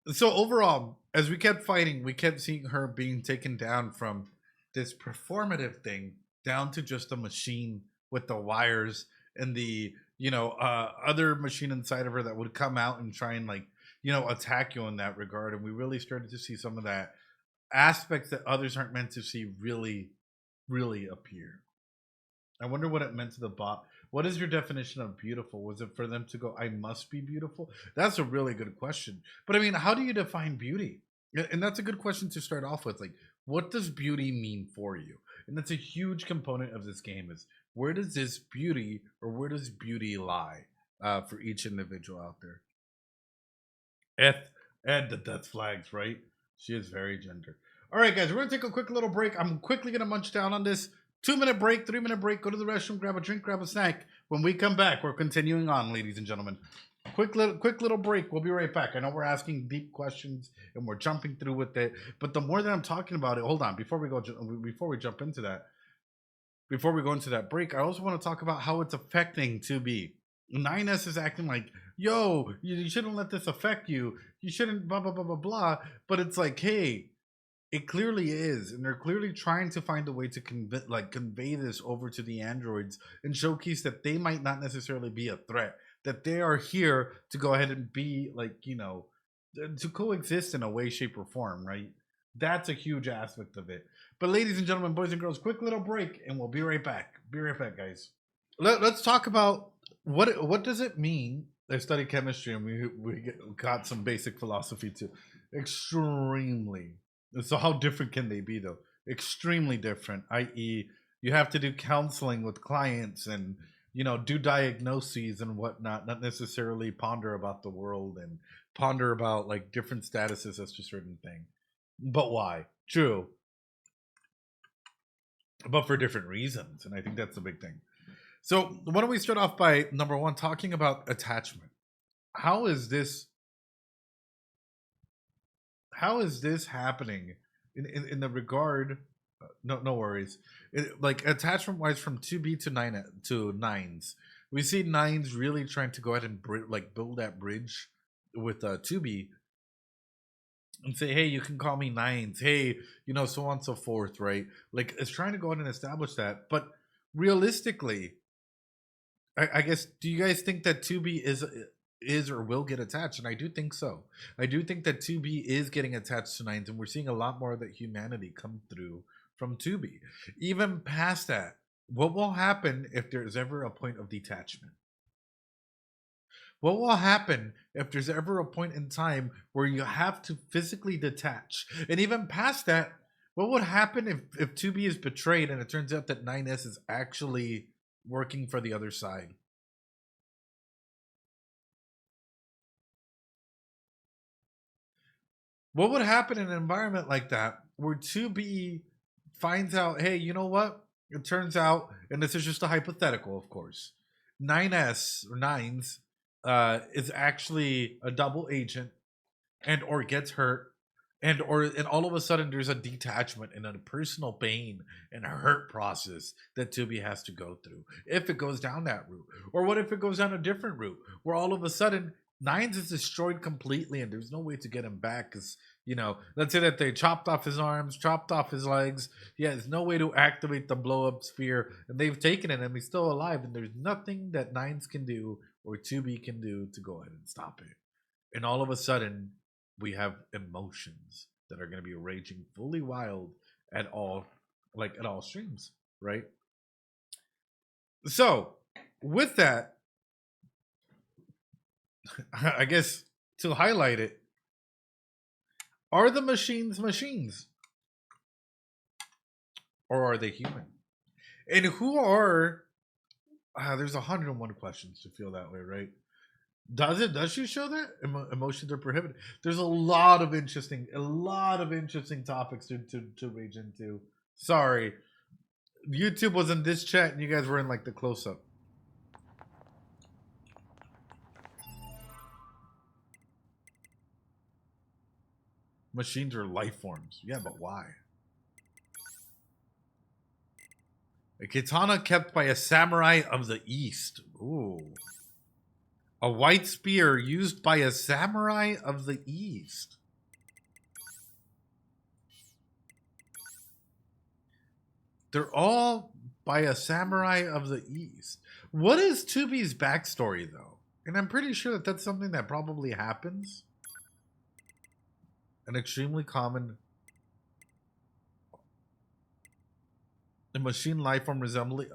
So overall, as we kept fighting, we kept seeing her being taken down from this performative thing down to just a machine with the wires and the other machine inside of her that would come out and try and attack you in that regard. And we really started to see some of that aspects that others aren't meant to see really appear. I wonder what it meant to the bot. What is your definition of beautiful? Was it for them to go, I must be beautiful? That's a really good question. But I mean, how do you define beauty? And that's a good question to start off with. Like, what does beauty mean for you? And that's a huge component of this game is where does this beauty or where does beauty lie for each individual out there? And the death flags, right? She is very gender. All right, guys, we're going to take a quick little break. I'm quickly going to munch down on this. 2-minute break, 3-minute break, go to the restroom, grab a drink, grab a snack. When we come back, we're continuing on, ladies and gentlemen. Quick little break. We'll be right back. I know we're asking deep questions and we're jumping through with it, but the more that I'm talking about it, hold on, before we jump into that, before we go into that break, I also want to talk about how it's affecting 2B. 9S is acting like, yo, you shouldn't let this affect you. You shouldn't blah, blah, blah, blah, blah. But it's like, hey, it clearly is. And they're clearly trying to find a way to convey this over to the androids and showcase that they might not necessarily be a threat, that they are here to go ahead and be to coexist in a way, shape, or form, right? That's a huge aspect of it. But ladies and gentlemen, boys and girls, quick little break and we'll be right back. Be right back, guys. Let's talk about what does it mean? I studied chemistry and we got some basic philosophy too. Extremely. So how different can they be though? Extremely different, i.e. you have to do counseling with clients and do diagnoses and whatnot, not necessarily ponder about the world and ponder about different statuses as to certain things. But why? True. But for different reasons. And I think that's the big thing. So why don't we start off by number one, talking about attachment. How is this happening in the regard? No worries. Attachment wise, from 2B to 9s, we see 9s really trying to go ahead and build that bridge with 2B and say, hey, you can call me 9s. Hey, so on and so forth, right? It's trying to go ahead and establish that. But realistically, I guess, do you guys think that 2B is or will get attached? And I do think so. I do think that 2B is getting attached to 9s, and we're seeing a lot more of that humanity come through from 2B. Even past that, what will happen if there's ever a point of detachment? What will happen if there's ever a point in time where you have to physically detach? And even past that, what would happen if 2B is betrayed and it turns out that 9S is actually working for the other side? What would happen in an environment like that where 2B finds out, hey, you know what? It turns out, and this is just a hypothetical, of course, 9S or 9s is actually a double agent and or gets hurt and all of a sudden there's a detachment and a personal pain and a hurt process that 2B has to go through if it goes down that route. Or what if it goes down a different route where all of a sudden 9s is destroyed completely and there's no way to get him back because let's say that they chopped off his arms, chopped off his legs. He has no way to activate the blow up sphere and they've taken it and he's still alive and there's nothing that 9s can do or 2B can do to go ahead and stop it. And all of a sudden we have emotions that are going to be raging fully wild at all streams, right? So with that, I guess to highlight it, are the machines or are they human? And who are there's 101 questions to feel that way, right? Does it? Does she show that emotions are prohibited? There's a lot of interesting topics to rage into. Sorry, YouTube was in this chat and you guys were in like the close up. Machines are life forms. Yeah, but why? A katana kept by a samurai of the East. Ooh. A white spear used by a samurai of the East. They're all by a samurai of the East. What is 2B's backstory, though? And I'm pretty sure that that's something that probably happens. An extremely common... A machine life form resembling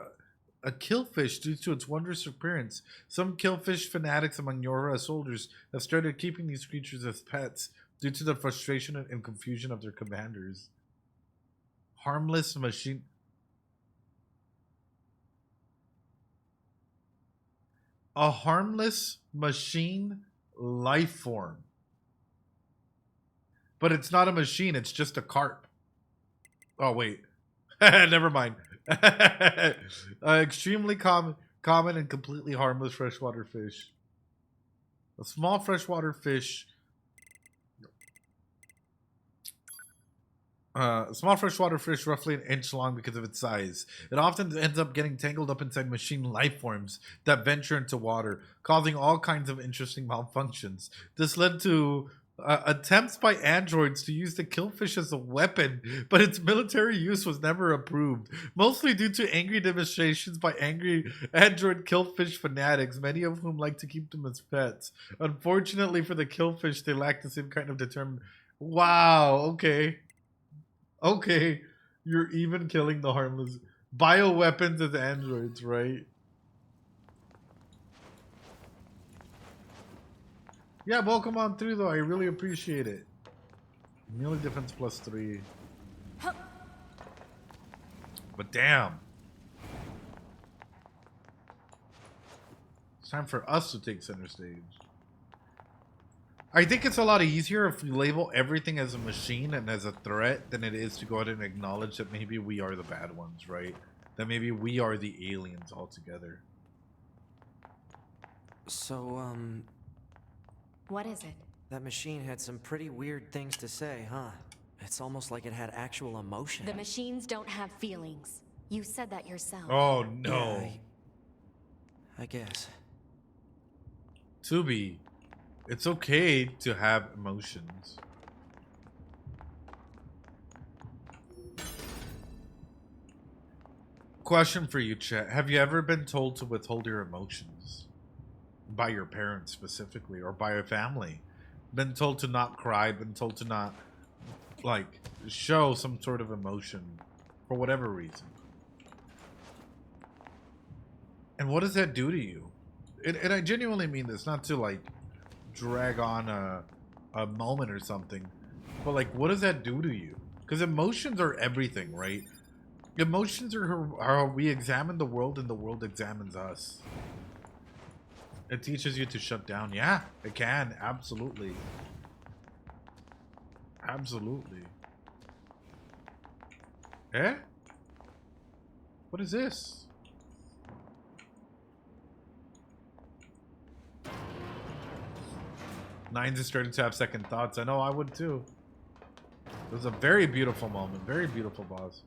a killfish due to its wondrous appearance. Some killfish fanatics among Yorha soldiers have started keeping these creatures as pets due to the frustration and confusion of their commanders. Harmless machine... A harmless machine life form. But it's not a machine, it's just a carp. Oh, wait. Never mind. Extremely common and completely harmless freshwater fish. A small freshwater fish. Small freshwater fish, roughly an inch long because of its size. It often ends up getting tangled up inside machine life forms that venture into water, causing all kinds of interesting malfunctions. This led to attempts by androids to use the killfish as a weapon, but its military use was never approved, mostly due to angry demonstrations by angry android killfish fanatics, many of whom like to keep them as pets. Unfortunately for the killfish, they lack the same kind of determined... Wow, okay. Okay, you're even killing the harmless bioweapons as androids, right? Yeah, welcome on through though. I really appreciate it. Melee defense +3. But damn. It's time for us to take center stage. I think it's a lot easier if we label everything as a machine and as a threat than it is to go ahead and acknowledge that maybe we are the bad ones, right? That maybe we are the aliens altogether. So, What is it? that machine had some pretty weird things to say, huh? It's almost like it had actual emotion. The machines don't have feelings. You said that yourself. Oh no. Yeah, I guess. 2B, it's okay to have emotions. Question for you, chat. Have you ever been told to withhold your emotions? By your parents specifically, or by a family? Been told to not cry, been told to not, like, show some sort of emotion for whatever reason. And what does that do to you? And I genuinely mean this, not to, like, drag on a moment or something, but, like, what does that do to you? Because emotions are everything, right? Emotions are how we examine the world and the world examines us. It teaches you to shut down. Yeah, it can. Absolutely. Absolutely. Eh? What is this? Nines is starting to have second thoughts. I know, I would too. It was a very beautiful moment. Very beautiful, boss.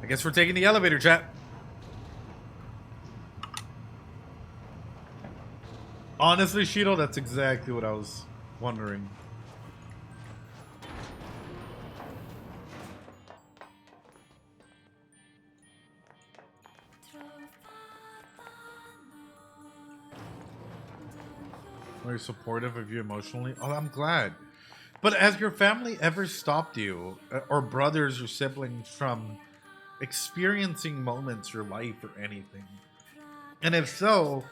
I guess we're taking the elevator, chat. Honestly, Shido, that's exactly what I was wondering. Very supportive of you emotionally. Oh, I'm glad. But has your family ever stopped you, or brothers or siblings, from experiencing moments or life or anything? And if so,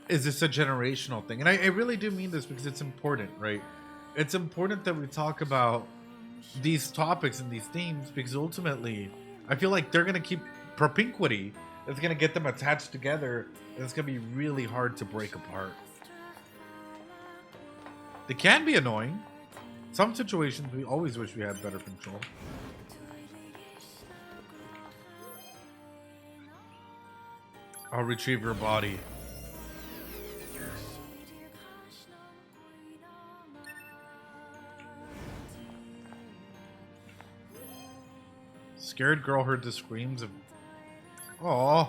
is this a generational thing? And I really do mean this because it's important, right? It's important that we talk about these topics and these themes because ultimately, I feel like they're going to keep propinquity It's gonna get them attached together, and it's gonna be really hard to break apart. They can be annoying. Some situations we always wish we had better control. I'll retrieve your body. Scared girl heard the screams of... Aww.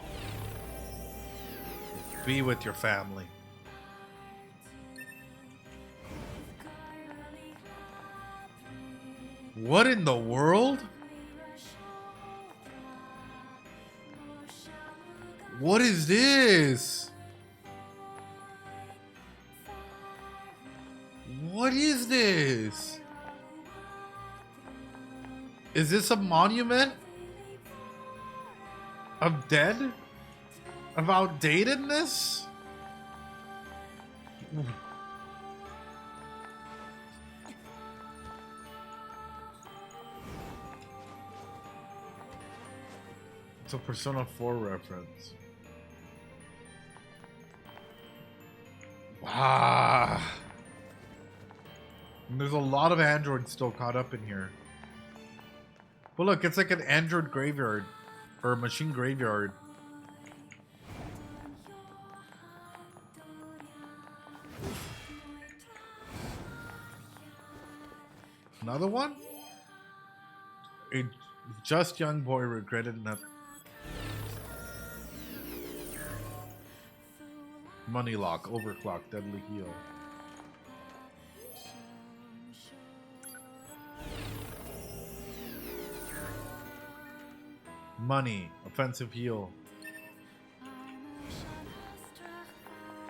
Be with your family. What in the world? What is this? What is this? Is this a monument of dead? Of outdatedness? It's a Persona 4 reference. Wow. And there's a lot of androids still caught up in here. But look, it's like an android graveyard. Or a machine graveyard. Another one? A just young boy regretted nothing. Money lock, overclock, deadly heal. Money, offensive heal.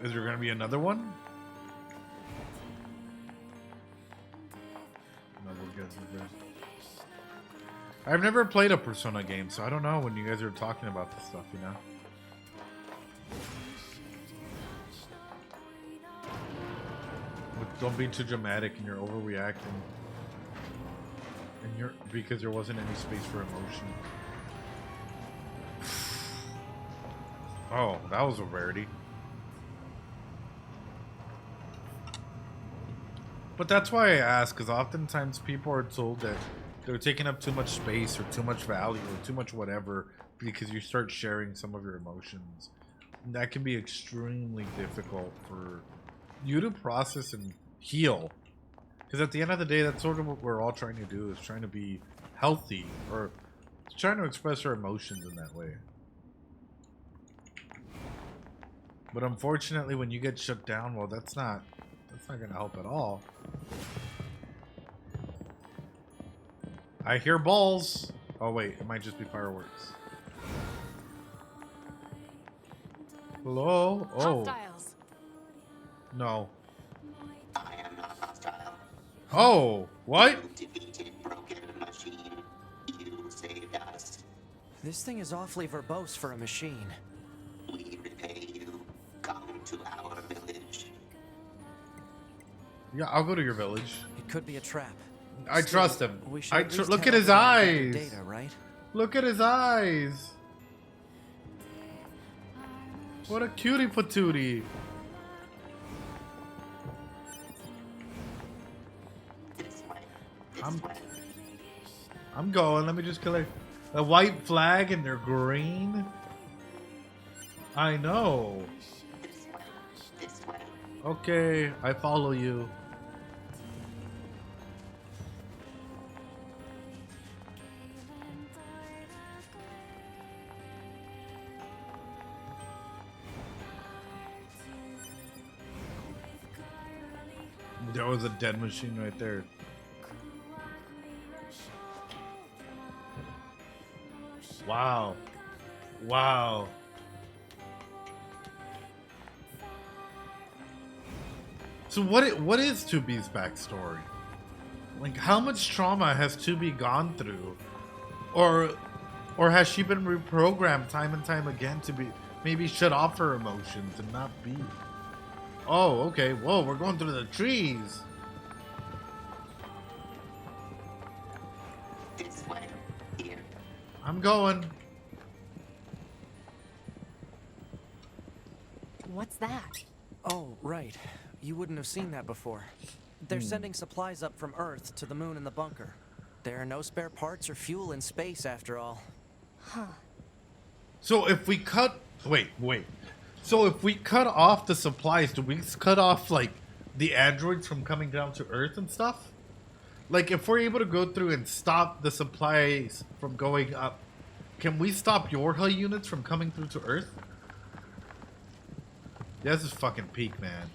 Is there gonna be another one? No, we're good, we're good. I've never played a Persona game, so I don't know when you guys are talking about this stuff, you know? But don't be too dramatic and you're overreacting. And because there wasn't any space for emotion. Oh, that was a rarity. But that's why I ask, because oftentimes people are told that they're taking up too much space or too much value or too much whatever because you start sharing some of your emotions. And that can be extremely difficult for you to process and heal. Because at the end of the day, that's sort of what we're all trying to do, is trying to be healthy or trying to express our emotions in that way. But unfortunately, when you get shut down, well, that's not going to help at all. I hear balls. Oh wait, it might just be fireworks. Hello? Oh. Hostiles. No. I am not hostile. Oh, what? You defeated broken machine. You saved us. This thing is awfully verbose for a machine. We repay you. Come to our village. Yeah, I'll go to your village. It could be a trap. I Still, trust him. we should I at least look have at his up-to-date eyes. data, right? Look at his eyes. What a cutie patootie. This way. This way. I'm going. Let me just collect a white flag and they're green. I know. This way. This way. Okay, I follow you. There was a dead machine right there. Wow. Wow. So what is 2B's backstory? Like, how much trauma has 2B gone through? Or has she been reprogrammed time and time again to be maybe shut off her emotions and not be? Oh, okay. Whoa, we're going through the trees. This way. Here. I'm going. that? Oh, right. You wouldn't have seen that before. They're sending supplies up from Earth to the moon and the bunker. There are no spare parts or fuel in space, after all. Huh. So if we cut... Wait. So if we cut off the supplies, do we cut off, like, the androids from coming down to Earth and stuff? Like, if we're able to go through and stop the supplies from going up, can we stop Yorha units from coming through to Earth? Yeah, this is fucking peak, man.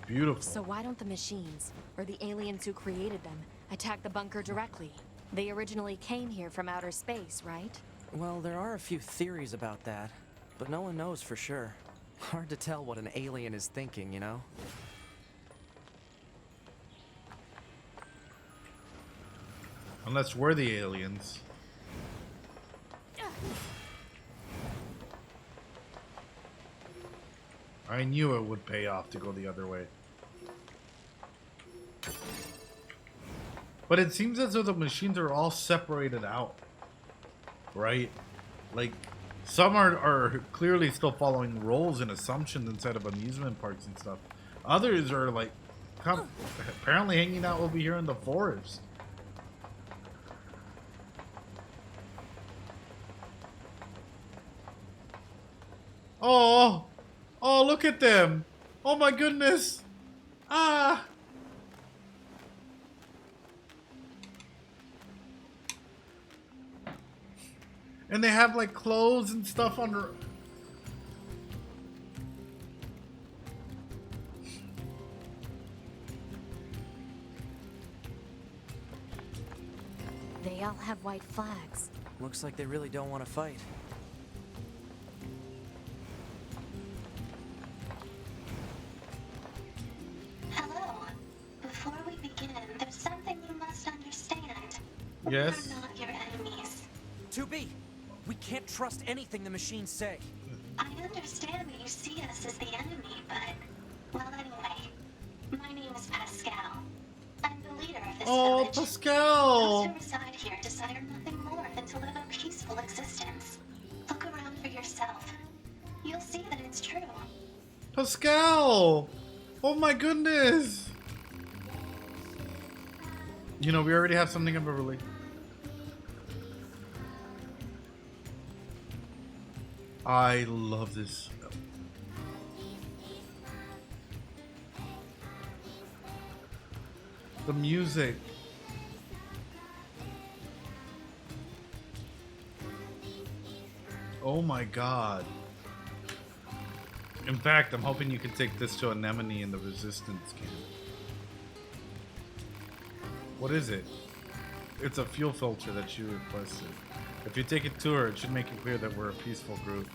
Beautiful. So why don't the machines, or the aliens who created them, attack the bunker directly? They originally came here from outer space, right? Well, there are a few theories about that, but no one knows for sure. Hard to tell what an alien is thinking, you know? Unless we're the aliens. I knew it would pay off to go the other way. But it seems as though the machines are all separated out. Right? Like, some are clearly still following roles and assumptions inside of amusement parks and stuff. Others are like, apparently hanging out over here in the forest. Oh, oh, look at them. Oh my goodness. Ah. And they have like clothes and stuff on her. They all have white flags. Looks like they really don't want to fight. Hello. Before we begin, there's something you must understand. Yes. We're not your enemies. 2B! We can't trust anything the machines say. I understand that you see us as the enemy, but... Well, anyway. My name is Pascal. I'm the leader of this Oh, village. Pascal. Those who reside here desire nothing more than to live a peaceful existence. Look around for yourself. You'll see that it's true. Pascal. Oh my goodness. You know, we already have something in Beverly. I love this. The music. Oh my god. In fact, I'm hoping you can take this to Anemone in the Resistance camp. What is it? It's a fuel filter that you requested. If you take it to her, it should make it clear that we're a peaceful group.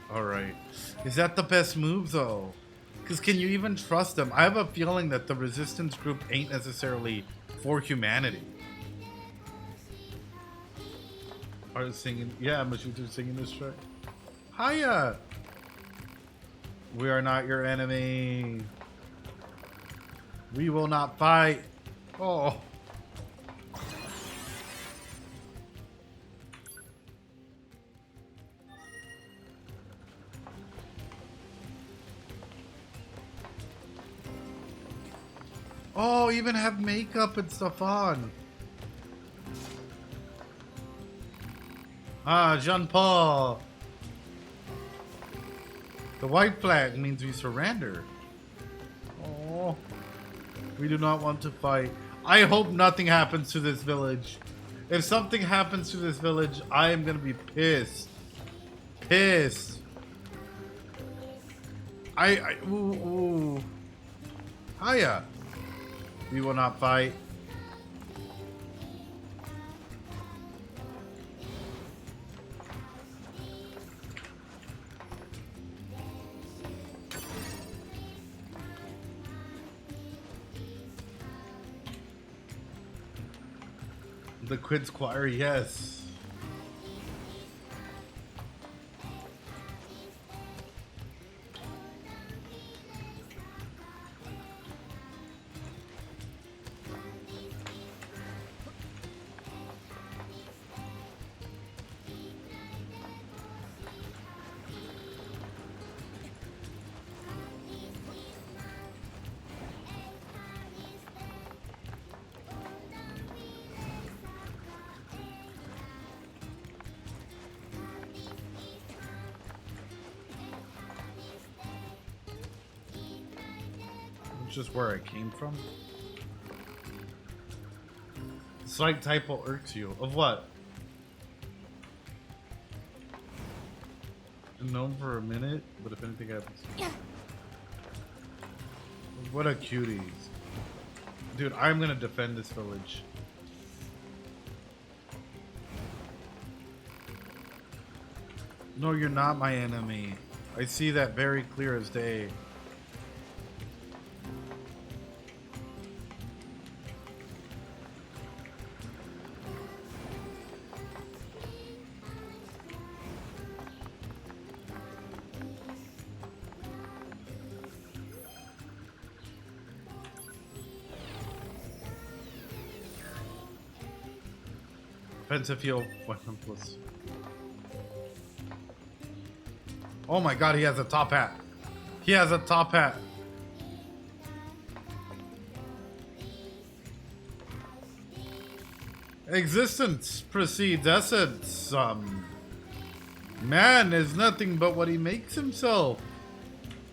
Alright. Is that the best move, though? Because can you even trust them? I have a feeling that the Resistance group ain't necessarily for humanity. Are they singing? Yeah, Mashutu's singing this track. Hiya! We are not your enemy. We will not fight. Oh. Oh, even have makeup and stuff on. Ah, Jean-Paul. The white flag means we surrender. Oh, we do not want to fight. I hope nothing happens to this village. If something happens to this village, I am gonna be pissed. Pissed. Ooh. Hiya. We will not fight. The Quids Choir, yes. just where I came from. Slight typo irks you. Of what? Known for a minute, but if anything happens. What a cuties. Dude, I'm gonna defend this village. No, you're not my enemy. I see that very clear as day. Pensafield weapon plus. Oh my god, he has a top hat. He has a top hat. Existence precedes essence. Man is nothing but what he makes himself.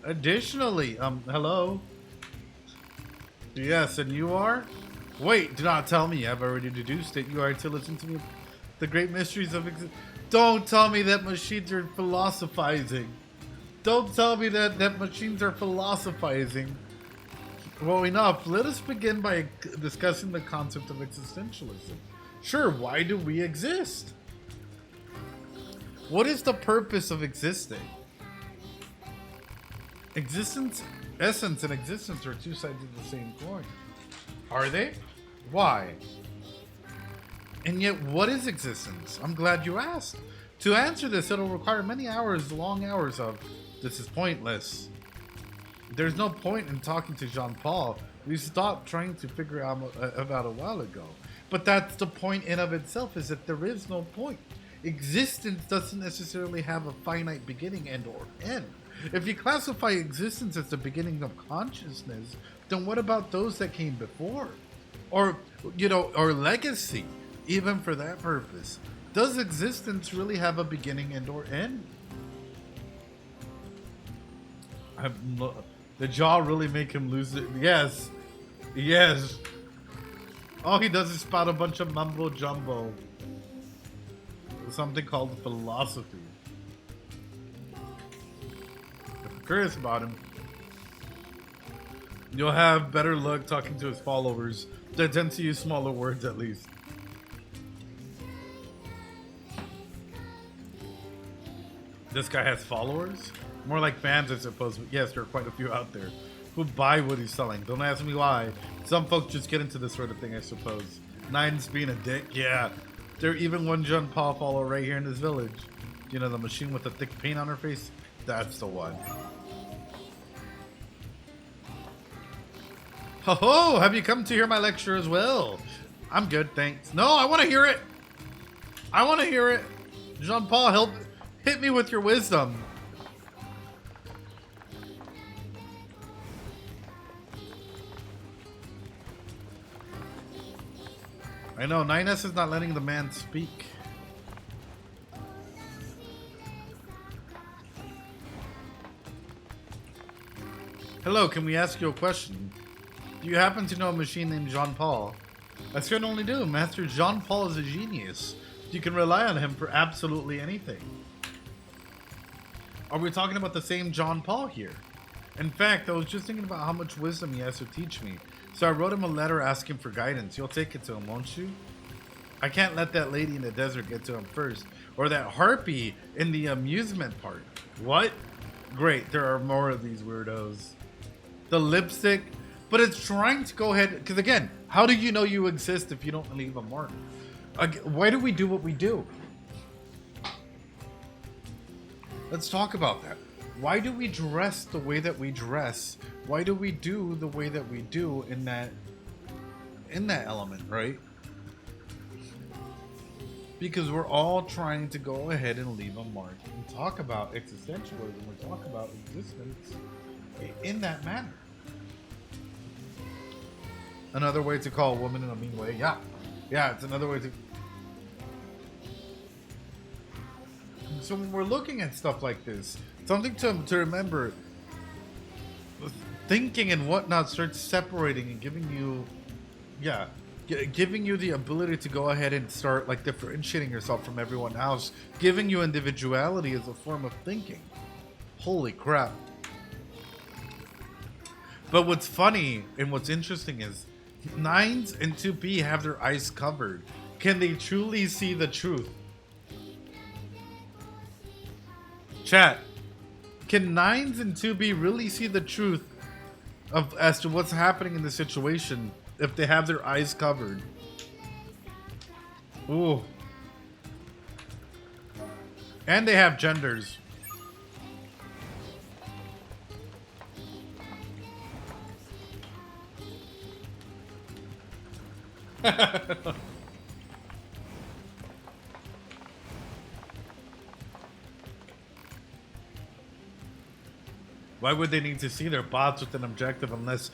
Additionally, hello. Yes, and you are? Wait, do not tell me. I've already deduced it. You are to listen to me. The great mysteries of existence. Don't tell me that machines are philosophizing. Don't tell me that machines are philosophizing. Well, enough. Let us begin by discussing the concept of existentialism. Sure, why do we exist? What is the purpose of existing? Existence, essence, and existence are two sides of the same coin. Are they? Why? And yet, what is existence? I'm glad you asked. To answer this, it'll require many hours, long hours of, this is pointless. There's no point in talking to Jean-Paul. We stopped trying to figure out about a while ago. But that's the point in of itself, is that there is no point. Existence doesn't necessarily have a finite beginning and or end. If you classify existence as the beginning of consciousness, then what about those that came before? Or, or legacy, even for that purpose. Does existence really have a beginning and or end? The jaw really make him lose it? Yes. Yes. All he does is spout a bunch of mumbo jumbo. Something called philosophy. If you're curious about him, you'll have better luck talking to his followers. They tend to use smaller words at least. This guy has followers? More like fans, I suppose, but yes, there are quite a few out there who buy what he's selling. Don't ask me why. Some folks just get into this sort of thing, I suppose. Nine's being a dick, yeah. There even one John Paul follower right here in this village. You know, the machine with the thick paint on her face? That's the one. Ho ho! Have you come to hear my lecture as well? I'm good, thanks. No, I want to hear it! I want to hear it! Jean Paul, help! Hit me with your wisdom! I know, 9S is not letting the man speak. Hello, can we ask you a question? Do you happen to know a machine named Jean-Paul? I certainly do. Master Jean-Paul is a genius. You can rely on him for absolutely anything. Are we talking about the same Jean-Paul here? In fact, I was just thinking about how much wisdom he has to teach me. So I wrote him a letter asking for guidance. You'll take it to him, won't you? I can't let that lady in the desert get to him first. Or that harpy in the amusement park. What? Great, there are more of these weirdos. The lipstick. But it's trying to go ahead. Because again, how do you know you exist if you don't leave a mark? Why do we do what we do? Let's talk about that. Why do we dress the way that we dress? Why do we do the way that we do in that element, right? Because we're all trying to go ahead and leave a mark and talk about existentialism or talk about existence in that manner. Another way to call a woman in a mean way, yeah. Yeah, it's another way to... So when we're looking at stuff like this, something to remember, thinking and whatnot starts separating and giving you, yeah, giving you the ability to go ahead and start like differentiating yourself from everyone else, giving you individuality as a form of thinking. Holy crap. But what's funny and what's interesting is 9s and 2B have their eyes covered. Can they truly see the truth? Chat, can 9s and 2B really see the truth of as to what's happening in the situation if they have their eyes covered? Ooh. And they have genders. Why would they need to see their bots with an objective unless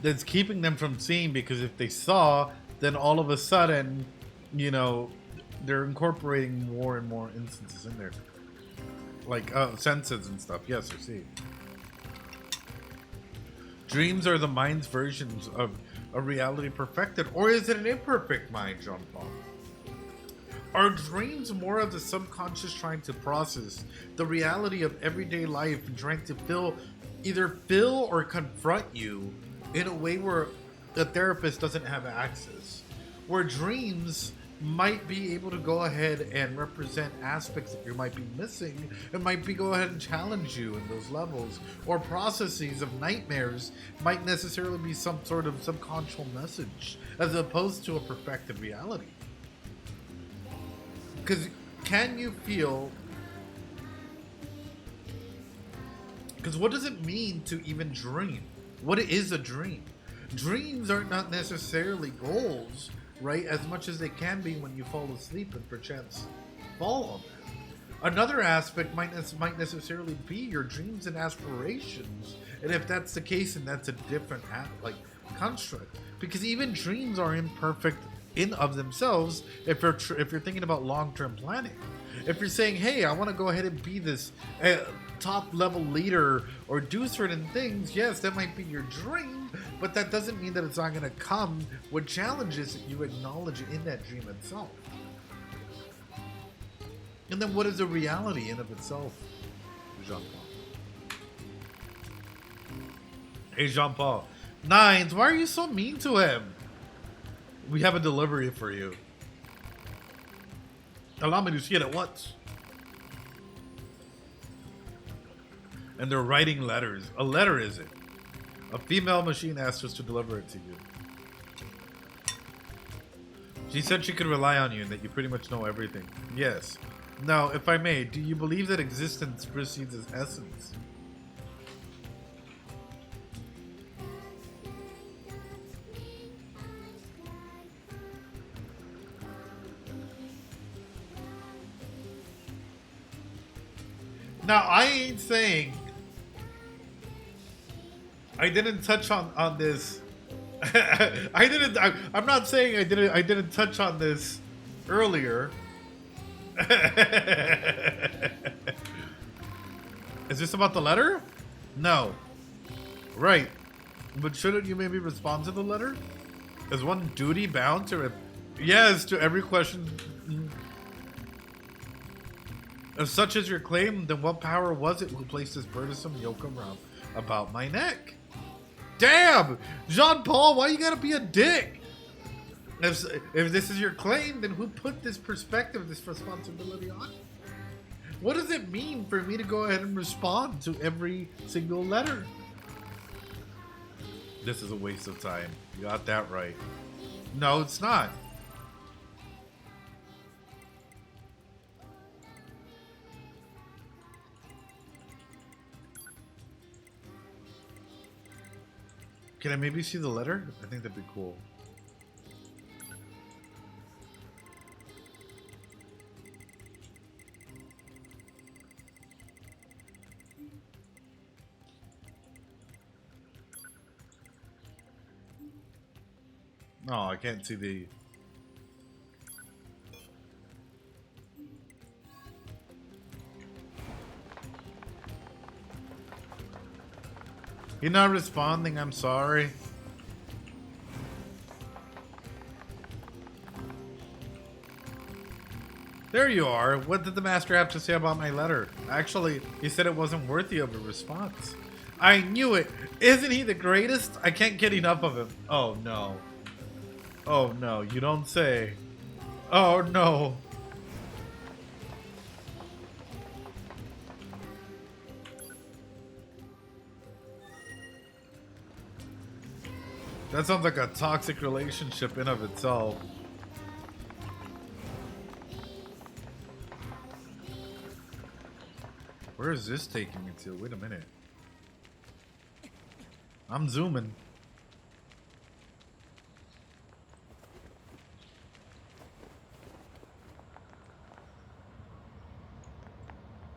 that's keeping them from seeing? Because if they saw, then all of a sudden, you know, they're incorporating more and more instances in there. Like senses and stuff. Yes, I see. Dreams are the mind's versions of a reality perfected, or is it an imperfect mind, Jean-Paul? Are dreams more of the subconscious trying to process the reality of everyday life and trying to either fill or confront you in a way where the therapist doesn't have access? Where dreams might be able to go ahead and represent aspects that you might be missing and might be go ahead and challenge you in those levels, or processes of nightmares might necessarily be some sort of subconscious message as opposed to a perfected reality. Because can you feel, because what does it mean to even dream? What is a dream? Dreams are not necessarily goals, right? As much as they can be when you fall asleep and perchance fall on them. Another aspect might necessarily be your dreams and aspirations. And if that's the case, then that's a different construct. Because even dreams are imperfect in of themselves if you're thinking about long-term planning. If you're saying, hey, I want to go ahead and be this top level leader or do certain things, yes, that might be your dream, but that doesn't mean that it's not going to come with challenges that you acknowledge in that dream itself. And then what is a reality in of itself, Jean-Paul? Hey, Jean-Paul. 9s, why are you so mean to him? We have a delivery for you. Allow me to see it at once. And they're writing letters. A letter, is it? A female machine asked us to deliver it to you. She said she could rely on you and that you pretty much know everything. Yes. Now, if I may, do you believe that existence precedes its essence? Now, I ain't saying I didn't touch on this. I'm not saying I didn't touch on this earlier. Is this about the letter? No. Right. But shouldn't you maybe respond to the letter? Is one duty bound to yes to every question? If such is your claim, then what power was it who placed this burdensome yoke around about my neck? Damn! Jean-Paul, why you gotta be a dick? If this is your claim, then who put this perspective, this responsibility on? What does it mean for me to go ahead and respond to every single letter? This is a waste of time. You got that right. No, it's not. Can I maybe see the letter? I think that'd be cool. No, I can't see the... You're not responding, I'm sorry. There you are. What did the master have to say about my letter? Actually, he said it wasn't worthy of a response. I knew it. Isn't he the greatest? I can't get enough of him. Oh no. Oh no, you don't say. Oh no. That sounds like a toxic relationship in of itself. Where is this taking me to? Wait a minute. I'm zooming.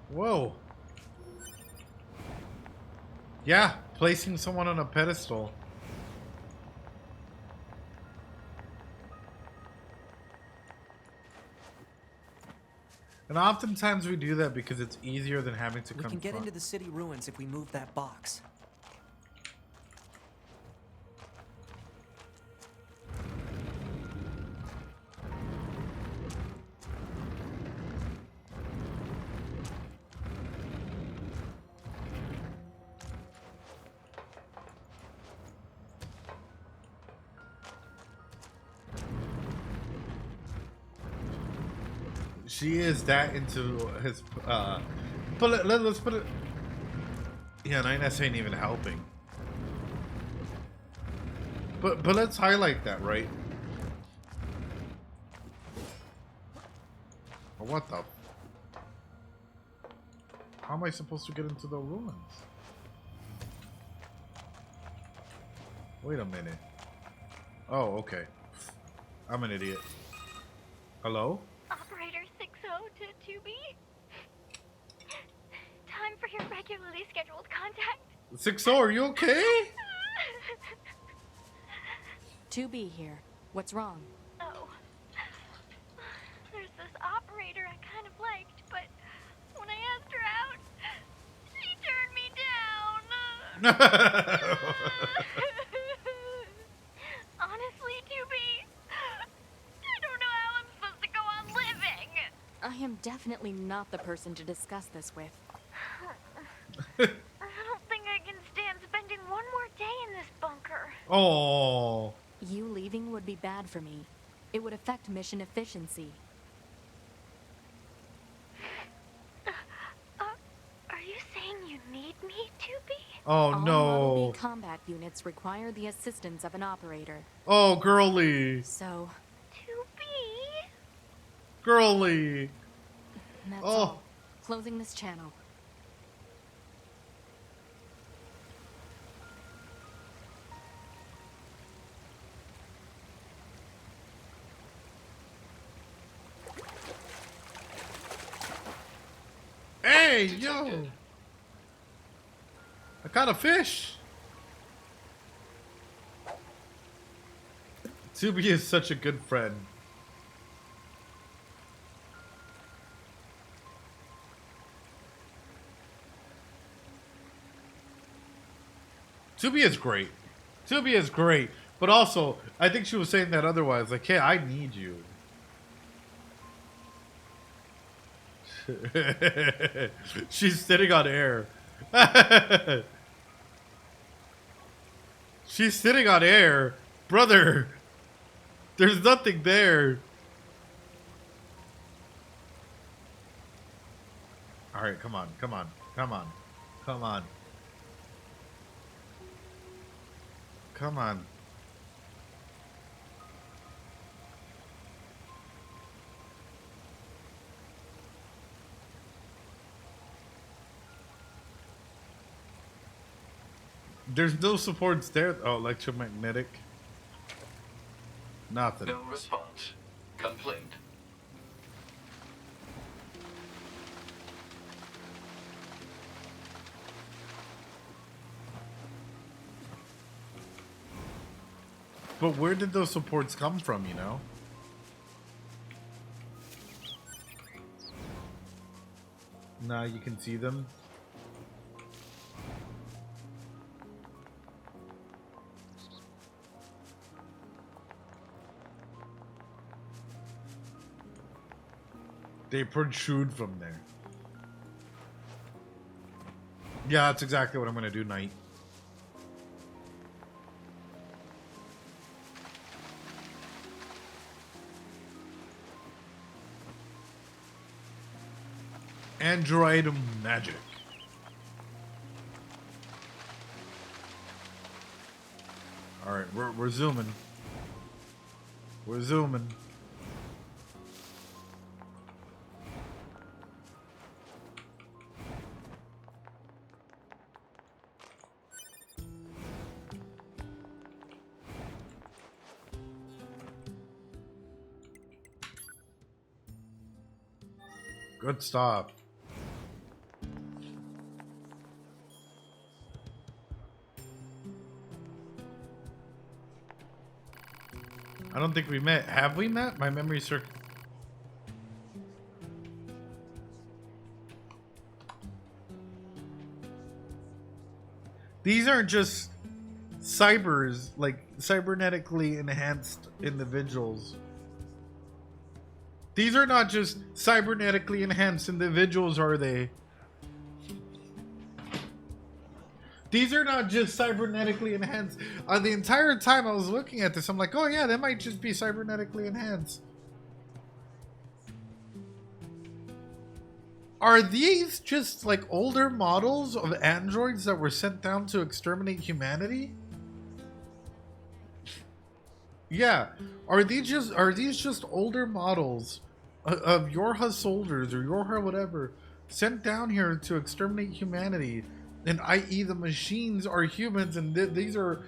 Whoa. Yeah, placing someone on a pedestal. And oftentimes we do that because it's easier than having to We can get into the city ruins if we move that box. She is that into his but let's put it. Yeah, 9S ain't even helping. But let's highlight that, right? Or what the? How am I supposed to get into the ruins? Wait a minute. Oh, okay. I'm an idiot. Hello? Operator 60 to 2B. Time for your regularly scheduled contact. 60, are you okay? 2B here. What's wrong? Oh. There's this operator I kind of liked, but when I asked her out, she turned me down. Honestly, 2B, I don't know how I'm supposed to go on living. I am definitely not the person to discuss this with. I don't think I can stand spending one more day in this bunker. Oh. You leaving would be bad for me. It would affect mission efficiency. Are you saying you need me, 2B? Oh All Model no. B combat units require the assistance of an operator. Oh, girly. So, 2B? Girly. that's Oh. all. Closing this channel. Hey, yo. I caught a fish. Tsubi is such a good friend. Tsubi is great. Tsubi is great. But also, I think she was saying that otherwise. Like, hey, I need you. She's sitting on air. She's sitting on air. Brother, there's nothing there. Alright, come on, come on, come on, come on. Come on. There's no supports there. Oh, electromagnetic. Nothing. No response. Complaint. But where did those supports come from, you know? Now you can see them. They protrude from there. Yeah, that's exactly what I'm gonna do, Knight. Android magic. Alright, we're zooming. We're zooming. Good stop. I don't think we met. Have we met? My memory circle. These aren't just cybers, like cybernetically enhanced individuals. These are not just cybernetically enhanced individuals, are they? These are not just cybernetically enhanced. The entire time I was looking at this, I'm like, oh yeah, that might just be cybernetically enhanced. Are these just like older models of androids that were sent down to exterminate humanity? Yeah. Are these just older models of Yorha soldiers or Yorha whatever sent down here to exterminate humanity? And i.e. the machines are humans, and these are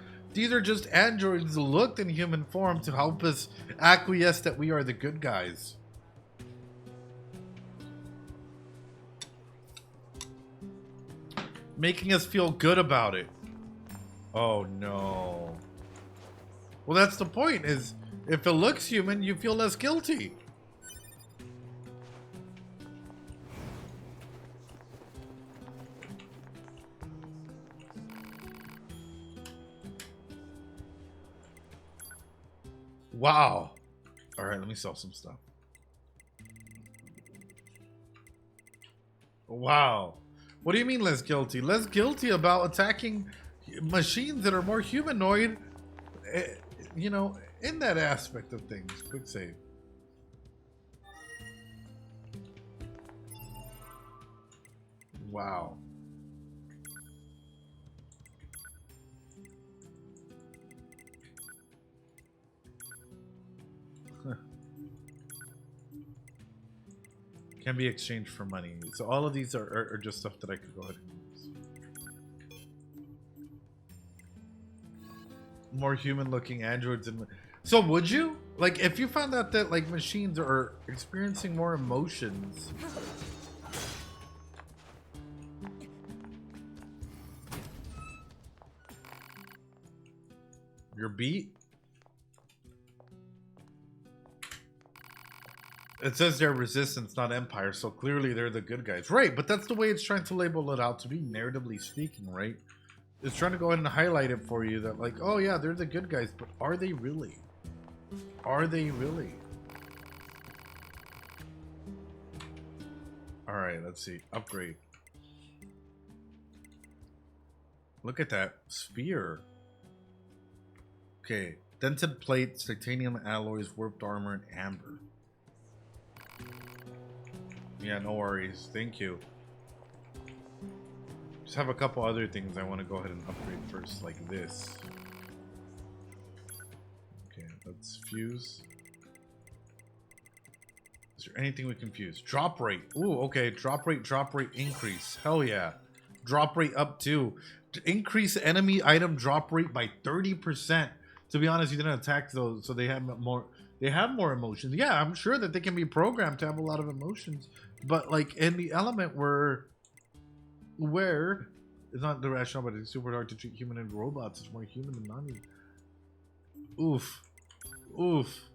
just androids looked in human form to help us acquiesce that we are the good guys. Making us feel good about it. Oh no. Well, that's the point, is if it looks human, you feel less guilty. Wow. All right, let me sell some stuff. Wow. What do you mean less guilty? Less guilty about attacking machines that are more humanoid, you know, in that aspect of things. Quick save. Wow. Can be exchanged for money. So all of these are just stuff that I could go ahead and use. More human looking androids. And so would you? Like if you found out that like machines are experiencing more emotions. You're beat? It says they're resistance, not empire, so clearly they're the good guys. Right, but that's the way it's trying to label it out to be, narratively speaking, right? It's trying to go ahead and highlight it for you that like, oh yeah, they're the good guys, but are they really? Are they really? Alright, let's see. Upgrade. Look at that. Sphere. Okay. Dented plates, titanium alloys, warped armor, and amber. Yeah, no worries. Thank you. Just have a couple other things I want to go ahead and upgrade first, like this. Okay, let's fuse. Is there anything we can fuse? Drop rate. Ooh, okay. Drop rate increase. Hell yeah. Drop rate up too. To increase enemy item drop rate by 30%. To be honest, you didn't attack those, so they have more. They have more emotions. Yeah, I'm sure that they can be programmed to have a lot of emotions. But like in the element where it's not irrational, but it's super hard to treat human and robots. It's more human than non-human. Oof. Oof.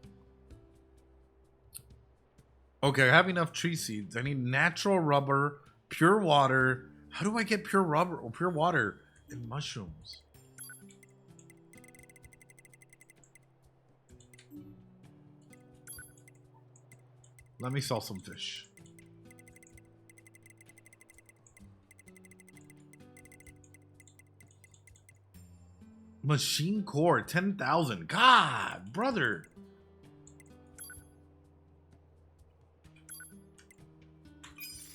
Okay, I have enough tree seeds. I need natural rubber, pure water. How do I get pure rubber or pure water and mushrooms? Let me sell some fish. Machine core, 10,000. God, brother.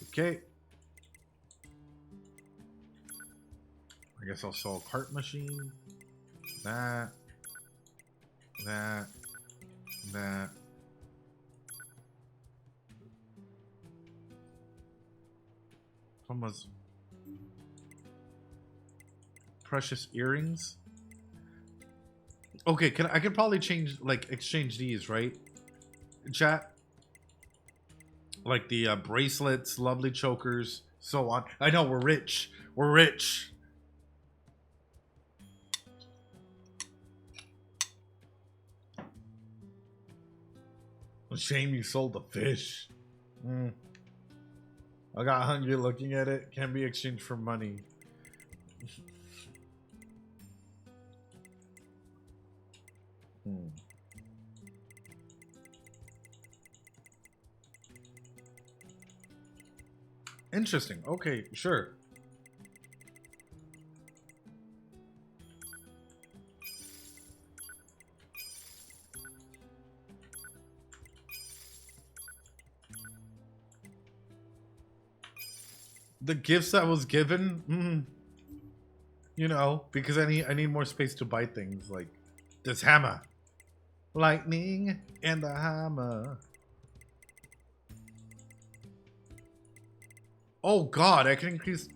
Okay. I guess I'll sell a cart machine. That. That. That. Almost. Precious earrings. Okay, I could probably change, like, exchange these, right? Chat. Like the bracelets, lovely chokers, so on. I know, we're rich. We're rich. A shame you sold the fish. I got hungry looking at it. Can be exchanged for money. Interesting. Okay, sure. The gifts that was given, you know, because I need more space to buy things like this hammer, lightning, and the hammer. Oh God, I can increase.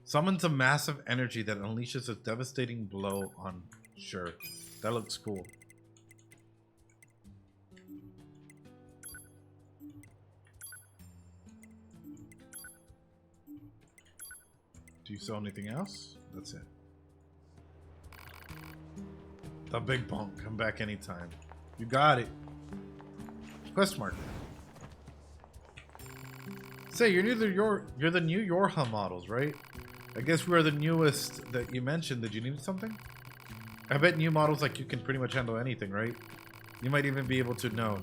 Summons a massive energy that unleashes a devastating blow on. Sure, that looks cool. Do you sell anything else? That's it. The big bunk. Come back anytime. You got it. Quest mark. Say, you're the new Yorha models, right? I guess we're the newest that you mentioned. Did you need something? I bet new models like you can pretty much handle anything, right? You might even be able to no.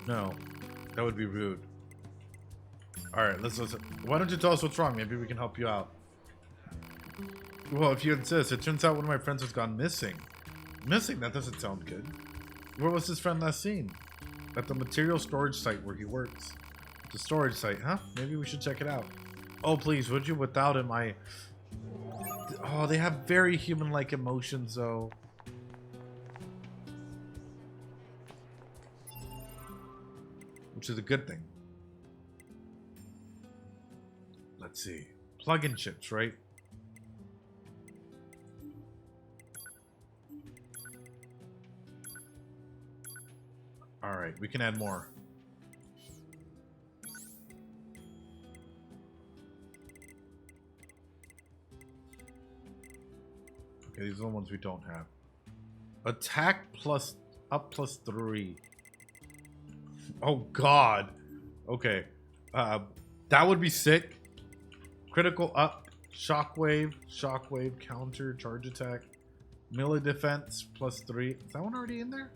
That would be rude. Alright, let's listen. Why don't you tell us what's wrong? Maybe we can help you out. Well, if you insist, it turns out one of my friends has gone missing. Missing? That doesn't sound good. Where was his friend last seen? At the material storage site where he works. The storage site, huh? Maybe we should check it out. Oh, please, would you? Without him, Oh, they have very human-like emotions, though. Which is a good thing. Let's see. Plug-in chips, right? Alright, we can add more. Okay, these are the ones we don't have. Attack plus up plus 3. Oh God. Okay. That would be sick. Critical up, shockwave, counter, charge attack, melee defense plus 3. Is that one already in there?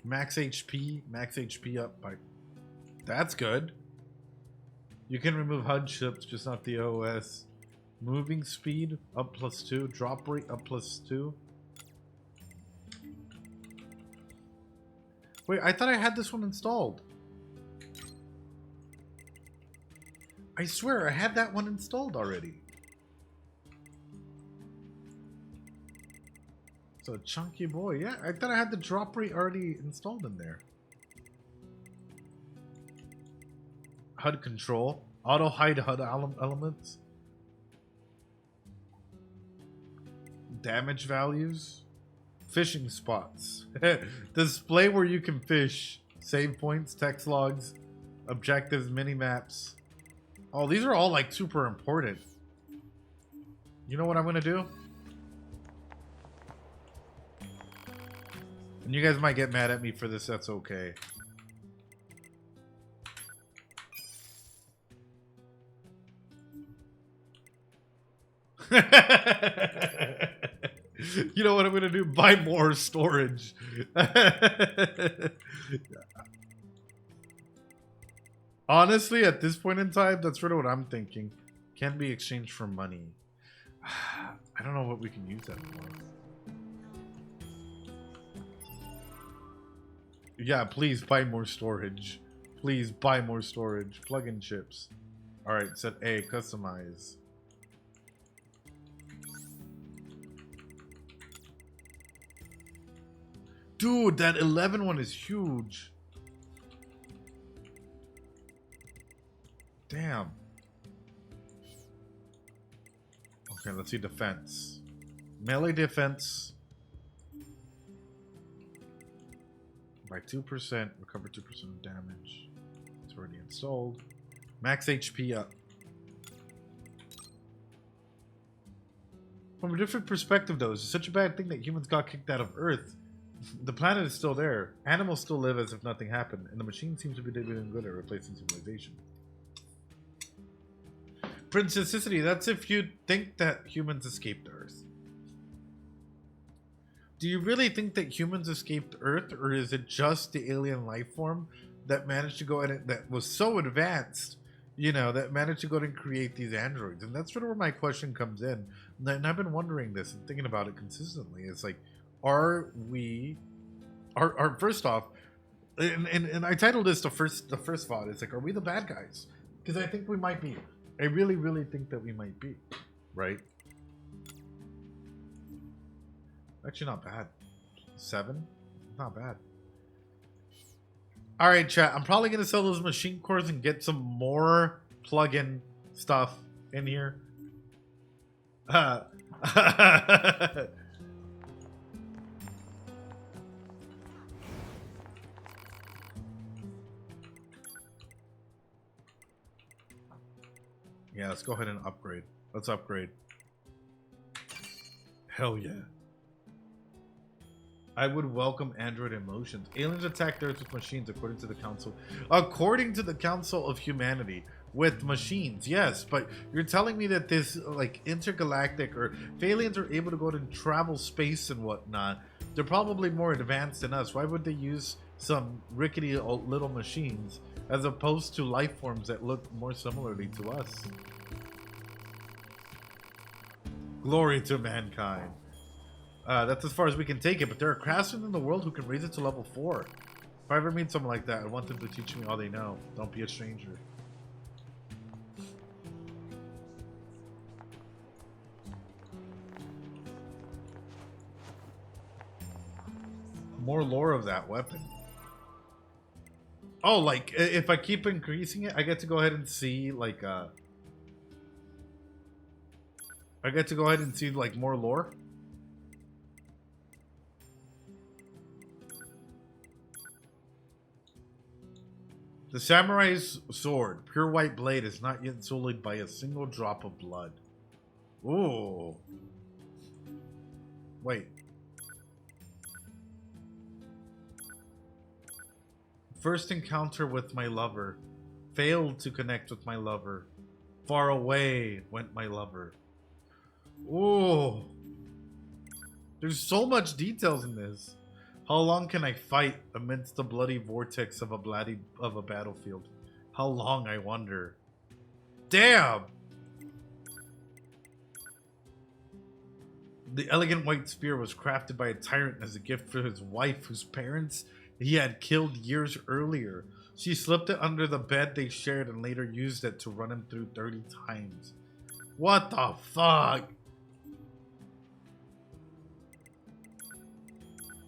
Max HP up by. That's good. You can remove HUD chips, just not the OS. Moving speed up plus 2. Drop rate up plus 2. Wait, I thought I had this one installed. I swear I had that one installed already. It's a chunky boy. Yeah, I thought I had the drop rate already installed in there. HUD control. Auto hide HUD elements. Damage values. Fishing spots. Display where you can fish. Save points, text logs, objectives, mini maps. Oh, these are all like super important. You know what I'm gonna do? And you guys might get mad at me for this, that's okay. You know what I'm gonna do? Buy more storage. Honestly, at this point in time, that's sort of what I'm thinking. Can be exchanged for money. I don't know what we can use that for. Yeah, please buy more storage. Please buy more storage. Plug-in chips. Alright, set A, customize. Dude, that 11 one is huge. Damn. Okay, let's see defense. Melee defense. By 2%, recover 2% of damage. It's already installed. Max HP up. From a different perspective, though, it's such a bad thing that humans got kicked out of Earth. The planet is still there. Animals still live as if nothing happened, and the machine seems to be doing good at replacing civilization. Princessicity, that's if you think that humans escaped Earth. Do you really think that humans escaped Earth, or is it just the alien life form that managed to go in it, that was so advanced, you know, that managed to go and create these androids? And that's sort of where my question comes in. And I've been wondering this and thinking about it consistently. It's like, are we, first off, and I titled this the first thought. It's like, are we the bad guys? Because I think we might be. I really, really think that we might be, right? Actually, not bad. 7? Not bad. Alright, chat. I'm probably going to sell those machine cores and get some more plug-in stuff in here. Yeah, let's go ahead and upgrade. Let's upgrade. Hell yeah. I would welcome android emotions. Aliens attacked Earth with machines, according to the Council. According to the Council of Humanity, with machines, yes. But you're telling me that this, like, intergalactic, or if aliens are able to go to travel space and whatnot, they're probably more advanced than us. Why would they use some rickety little machines as opposed to life forms that look more similarly to us? Glory to mankind. That's as far as we can take it, but there are craftsmen in the world who can raise it to level 4. If I ever meet someone like that, I want them to teach me all they know. Don't be a stranger. More lore of that weapon. Oh, like, if I keep increasing it, I get to go ahead and see, like, I get to go ahead and see, like, more lore. The samurai's sword, pure white blade, is not yet sullied by a single drop of blood. Ooh. Wait. First encounter with my lover. Failed to connect with my lover. Far away went my lover. Ooh. There's so much details in this. How long can I fight amidst the bloody vortex of a battlefield? How long, I wonder. Damn! The elegant white spear was crafted by a tyrant as a gift for his wife, whose parents he had killed years earlier. She slipped it under the bed they shared and later used it to run him through 30 times. What the fuck?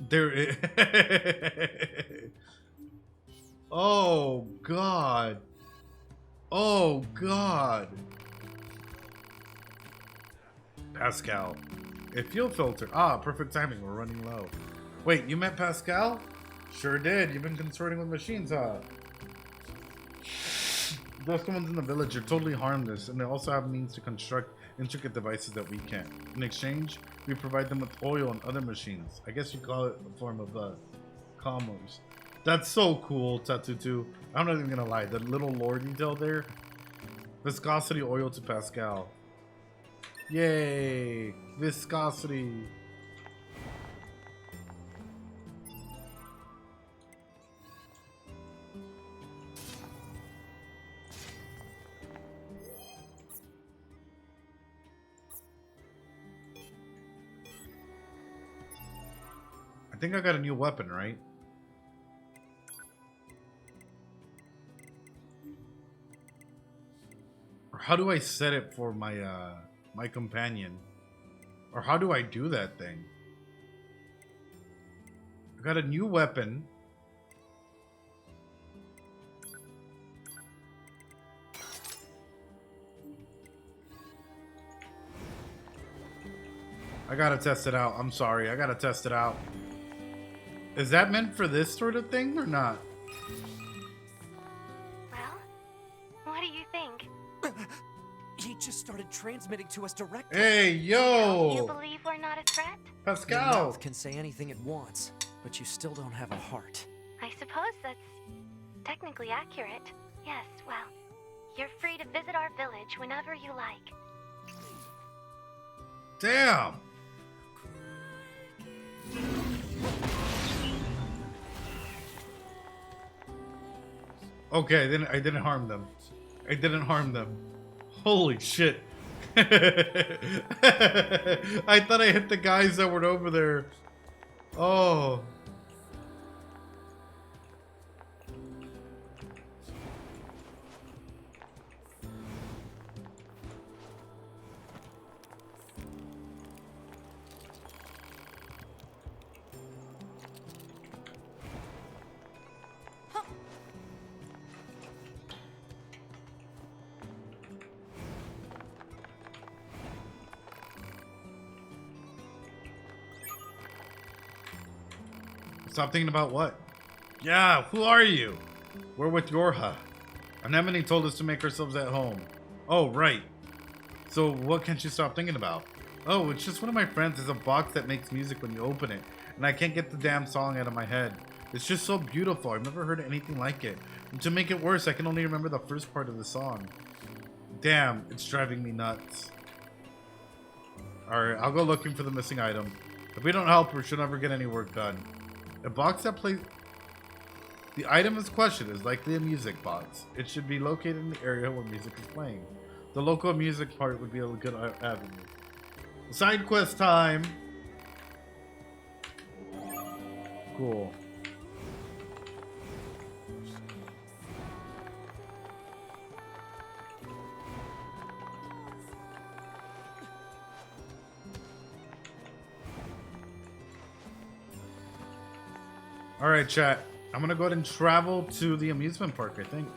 There. Oh god. Oh god. Pascal. A fuel filter. Ah, perfect timing. We're running low. Wait, you met Pascal? Sure did. You've been consorting with machines, huh? Those ones in the village are totally harmless, and they also have means to construct intricate devices that we can't. In exchange, we provide them with oil and other machines. I guess you call it a form of commerce. That's so cool, Tatutu. I'm not even gonna lie. The little lore detail there. Viscosity oil to Pascal. Yay! Viscosity. think I got a new weapon, right? Or how do I set it for my my companion? Or how do I do that thing? I got a new weapon. I gotta test it out. I'm sorry. I gotta test it out. Is that meant for this sort of thing or not? Well, what do you think? He just started transmitting to us directly. Hey, You yo! believe we're not a threat? Your Pascal! mouth can say anything it wants, but you still don't have a heart. I suppose that's technically accurate. Yes, well, you're free to visit our village whenever you like. Damn! Okay, then I didn't harm them. I didn't harm them. Holy shit. I thought I hit the guys that were over there. Oh. Stop thinking about what? Yeah, who are you? We're with Yorha. Anemone told us to make ourselves at home. Oh, right. So what can't you stop thinking about? Oh, it's just one of my friends. There's a box that makes music when you open it. And I can't get the damn song out of my head. It's just so beautiful. I've never heard anything like it. And to make it worse, I can only remember the first part of the song. Damn, it's driving me nuts. Alright, I'll go looking for the missing item. If we don't help her, she'll never get any work done. A box that plays... The item in question is likely a music box. It should be located in the area where music is playing. The local music part would be a good avenue. Side quest time! Cool. Alright, chat. I'm gonna go ahead and travel to the amusement park, I think.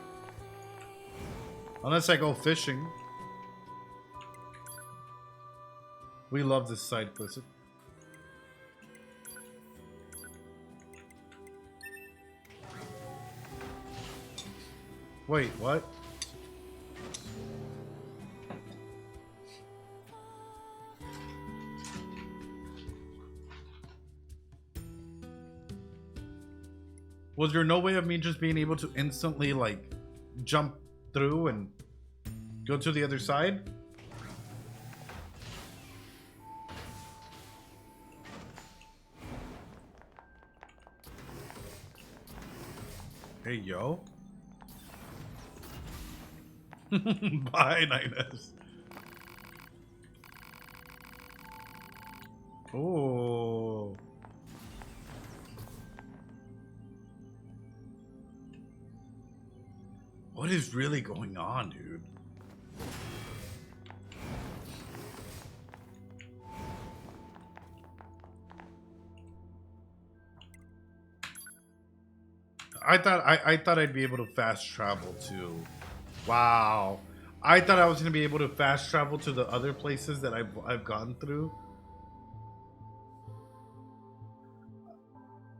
Unless I go fishing. We love this side quest. Wait, what? Was there no way of me just being able to instantly, like, jump through and go to the other side? Hey, yo. Bye, Ninus. Oh. What is really going on, dude? I thought I'd be able to fast travel to... Wow. I thought I was going to be able to fast travel to the other places that I've gone through.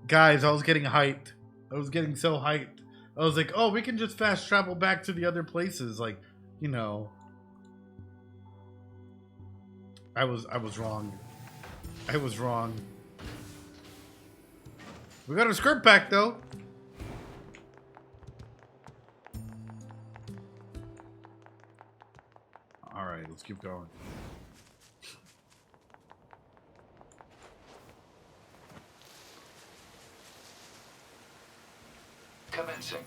Guys, I was getting hyped. I was getting so hyped. I was like, oh, we can just fast travel back to the other places. Like, you know. I was wrong. I was wrong. We got our skirt back, though. Alright, let's keep going. Commencing.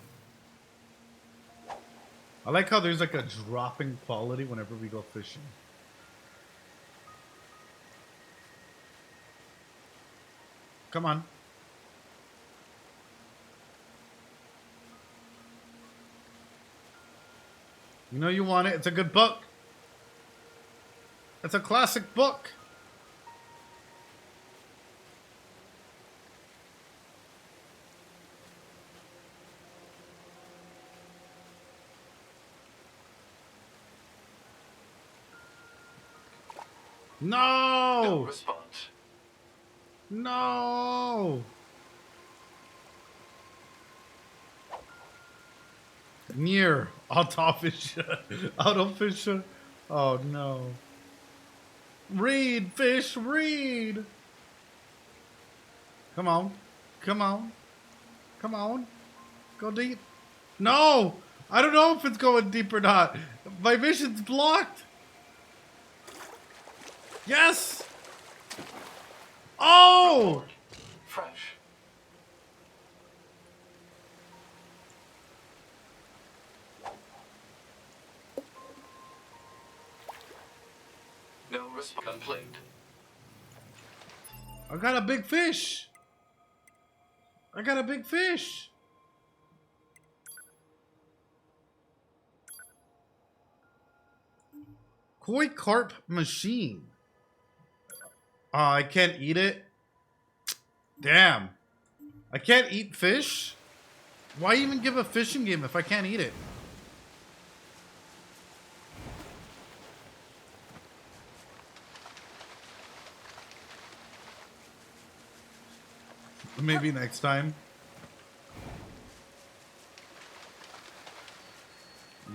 I like how there's like a dropping quality whenever we go fishing. Come on. You know you want it. It's a good book. It's a classic book. No No! response. No! Nier Automata. Autofisher. Oh no. Read, fish, read! Come on. Come on. Come on. Go deep. No! I don't know if it's going deep or not. My mission's blocked. Yes! Oh! Fresh. No response. Complete. I got a big fish. I got a big fish. Koi carp machine. I can't eat it. Damn. I can't eat fish? Why even give a fishing game if I can't eat it? Maybe next time.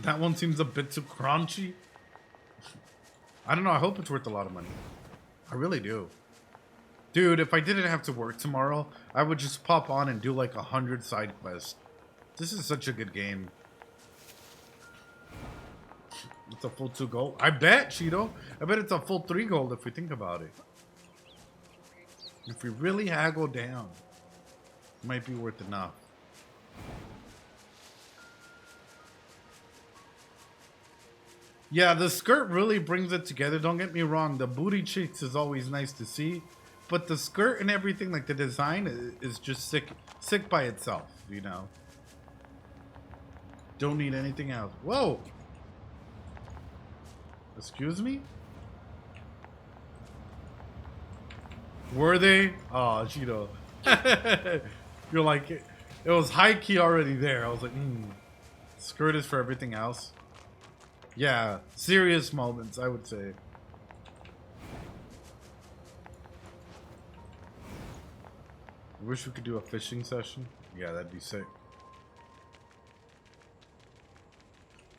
That one seems a bit too crunchy. I don't know. I hope it's worth a lot of money. I really do. Dude, if I didn't have to work tomorrow, I would just pop on and do like 100 side quests. This is such a good game. It's a full 2 gold. I bet, Cheeto. I bet it's a full 3 gold if we think about it. If we really haggle down, it might be worth enough. Yeah, the skirt really brings it together. Don't get me wrong. The booty cheeks is always nice to see. But the skirt and everything, like the design, is just sick by itself, you know. Don't need anything else. Whoa! Excuse me? Were they? Oh, Cheeto. You're like, it was high key already there. I was like, skirt is for everything else. Yeah, serious moments, I would say. I wish we could do a fishing session. Yeah, that'd be sick.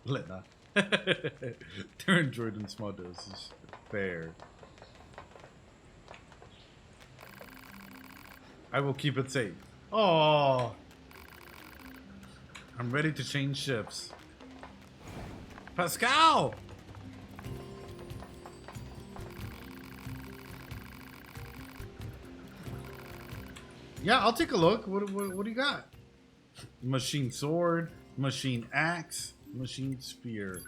Lena. They're enjoyed in small doses. Fair. I will keep it safe. Oh, I'm ready to change ships. Pascal! Yeah, I'll take a look. What do you got? Machine sword, machine axe, machine spear.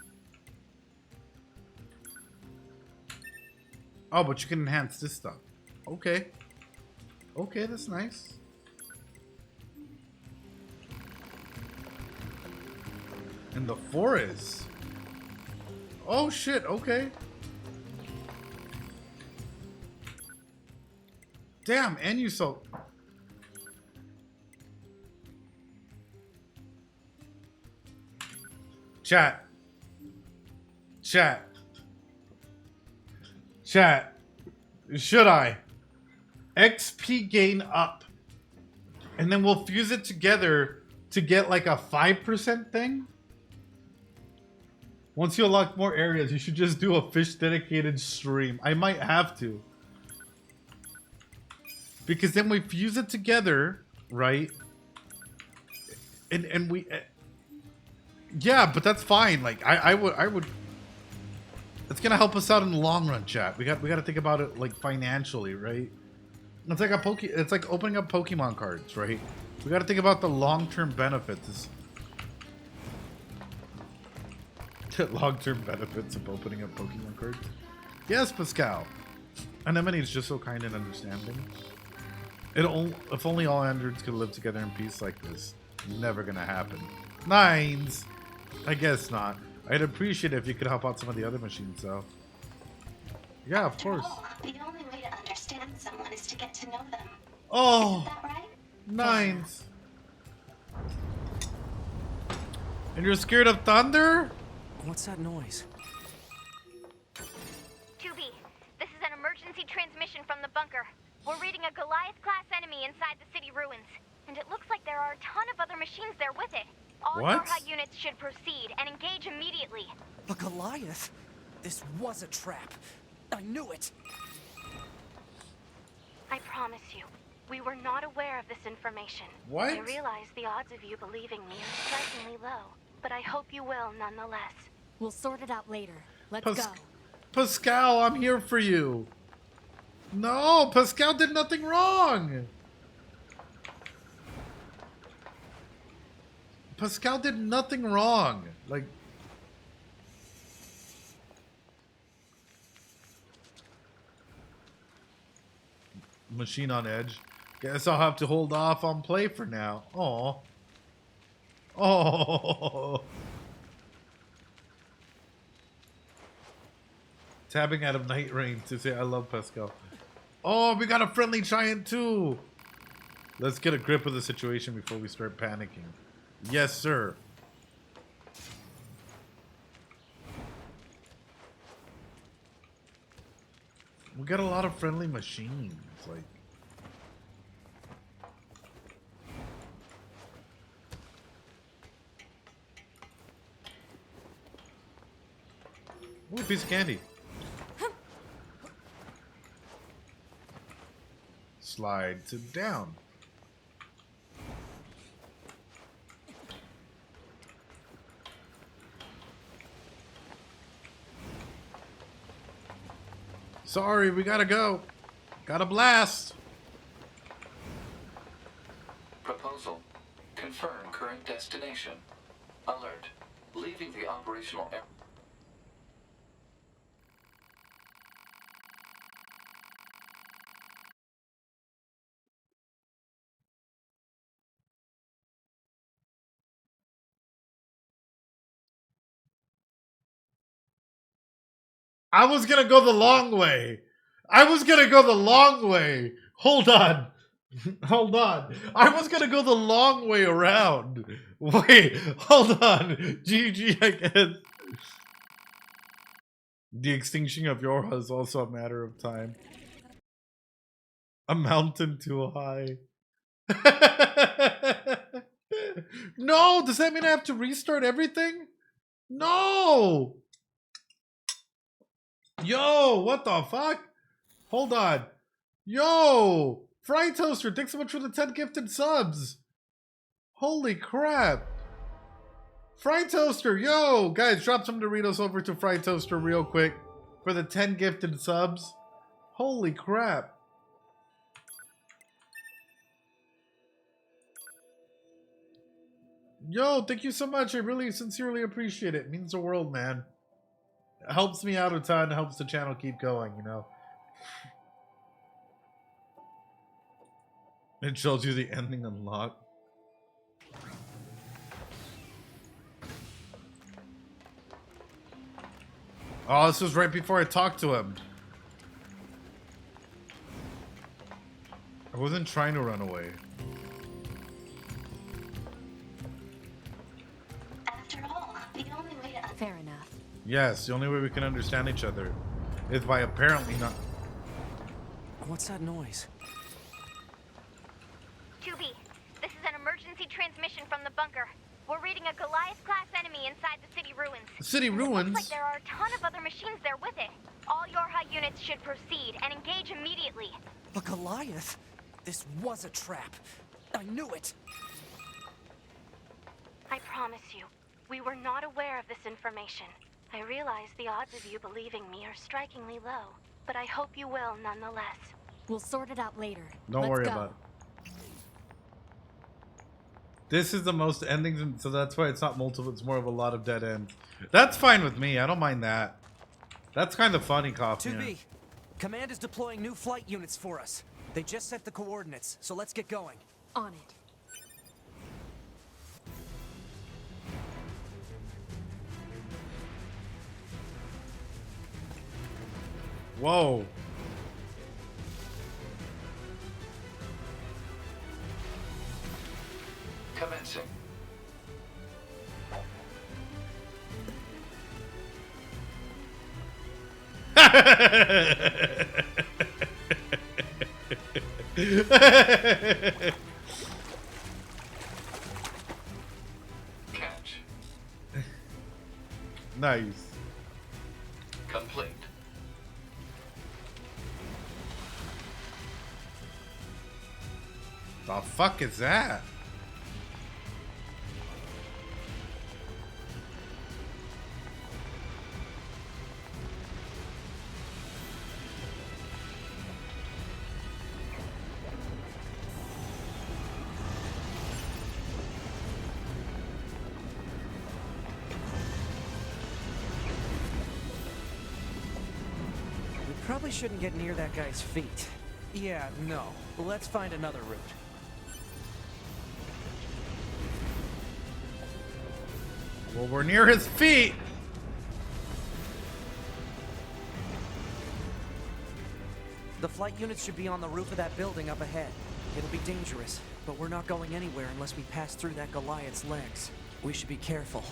Oh, but you can enhance this stuff. Okay. Okay, that's nice. In the forest. Oh shit, okay. Damn, and you so... Chat. Chat. Chat. Should I? XP gain up. And then we'll fuse it together to get like a 5% thing? Once you unlock more areas, you should just do a fish dedicated stream. I might have to. Because then we fuse it together, right? And we... yeah, but that's fine. Like, I would... It's gonna help us out in the long run, chat. We got to think about it, like, financially, right? It's like it's like opening up Pokemon cards, right? We got to think about the long-term benefits. Long-term benefits of opening up Pokemon cards. Yes, Pascal. Anemone is just so kind and understanding. If only all androids could live together in peace like this. Never gonna happen. Nines! I guess not. I'd appreciate it if you could help out some of the other machines, though. Yeah, of After course. all, the only way to understand someone is to get to know them. Oh, Isn't that right? nines. And you're scared of thunder? What's that noise? 2B, this is an emergency transmission from the bunker. We're reading a Goliath-class enemy inside the city ruins. And it looks like there are a ton of other machines there with it. All What? Yorha units should proceed and engage immediately. A Goliath? This was a trap. I knew it. I promise you, we were not aware of this information. What? I realize the odds of you believing me are strikingly low, but I hope you will nonetheless. We'll sort it out later. Let's Pas- go. Pascal, I'm here for you. No, Pascal did nothing wrong. Pascal did nothing wrong. Like, machine on edge. Guess I'll have to hold off on play for now. Aw. Oh. Tapping out of night rain to say I love Pascal. Oh, we got a friendly giant too. Let's get a grip of the situation before we start panicking. Yes, sir. We got a lot of friendly machines. Like, ooh, a piece of candy. Slide to down. Sorry, we gotta go. Gotta blast. Proposal. Confirm current destination. Alert. Leaving the operational area. I was gonna go the long way. I was gonna go the long way. Hold on. Hold on. I was gonna go the long way around. Wait, hold on. GG, I guess. The extinction of Yorha is also a matter of time. A mountain too high. No, does that mean I have to restart everything? No! Yo, what the fuck? Hold on. Yo! Fry Toaster, thanks so much for the 10 gifted subs. Holy crap. Fry Toaster, yo! Guys, drop some Doritos over to Fry Toaster real quick for the 10 gifted subs. Holy crap. Yo, thank you so much. I really sincerely appreciate it. It means the world, man. It helps me out a ton, helps the channel keep going, you know. It shows you the ending unlocked. Oh, this was right before I talked to him. I wasn't trying to run away. After all, the only way to... Fair enough. Yes, the only way we can understand each other is by apparently not... What's that noise? 2B, this is an emergency transmission from the bunker. We're reading a Goliath-class enemy inside the city ruins. City And ruins? It looks like there are a ton of other machines there with it. All Yorha units should proceed and engage immediately. A Goliath? This was a trap. I knew it. I promise you, we were not aware of this information. I realize the odds of you believing me are strikingly low, but I hope you will nonetheless. We'll sort it out later. Don't Let's worry go. about it. This is the most endings, and so that's why it's not multiple. It's more of a lot of dead ends. That's fine with me. I don't mind that. That's kind of funny, Coffee. 2B, Command is deploying new flight units for us. They just sent the coordinates, so let's get going. On it. Whoa. Commencing. Catch. Nice. Complete. The fuck is that? We probably shouldn't get near that guy's feet. Yeah, no. Let's find another route. Well, we're near his feet. The flight units should be on the roof of that building up ahead. It'll be dangerous, but we're not going anywhere unless we pass through that Goliath's legs. We should be careful.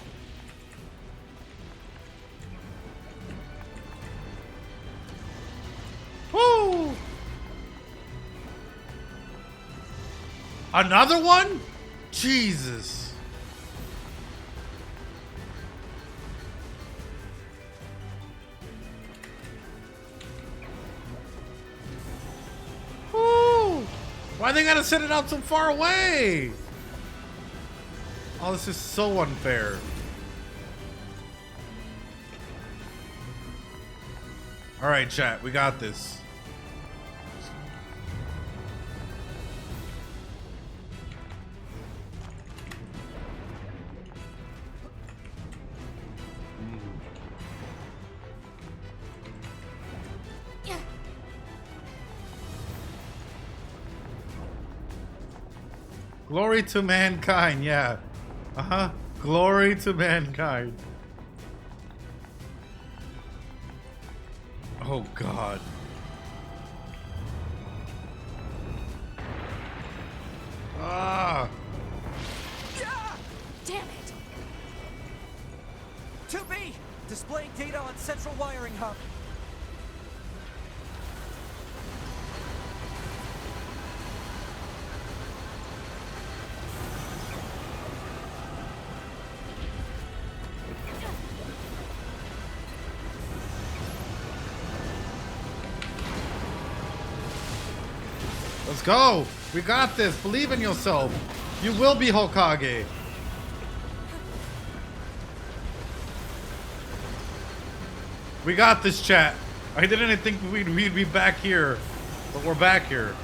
Woo! Another one? Jesus. Woo! Why they gotta send it out so far away? Oh, this is so unfair. All right, chat, we got this. Glory to mankind, yeah. Uh-huh. Glory to mankind. Oh, God. Ah! Damn it! 2B! Displaying data on central wiring hub. Let's go! We got this! Believe in yourself! You will be Hokage! We got this, chat! I didn't think we'd be back here, but we're back here.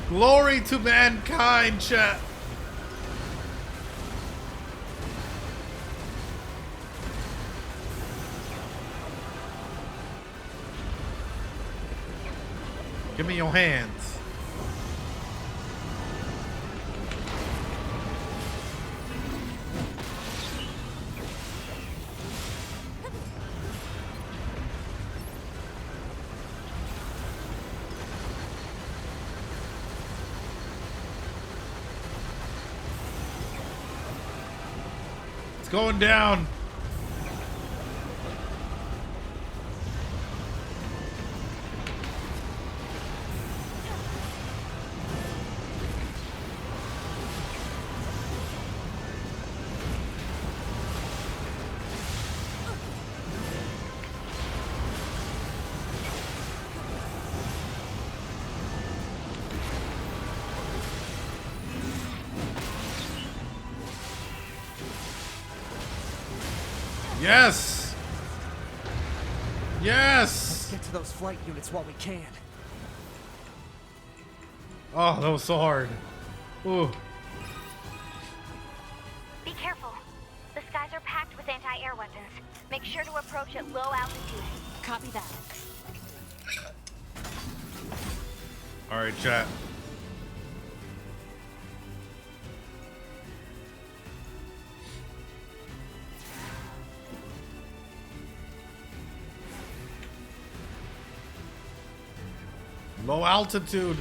Glory to mankind, chat. Give me your hands. Going down. Yes! Yes! Let's get to those flight units while we can. Oh, that was so hard. Ooh. anti-air weapons. Make sure to approach at low altitude. Copy that. All right, chat. Low altitude.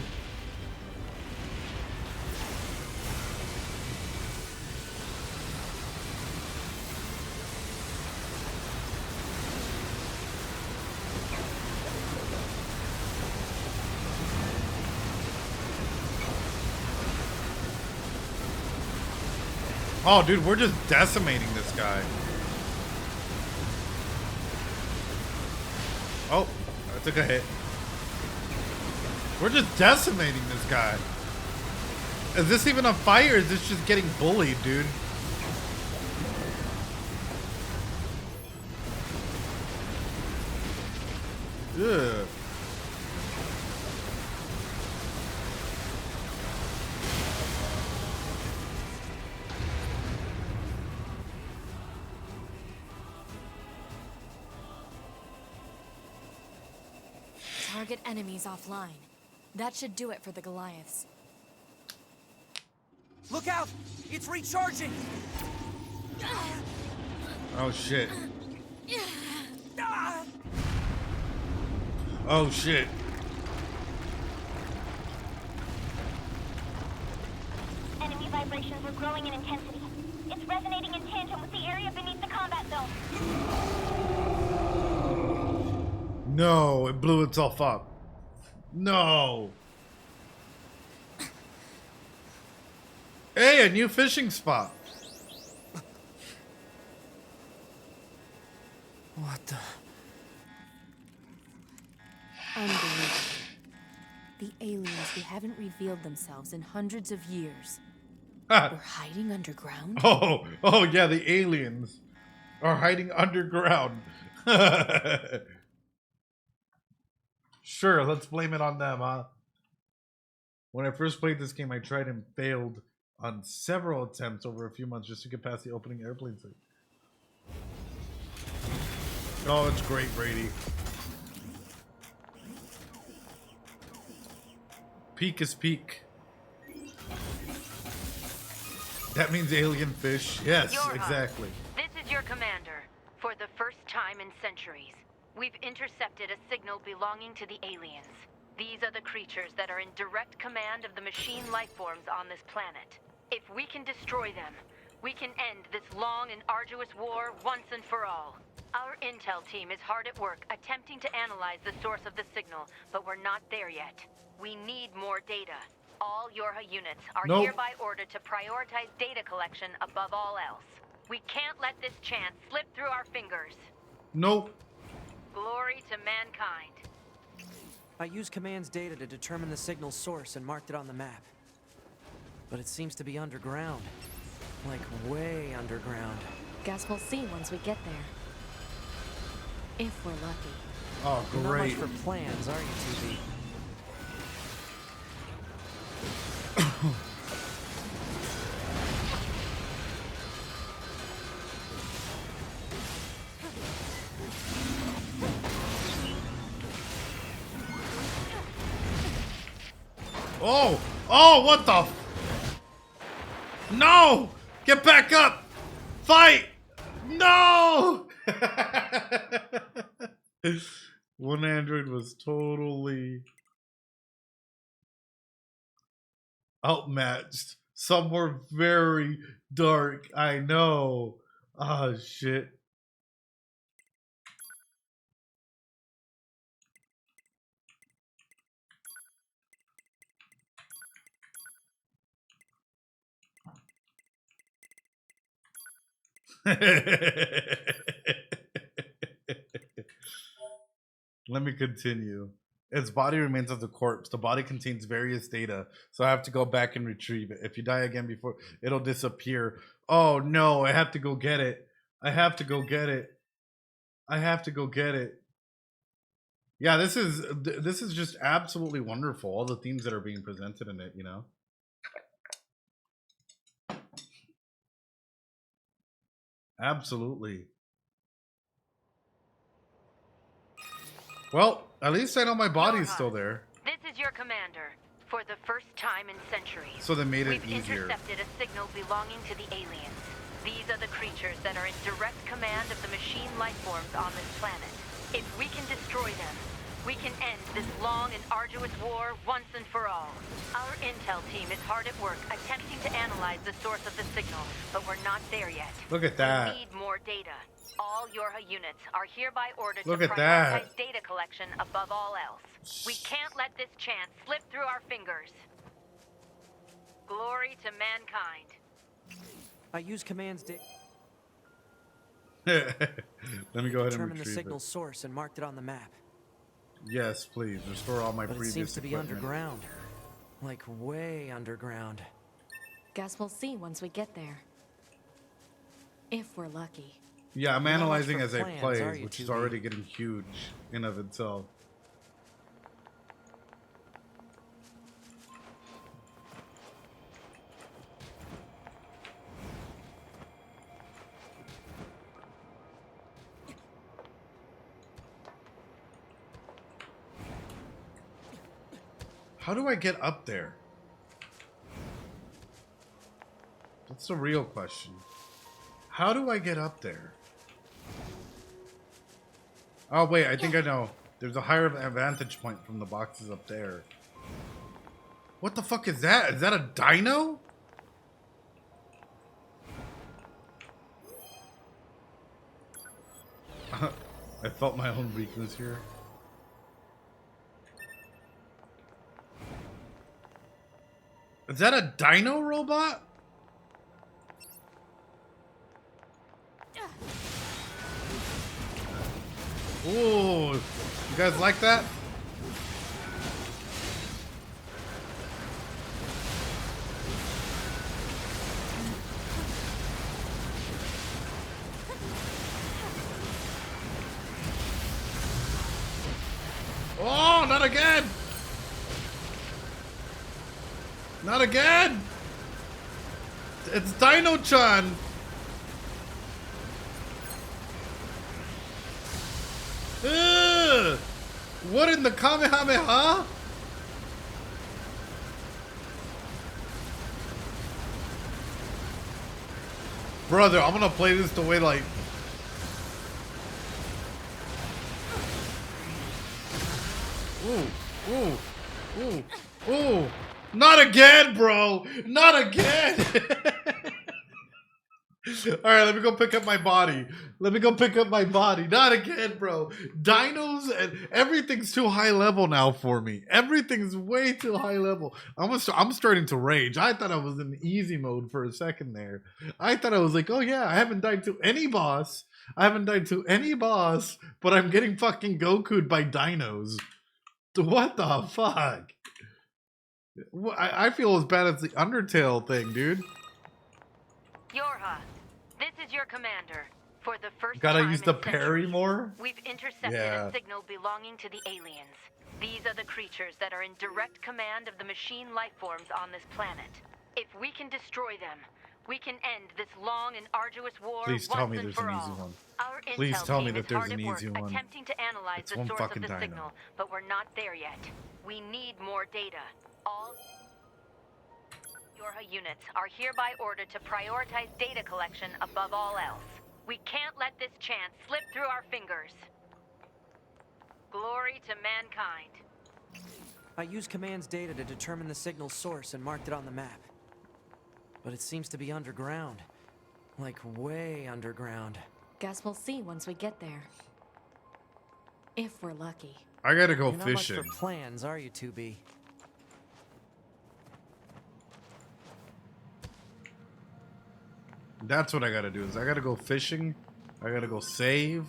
Oh, dude, we're just decimating this guy. Oh, I took a hit. We're just decimating this guy. Is this even a fight or is this just getting bullied, dude? Ugh. Target enemies offline. That should do it for the Goliaths. Look out! It's recharging! Oh shit. Oh shit. Enemy vibrations are growing in intensity. It's resonating in tandem with the area beneath the combat zone. No, it blew itself up. No. Hey, a new fishing spot. What the? Unbelievable. The aliens who haven't revealed themselves in hundreds of years were hiding underground? Oh yeah, the aliens are hiding underground. Sure, let's blame it on them, huh? When I first played this game, I tried and failed on several attempts over a few months just to get past the opening airplane scene. Oh, it's great, Brady. Peak is peak. That means alien fish. Yes, Yorha, exactly. This is your commander. For the first time in centuries, we've intercepted a signal belonging to the aliens. These are the creatures that are in direct command of the machine lifeforms on this planet. If we can destroy them, we can end this long and arduous war once and for all. Our intel team is hard at work attempting to analyze the source of the signal, but we're not there yet. We need more data. All Yorha units are hereby ordered to prioritize data collection above all else. We can't let this chance slip through our fingers. Nope. Glory to mankind. I used command's data to determine the signal's source and marked it on the map. But it seems to be underground. Like, way underground. Guess we'll see once we get there. If we're lucky. Oh, Not much great. for plans, are you, 2B? Oh! Oh, what the? No! Get back up! Fight! No! One android was totally outmatched. Some were very dark. I know. Ah, shit. Let me continue. Its body remains as a corpse. The body contains various data, so I have to go back and retrieve it. If you die again before, it'll disappear. Oh no, I have to go get it. I have to go get it. I have to go get it. Yeah, this is just absolutely wonderful. All the themes that are being presented in it, you know. Absolutely. Well, at least I know my body's Yorha, still there. This is your commander. For the first time in centuries, So they made it we've easier. intercepted a signal belonging to the aliens. These are the creatures that are in direct command of the machine life forms on this planet. If we can destroy them, we can end this long and arduous war once and for all. Our intel team is hard at work attempting to analyze the source of the signal, but we're not there yet. Look at that. We need more data. All Yorha units are hereby ordered Look to at that. prioritize data collection above all else. We can't let this chance slip through our fingers. Glory to mankind. I use commands to Let me go ahead and determine the retrieve signal it. source and marked it on the map. Yes, please. Restore all my But it previous seems to be equipment. underground. Like way underground. Guess we'll see once we get there. If we're lucky. Yeah, I'm Not much analyzing for as I plans, play, are you, which is 2B? already getting huge in of itself. How do I get up there? That's the real question. How do I get up there? Oh, wait, I think I know. There's a higher vantage point from the boxes up there. What the fuck is that? Is that a dino? I felt my own weakness here. Is that a dino robot? Ooh, you guys like that? Oh, not again! Not again! It's Dino-chan! Ugh! What in the Kamehameha? Brother, I'm gonna play this the way like... Ooh, ooh, ooh, ooh. Not again, bro! Not again! Alright, let me go pick up my body. Let me go pick up my body. Not again, bro. Dinos and everything's too high level now for me. Everything's way too high level. I'm starting to rage. I thought I was in easy mode for a second there. I thought I was like, oh yeah, I haven't died to any boss. I haven't died to any boss, but I'm getting fucking Goku'd by dinos. What the fuck? I feel as bad as the Undertale thing, dude. Yorha, this is your commander. For the first Gotta time use the in parry centuries, more? We've intercepted Yeah. a signal belonging to the aliens. These are the creatures that are in direct command of the machine life forms on this planet. If we can destroy them, we can end this long and arduous war Please once tell me and there's for an all. easy one. Our Please intel tell me team that is there's hard an at work easy one. attempting to analyze It's the one source of fucking the dino. signal, but we're not there yet. We need more data. All Yorha units are hereby ordered to prioritize data collection above all else. We can't let this chance slip through our fingers. Glory to mankind. I use commands data to determine the signal source and marked it on the map. But it seems to be underground. Like way underground. Guess we'll see once we get there. If we're lucky. I gotta go You're not much fishing. for plans, are you, 2B? That's what I gotta do. Is I gotta go fishing. I gotta go save.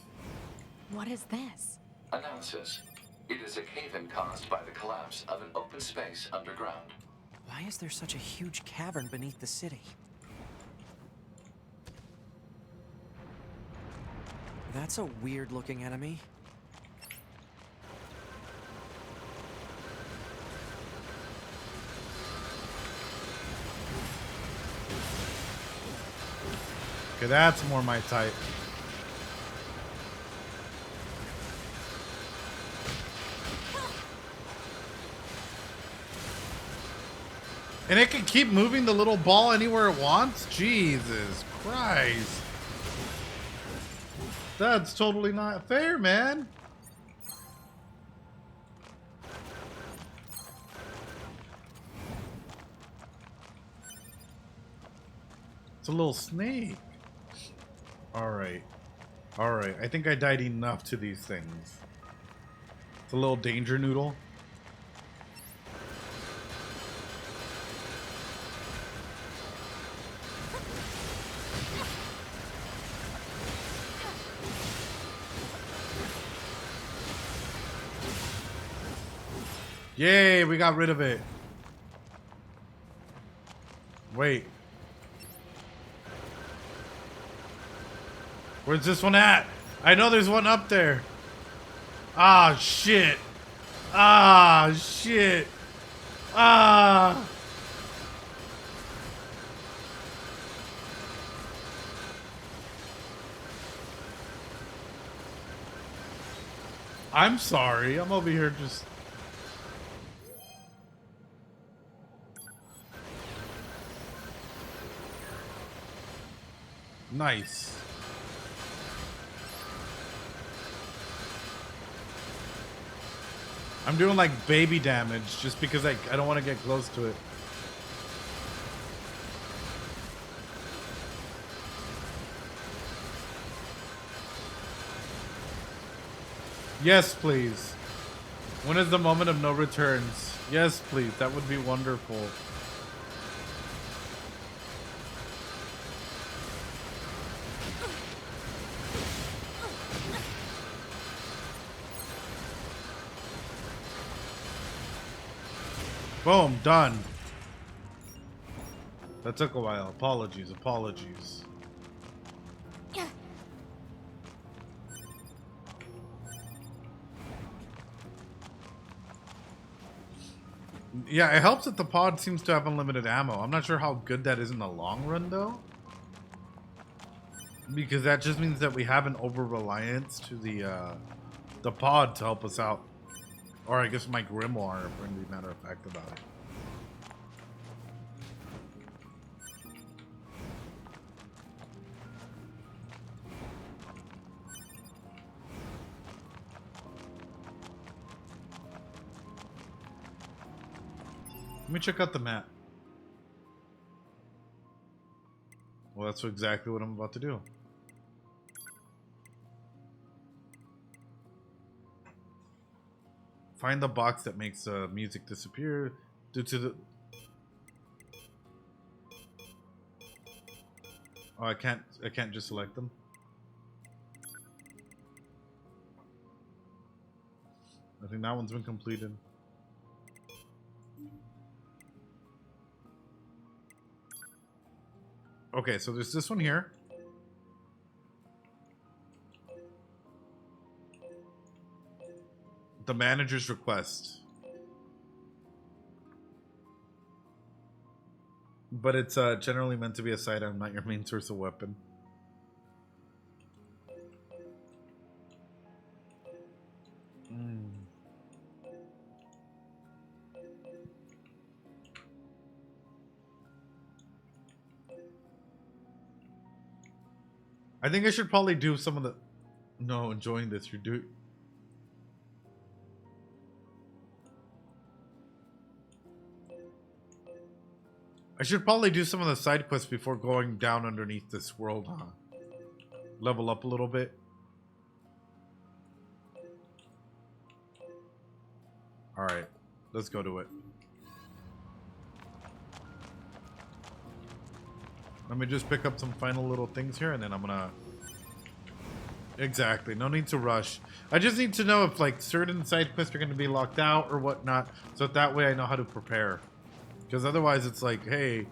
What is this? Analysis. It is a cave-in caused by the collapse of an open space underground. Why is there such a huge cavern beneath the city? That's a weird-looking enemy. Okay, that's more my type. And it can keep moving the little ball anywhere it wants? Jesus Christ. That's totally not fair, man. It's a little snake. Alright. Alright. I think I died enough to these things. It's a little danger noodle. Yay, we got rid of it. Wait. Where's this one at? I know there's one up there. Ah, shit. Ah, shit. Ah. I'm sorry. I'm over here just... Nice. I'm doing like baby damage just because I don't want to get close to it. Yes, please. When is the moment of no returns? Yes, please. That would be wonderful. Boom, done. That took a while. Apologies, apologies. Yeah, it helps that the pod seems to have unlimited ammo. I'm not sure how good that is in the long run, though. Because that just means that we have an over-reliance to the pod to help us out. Or I guess my grimoire, if we're going to be matter of fact about it. Let me check out the map. Well, that's exactly what I'm about to do. Find the box that makes music disappear due to the... Oh, I can't just select them. I think that one's been completed. Okay, so there's this one here. The manager's request. But it's generally meant to be a sidearm, not your main source of weapon. I think I should probably do some of the... No, enjoying this. You're doing... I should probably do some of the side quests before going down underneath this world, huh? Level up a little bit. Alright, let's go to it. Let me just pick up some final little things here, and then I'm gonna... Exactly, no need to rush. I just need to know if, like, certain side quests are going to be locked out or whatnot, so that way I know how to prepare. Because otherwise it's like, hey,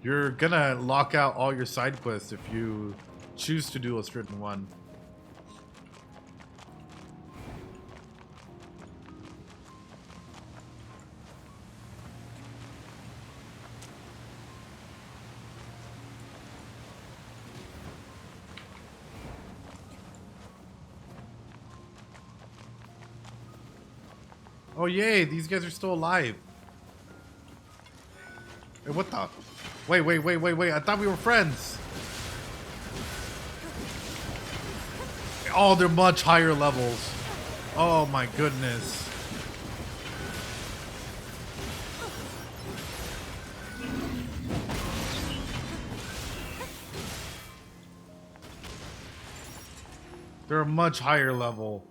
you're gonna lock out all your side quests if you choose to do a certain one. Oh yay, these guys are still alive. Hey, what the? Wait. I thought we were friends. Oh, they're much higher levels. Oh my goodness. They're a much higher level.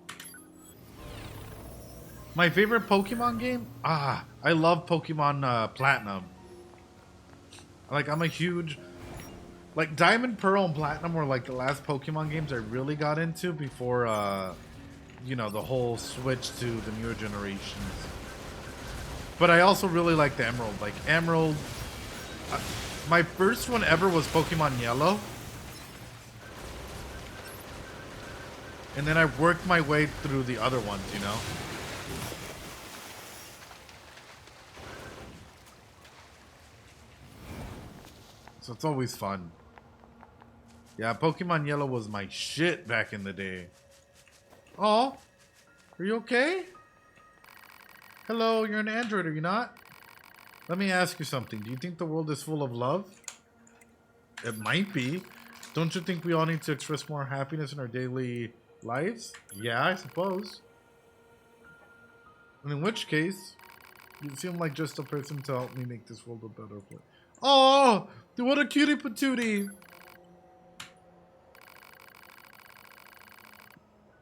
My favorite Pokemon game? I love Pokemon Platinum. Like, I'm a huge... Like, Diamond, Pearl, and Platinum were like the last Pokemon games I really got into before, you know, the whole switch to the newer generations. But I also really like the Emerald. Like, Emerald... my first one ever was Pokemon Yellow. And then I worked my way through the other ones, you know? So it's always fun. Yeah, Pokemon Yellow was my shit back in the day. Oh, are you okay? Hello, you're an android, are you not? Let me ask you something. Do you think the world is full of love? It might be. Don't you think we all need to express more happiness in our daily lives? Yeah, I suppose. And in which case, you seem like just a person to help me make this world a better place. Oh, what a cutie patootie.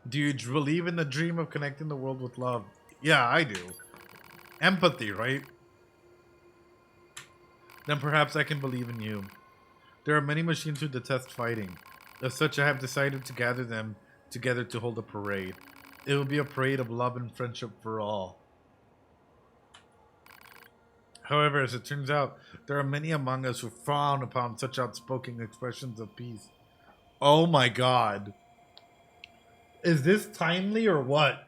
Do you believe in the dream of connecting the world with love? Yeah, I do. Empathy, right? Then perhaps I can believe in you. There are many machines who detest fighting. As such, I have decided to gather them together to hold a parade. It will be a parade of love and friendship for all. However, as it turns out, there are many among us who frown upon such outspoken expressions of peace. Oh my god. Is this timely or what?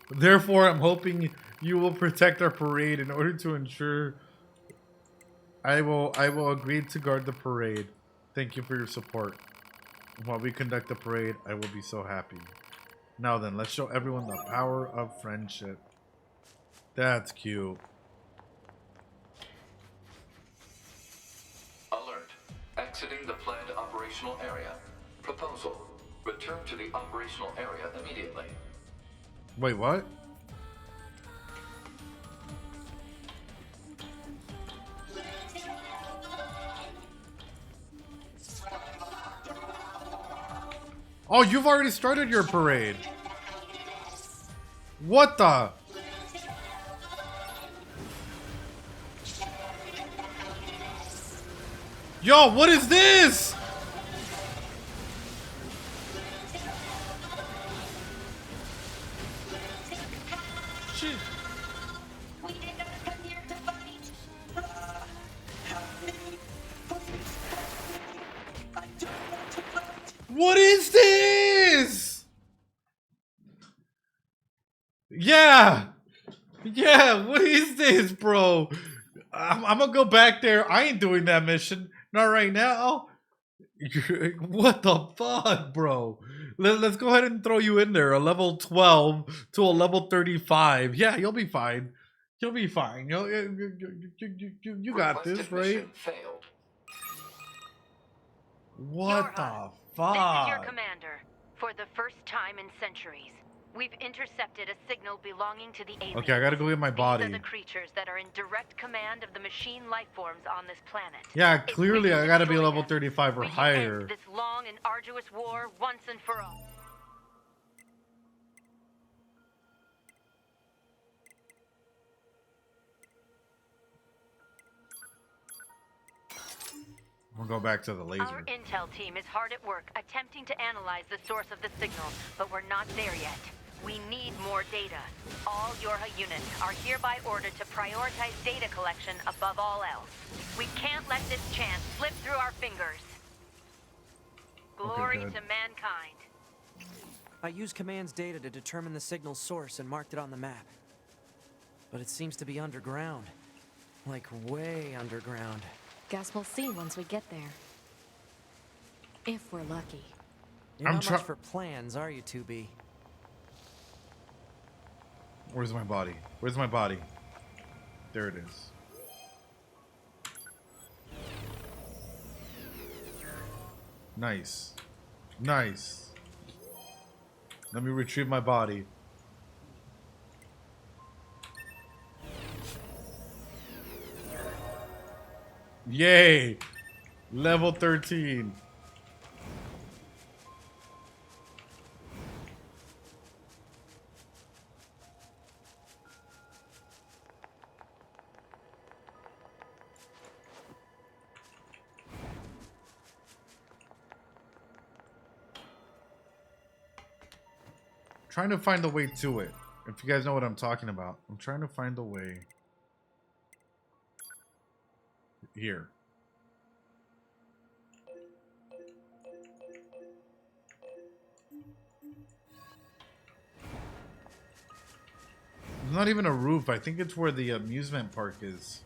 Therefore, I'm hoping you will protect our parade in order to ensure I will agree to guard the parade. Thank you for your support. While we conduct the parade, I will be so happy. Now then, let's show everyone the power of friendship. That's cute. Alert. Exiting the planned operational area. Proposal. Return to the operational area immediately. Wait, what? Oh, you've already started your parade. What the? Yo, what is this? Shit. We did not come here to fight. I don't want to fight. What is this? Yeah. Yeah, what is this, bro? I'm gonna go back there. I ain't doing that mission. Not right now. What the fuck, bro? Let's go ahead and throw you in there. A level 12 to a level 35. Yeah, you'll be fine. You'll be fine. You got this, Requested right? mission failed. What the Yorha, fuck? This is your commander. For the first time in centuries, we've intercepted a signal belonging to the aliens. Okay, I gotta go get my body. These are the creatures that are in direct command of the machine life forms on this planet. Yeah, If clearly we can I gotta be destroy level them, 35 or we can higher. end this long and arduous war once and for all. We'll go back to the Our laser. intel team is hard at work attempting to analyze the source of the signal, but we're not there yet. We need more data. All Yorha units are hereby ordered to prioritize data collection above all else. We can't let this chance slip through our fingers. Glory good. to mankind. I used Command's data to determine the signal's source and marked it on the map. But it seems to be underground. Like, way underground. Guess we'll see once we get there. If we're lucky. You're not much for plans, are you, 2B? Where's my body? Where's my body? There it is. Nice. Nice. Let me retrieve my body. Yay! Level 13. Trying to find the way to it. If you guys know what I'm talking about. I'm trying to find the way. Here. It's not even a roof. I think it's where the amusement park is.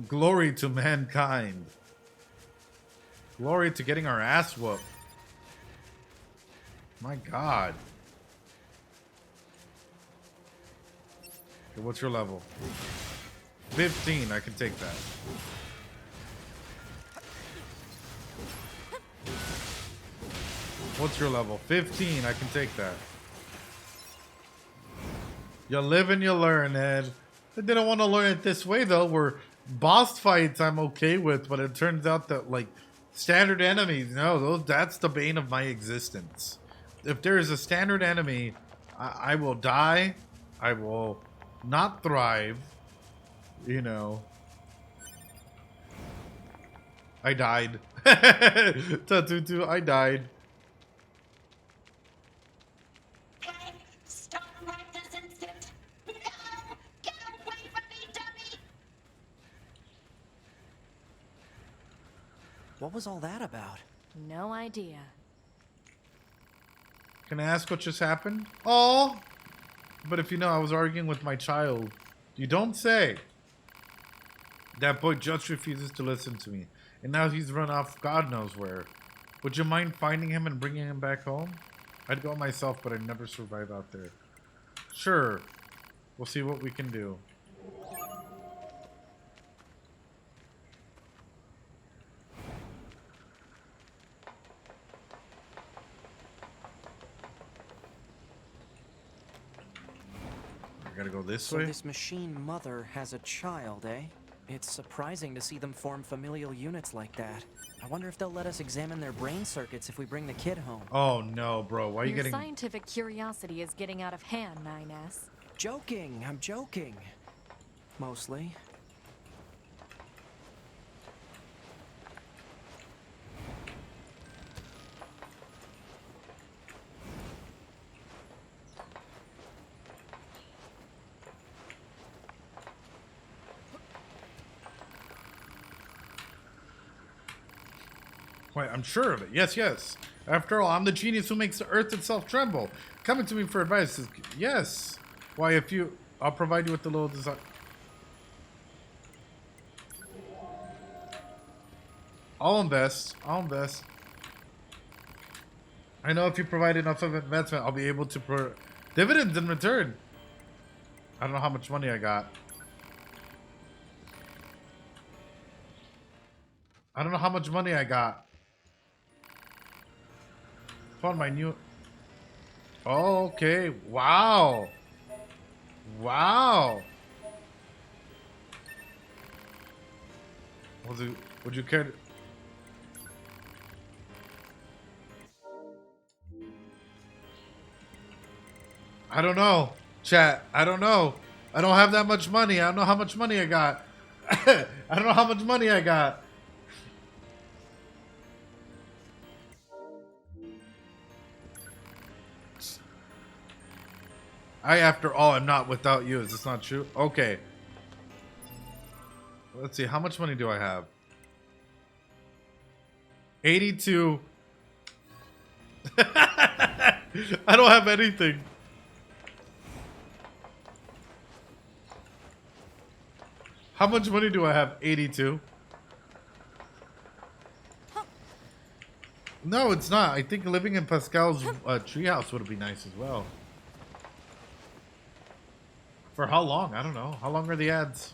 Glory to mankind. Glory to getting our ass whooped. My God. Okay, what's your level? 15. I can take that. What's your level? 15. I can take that. You live and you learn, Ed. I didn't want to learn it this way, though. Where boss fights I'm okay with, but it turns out that, like, standard enemies, no, that's the bane of my existence. If there is a standard enemy, I will die. I will not thrive. You know. I died. Tatutu, I died. Stop right this instant. No! Get away from me, dummy! What was all that about? No idea. Can I ask what just happened? Oh, but if you know, I was arguing with my child. You don't say. That boy just refuses to listen to me. And now he's run off God knows where. Would you mind finding him and bringing him back home? I'd go myself, but I'd never survive out there. Sure. We'll see what we can do. I gotta go this So way? this machine mother has a child, eh? It's surprising to see them form familial units like that. I wonder if they'll let us examine their brain circuits if we bring the kid home. Oh no, bro. Why are you Your getting... scientific curiosity is getting out of hand, 9S. Joking, I'm joking. Mostly. Wait, I'm sure of it. Yes, yes. After all, I'm the genius who makes the earth itself tremble. Coming to me for advice is... Yes. Why, if you... I'll provide you with the little design... I'll invest. I'll invest. I know if you provide enough of investment, I'll be able to... Dividends in return. I don't know how much money I got. I don't know how much money I got. Found my new... Oh, okay. Wow. Wow. Would you care to... I don't know. Chat. I don't know. I don't have that much money. I don't know how much money I got. I don't know how much money I got. After all, I'm not without you. Is this not true? Okay. Let's see. How much money do I have? 82. I don't have anything. How much money do I have? 82. No, it's not. I think living in Pascal's treehouse would be nice as well. For how long? I don't know. How long are the ads?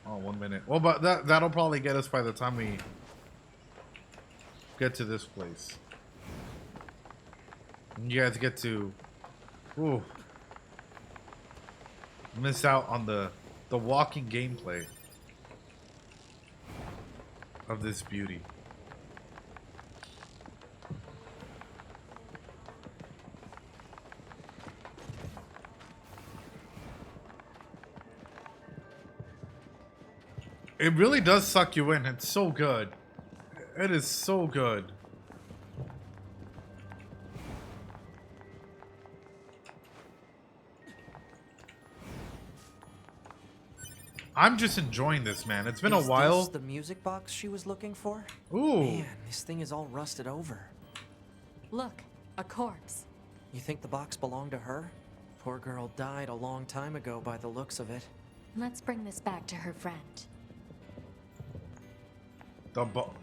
Oh, 1 minute. Well, but that'll probably get us by the time we get to this place. And you guys get to miss out on the walking gameplay of this beauty. It really does suck you in. It's so good. It is so good. I'm just enjoying this, man. It's been a while. Is this the music box she was looking for? Ooh. Man, this thing is all rusted over. Look, a corpse. You think the box belonged to her? Poor girl died a long time ago by the looks of it. Let's bring this back to her friend. The bo-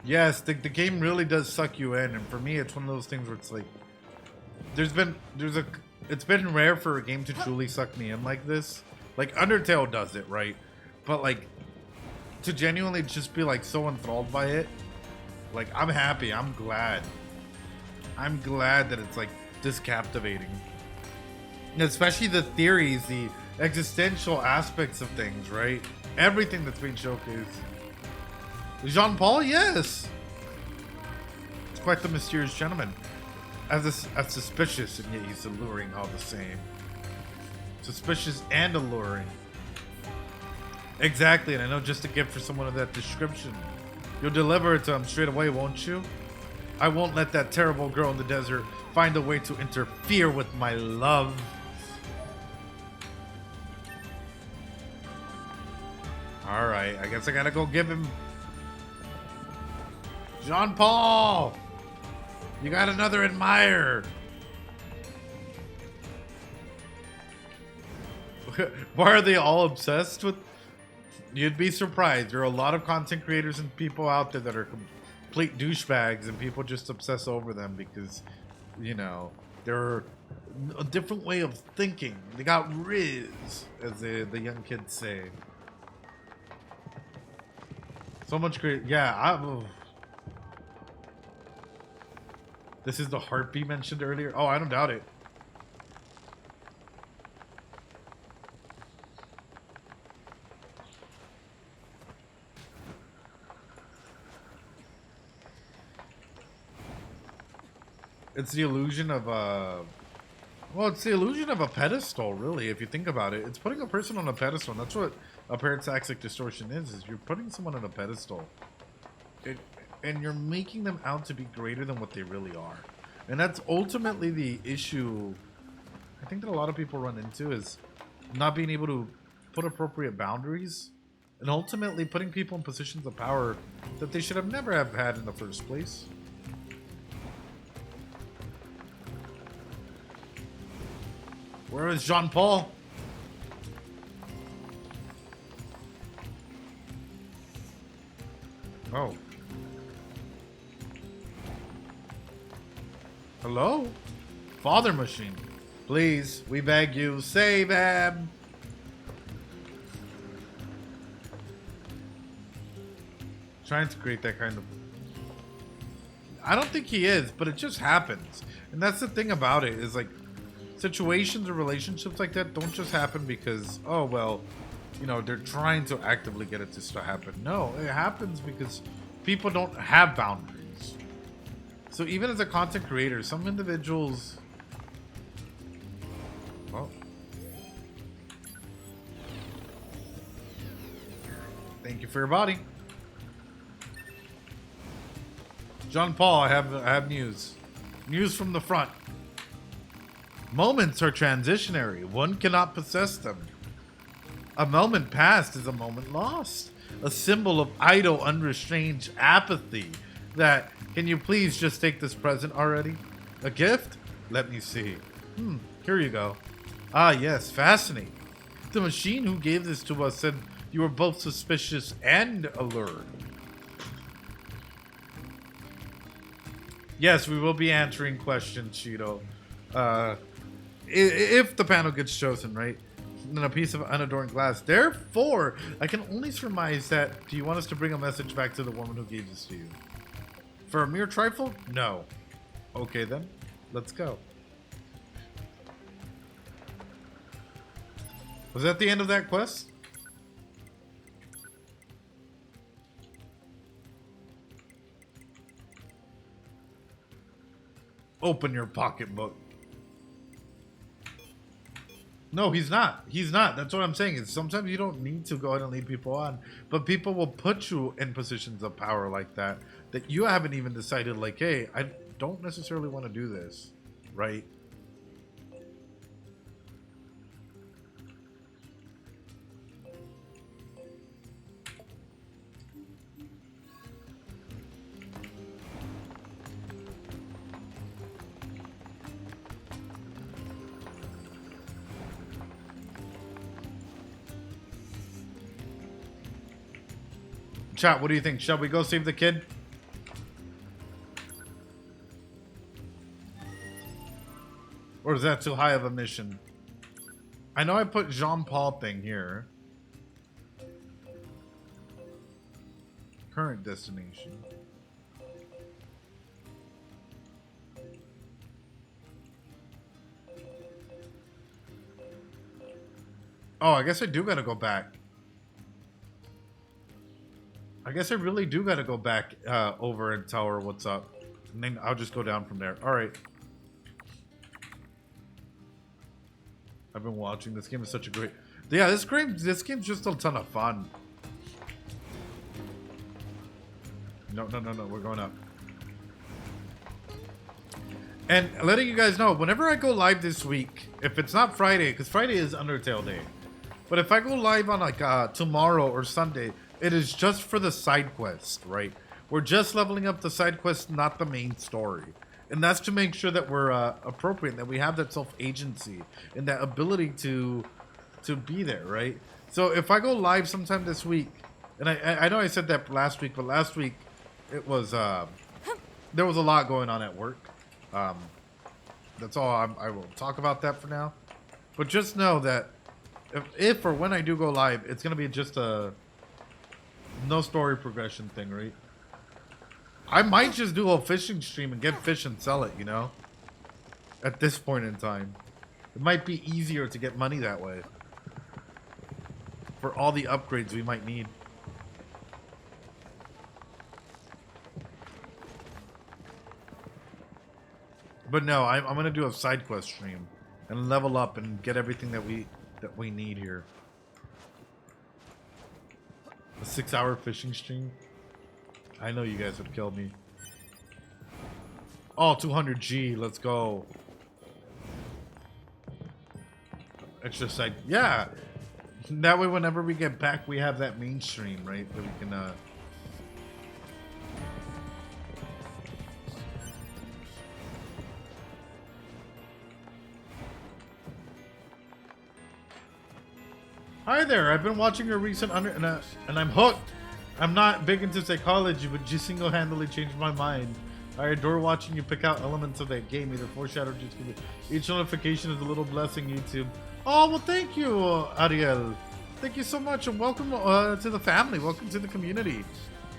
Yes, the game really does suck you in, and for me, it's one of those things where it's like, it's been rare for a game to truly suck me in like this. Like Undertale does it, right? But like, to genuinely just be like so enthralled by it, like I'm happy, I'm glad that it's like this captivating, and especially the theories, the existential aspects of things, right? Everything that's being showcased. Jean-Paul, yes. It's quite the mysterious gentleman. As suspicious, and yet he's alluring all the same. Suspicious and alluring. Exactly, and I know just a gift for someone of that description. You'll deliver it to him straight away, won't you? I won't let that terrible girl in the desert find a way to interfere with my love. Alright, I guess I gotta go give him... Jean-Paul! You got another admirer! Why are they all obsessed with... You'd be surprised. There are a lot of content creators and people out there that are complete douchebags, and people just obsess over them because, you know, they're a different way of thinking. They got riz, as the young kids say. So much great... Yeah, This is the heartbeat mentioned earlier. Oh, I don't doubt it. It's the illusion of a... Well, it's the illusion of a pedestal, really, if you think about it. It's putting a person on a pedestal, and that's what a parallaxic distortion is you're putting someone on a pedestal. And you're making them out to be greater than what they really are. And that's ultimately the issue I think that a lot of people run into, is not being able to put appropriate boundaries and ultimately putting people in positions of power that they should have never have had in the first place. Where is Jean-Paul? Oh. Hello? Father Machine. Please, we beg you, save him! Trying to create that kind of... I don't think he is, but it just happens. And that's the thing about it, is like, situations or relationships like that don't just happen because, oh, well, you know, they're trying to actively get it to happen. No, it happens because people don't have boundaries. So even as a content creator, some individuals... Oh. Thank you for your body. Jean-Paul, I have news. News from the front. Moments are transitionary. One cannot possess them. A moment past is a moment lost. A symbol of idle, unrestrained apathy. That, can you please just take this present already? A gift? Let me see. Here you go. Ah, yes, fascinating. The machine who gave this to us said you were both suspicious and alert. Yes, we will be answering questions, Cheeto. If the panel gets chosen, right? And a piece of unadorned glass. Therefore, I can only surmise that, do you want us to bring a message back to the woman who gave this to you? For a mere trifle? No. Okay then, let's go. Was that the end of that quest? Open your pocketbook. No, he's not. He's not. That's what I'm saying. Is sometimes you don't need to go ahead and lead people on, but people will put you in positions of power like that you haven't even decided, like, hey, I don't necessarily want to do this, right? Chat, what do you think? Shall we go save the kid? Or is that too high of a mission? I know I put Jean-Paul thing here. Current destination. Oh, I guess I do gotta go back. I guess I really do gotta go back over and tell her what's up. And then I'll just go down from there. Alright. I've been watching. This game is such a great... Yeah, this game's just a ton of fun. No, we're going up. And letting you guys know, whenever I go live this week, if it's not Friday, because Friday is Undertale Day, but if I go live on like tomorrow or Sunday, it is just for the side quest, right? We're just leveling up the side quest, not the main story. And that's to make sure that we're appropriate, that we have that self-agency and that ability to be there, right? So if I go live sometime this week, and I know I said that last week, but last week it was there was a lot going on at work. That's all. I will talk about that for now. But just know that if or when I do go live, it's gonna be just a no story progression thing, right? I might just do a fishing stream and get fish and sell it, you know? At this point in time. It might be easier to get money that way. For all the upgrades we might need. But no, I'm gonna do a side quest stream and level up and get everything that we need here. A 6-hour fishing stream. I know you guys would kill me. Oh, 200G. Let's go. Extra side. Yeah. That way, whenever we get back, we have that mainstream, right? That we can, Hi there. I've been watching your recent and I'm hooked. I'm not big into psychology, but you single-handedly changed my mind. I adore watching you pick out elements of that game, either foreshadow or just give it. Each notification is a little blessing, YouTube. Oh, well, thank you, Ariel. Thank you so much, and welcome to the family. Welcome to the community.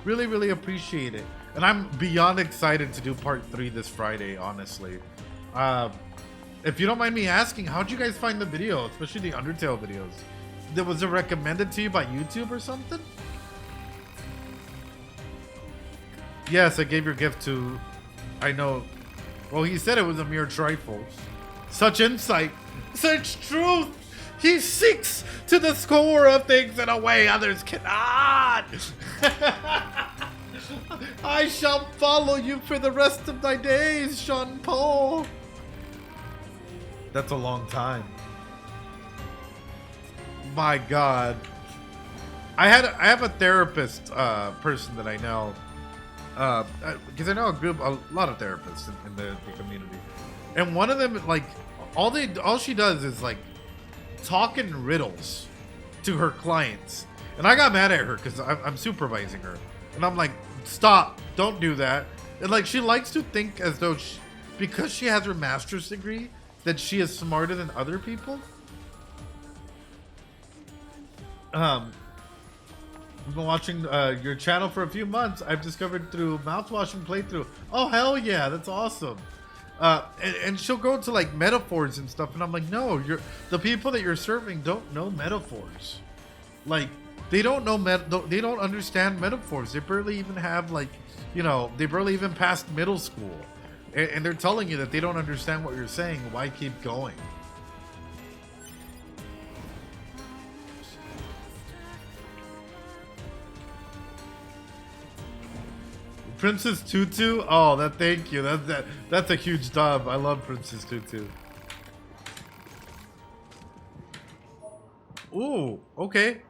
Really, really appreciate it. And I'm beyond excited to do part 3 this Friday, honestly. If you don't mind me asking, how'd you guys find the video, especially the Undertale videos? Was it recommended to you by YouTube or something? Yes, I gave your gift to... I know. Well, he said it was a mere trifle. Such insight. Such truth. He seeks to the score of things in a way others cannot. I shall follow you for the rest of my days, Jean Paul. That's a long time. My God. I have a therapist person that I know. Because I know a lot of therapists in the community, and one of them, like, all she does is like talk in riddles to her clients. And I got mad at her because I'm supervising her. And I'm like, stop, don't do that. And like, she likes to think as though because she has her master's degree, that she is smarter than other people. I've been watching your channel for a few months. I've discovered through mouthwashing playthrough. Oh, hell yeah, that's awesome. And she'll go to like metaphors and stuff, and I'm like, no, the people that you're serving don't know metaphors. Like, they don't know they don't understand metaphors. They barely even have like, you know, they barely even passed middle school, and they're telling you that they don't understand what you're saying. Why keep going? Princess Tutu? Oh, thank you. That's a huge dub. I love Princess Tutu. Ooh, okay.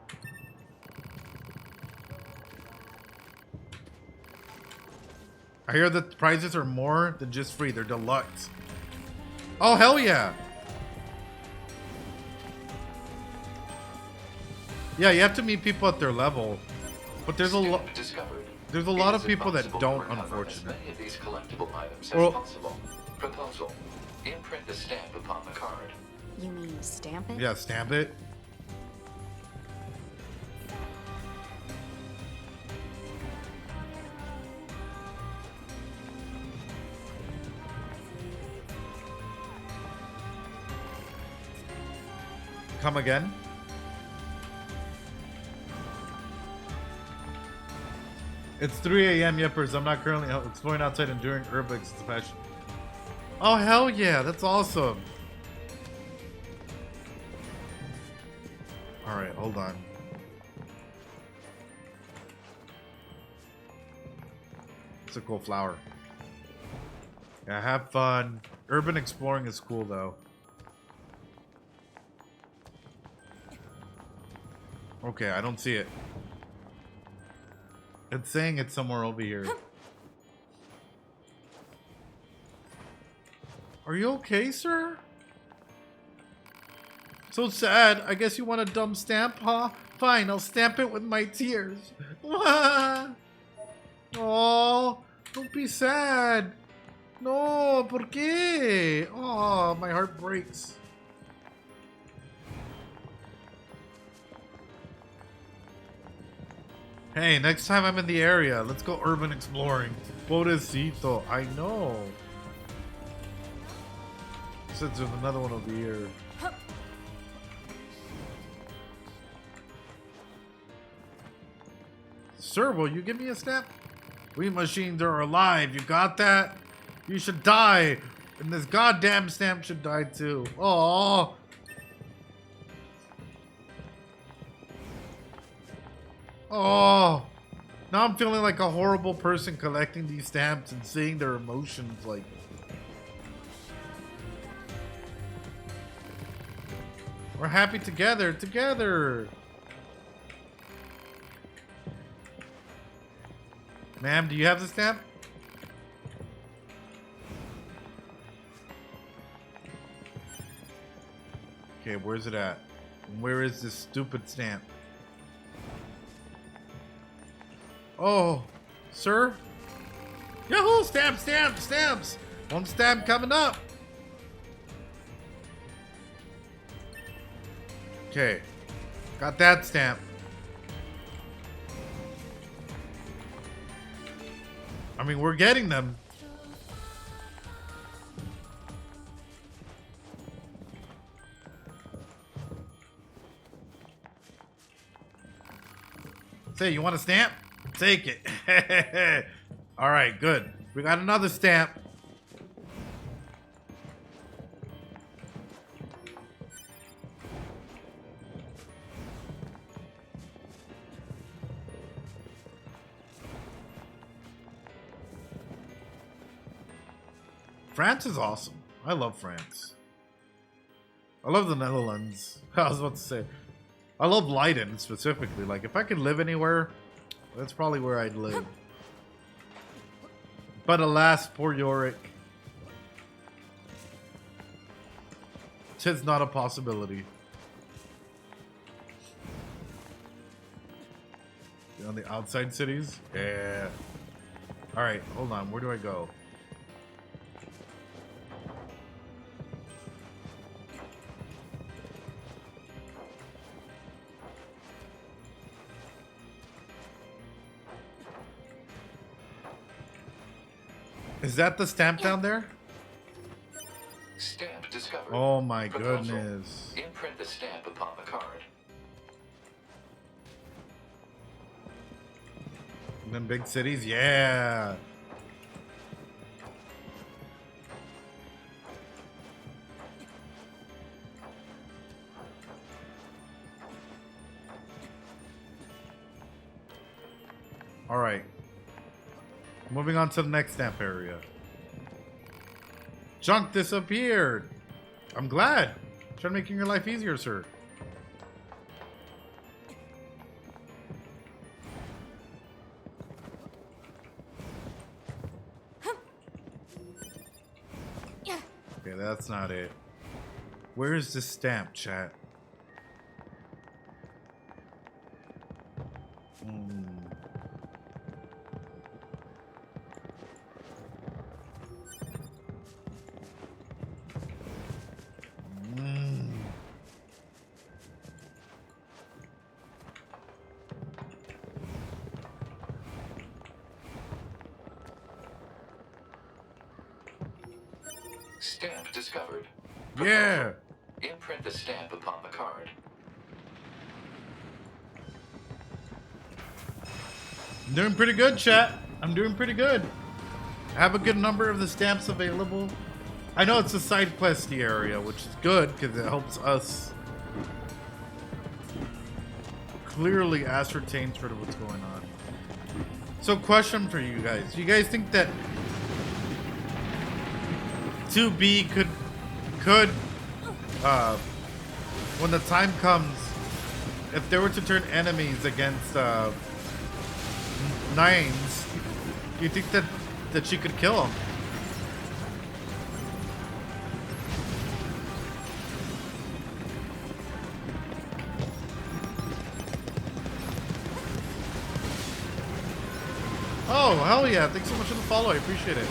I hear that the prizes are more than just free. They're deluxe. Oh, hell yeah. Yeah, you have to meet people at their level. But there's a lot... There's a lot of people that don't, unfortunately. Many of these collectible items as possible. Proposal: imprint the stamp upon the card. You mean stamp it? Yeah, stamp it. Come again? It's 3 a.m. Yippers. I'm not currently exploring outside and during Urbex. It's a passion. Oh, hell yeah. That's awesome. Alright, hold on. It's a cool flower. Yeah, have fun. Urban exploring is cool, though. Okay, I don't see it. It's saying it's somewhere over here. Are you okay, sir? So sad. I guess you want a dumb stamp, huh? Fine, I'll stamp it with my tears. Oh, don't be sad. No, ¿por qué? Oh, my heart breaks. Hey, next time I'm in the area, let's go urban exploring. Pobrecito, I know. Since there's another one over here. Sir, will you give me a stamp? We machines are alive, you got that? You should die. And this goddamn stamp should die too. Oh. Oh, now I'm feeling like a horrible person collecting these stamps and seeing their emotions like... We're happy together, together. Ma'am, do you have the stamp? Okay, where's it at? Where is this stupid stamp? Oh, sir? Yahoo! Stamp, stamp, stamps! One stamp coming up. Okay. Got that stamp. I mean, we're getting them. Say, you want a stamp? Take it. All right, good. We got another stamp. France is awesome. I love France. I love the Netherlands. I was about to say, I love Leiden specifically. Like, if I could live anywhere, that's probably where I'd live. But alas, poor Yorick. 'Tis not a possibility. On the outside cities? Yeah. Alright, hold on. Where do I go? Is that the stamp down there? Stamp discovered. Oh my Proposal. goodness. Imprint the stamp upon the card. Them big cities? Yeah. All right. Moving on to the next stamp area. Junk disappeared. I'm glad. Trying making your life easier, sir. Okay, that's not it. Where's the stamp, chat? Stamp discovered. Yeah. Imprint the stamp upon the card. I'm doing pretty good, chat. I'm doing pretty good. I have a good number of the stamps available. I know it's a side questy area, which is good because it helps us clearly ascertain sort of what's going on. So, question for you guys: do you guys think that 2B could when the time comes, if they were to turn enemies against nines, do you think that she could kill them? Oh, hell yeah. Thanks so much for the follow. I appreciate it.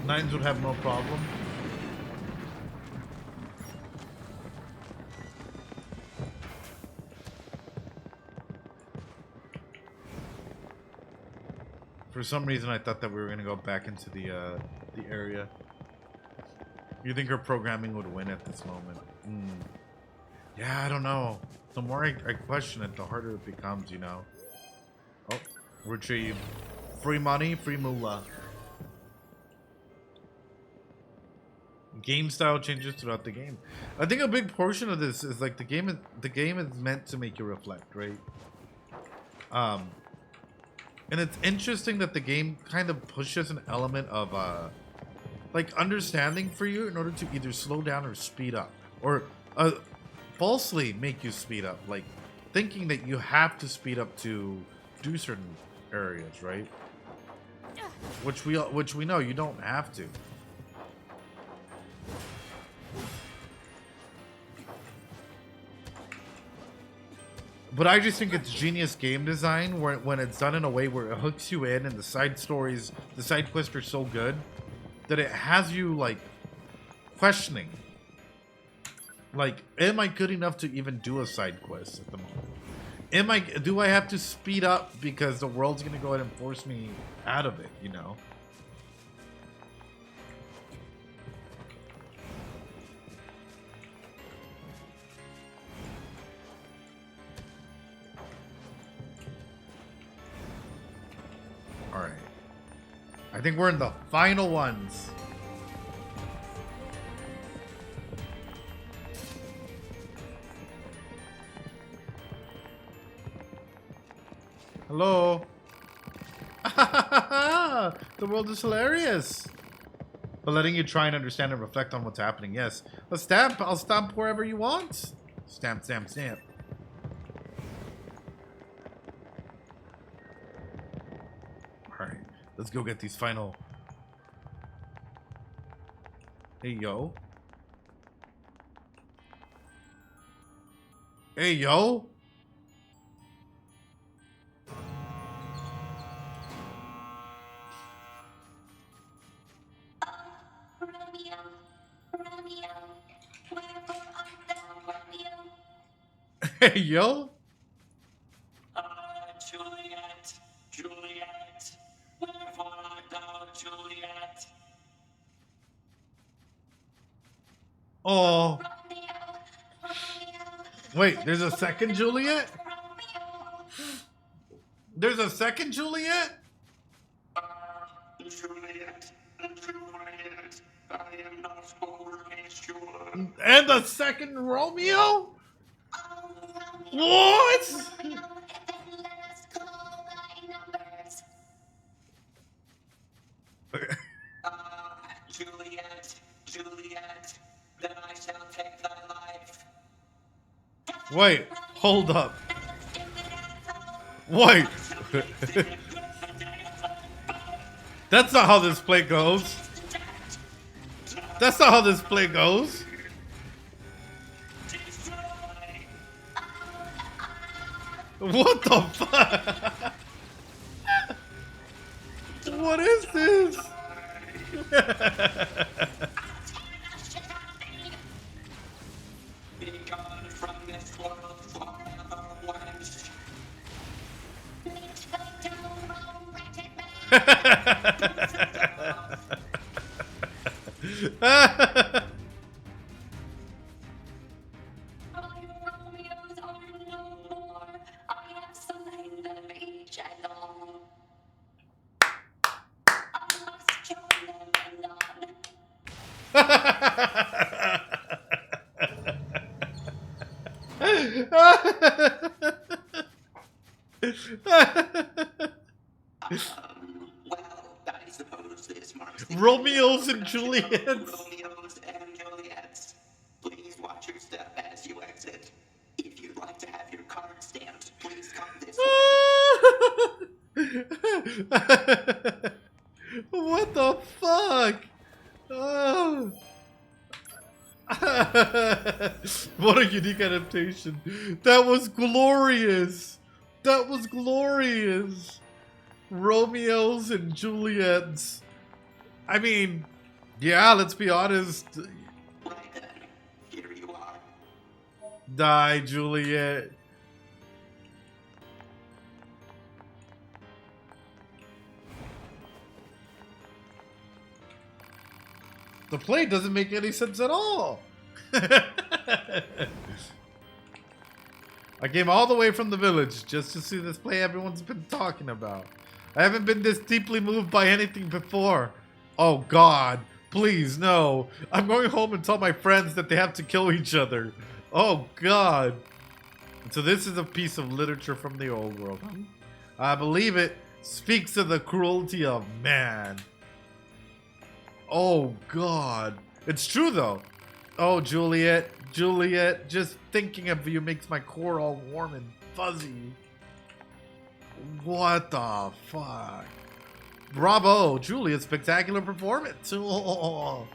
Nines would have no problem. For some reason, I thought that we were gonna go back into the area. You think her programming would win at this moment? Yeah, I don't know. The more I question it, the harder it becomes, you know. Oh, retrieve. Free money, free moolah. Game style changes throughout the game. I think a big portion of this is like the game is meant to make you reflect, right? And it's interesting that the game kind of pushes an element of like understanding for you in order to either slow down or speed up, or falsely make you speed up, like thinking that you have to speed up to do certain areas, right? Which we know you don't have to. But I just think it's genius game design when it's done in a way where it hooks you in, and the side stories, the side quests are so good that it has you like questioning. Like, am I good enough to even do a side quest at the moment? Do I have to speed up because the world's gonna go ahead and force me out of it, you know? Alright. I think we're in the final ones. Hello? The world is hilarious. But letting you try and understand and reflect on what's happening. Yes. A stamp. I'll stamp wherever you want. Stamp, stamp, stamp. Alright. Let's go get these final. Hey, yo. Hey, yo. Romeo, Romeo, wherefore art thou, Romeo? Hey, yo. Juliet, Juliet, wherefore art thou, Juliet? Oh. Romeo, Romeo, Wait, there's a second Juliet? Romeo. There's a second Juliet? Juliet, Juliet, I am not overly sure. And a second Romeo? Oh, Romeo, What? Romeo, then let us call thy numbers. Juliet, Juliet, then I shall take thy life. Wait, hold up. Wait. That's not how this play goes. That's not how this play goes. What the fuck? What is this? Be gone from this world forever, wench. Meet the doom, wretched man. My Romeos are no more. I have slain them each and all. I must join them anon. Well, I suppose this marks the Romeos and Juliets. Romeos and Juliets. Please watch your step as you exit. If you'd like to have your card stamped, please come this way. What the fuck? Oh. What a unique adaptation. That was glorious. That was glorious. Romeos and Juliets. I mean, yeah, let's be honest. Right then, here you are. Die, Juliet. The play doesn't make any sense at all. I came all the way from the village just to see this play everyone's been talking about. I haven't been this deeply moved by anything before. Oh God, please no. I'm going home and tell my friends that they have to kill each other. Oh God. So this is a piece of literature from the old world. I believe it speaks of the cruelty of man. Oh God. It's true though. Oh Juliet, Juliet, just thinking of you makes my core all warm and fuzzy. What the fuck? Bravo, Juliet, spectacular performance. Oh.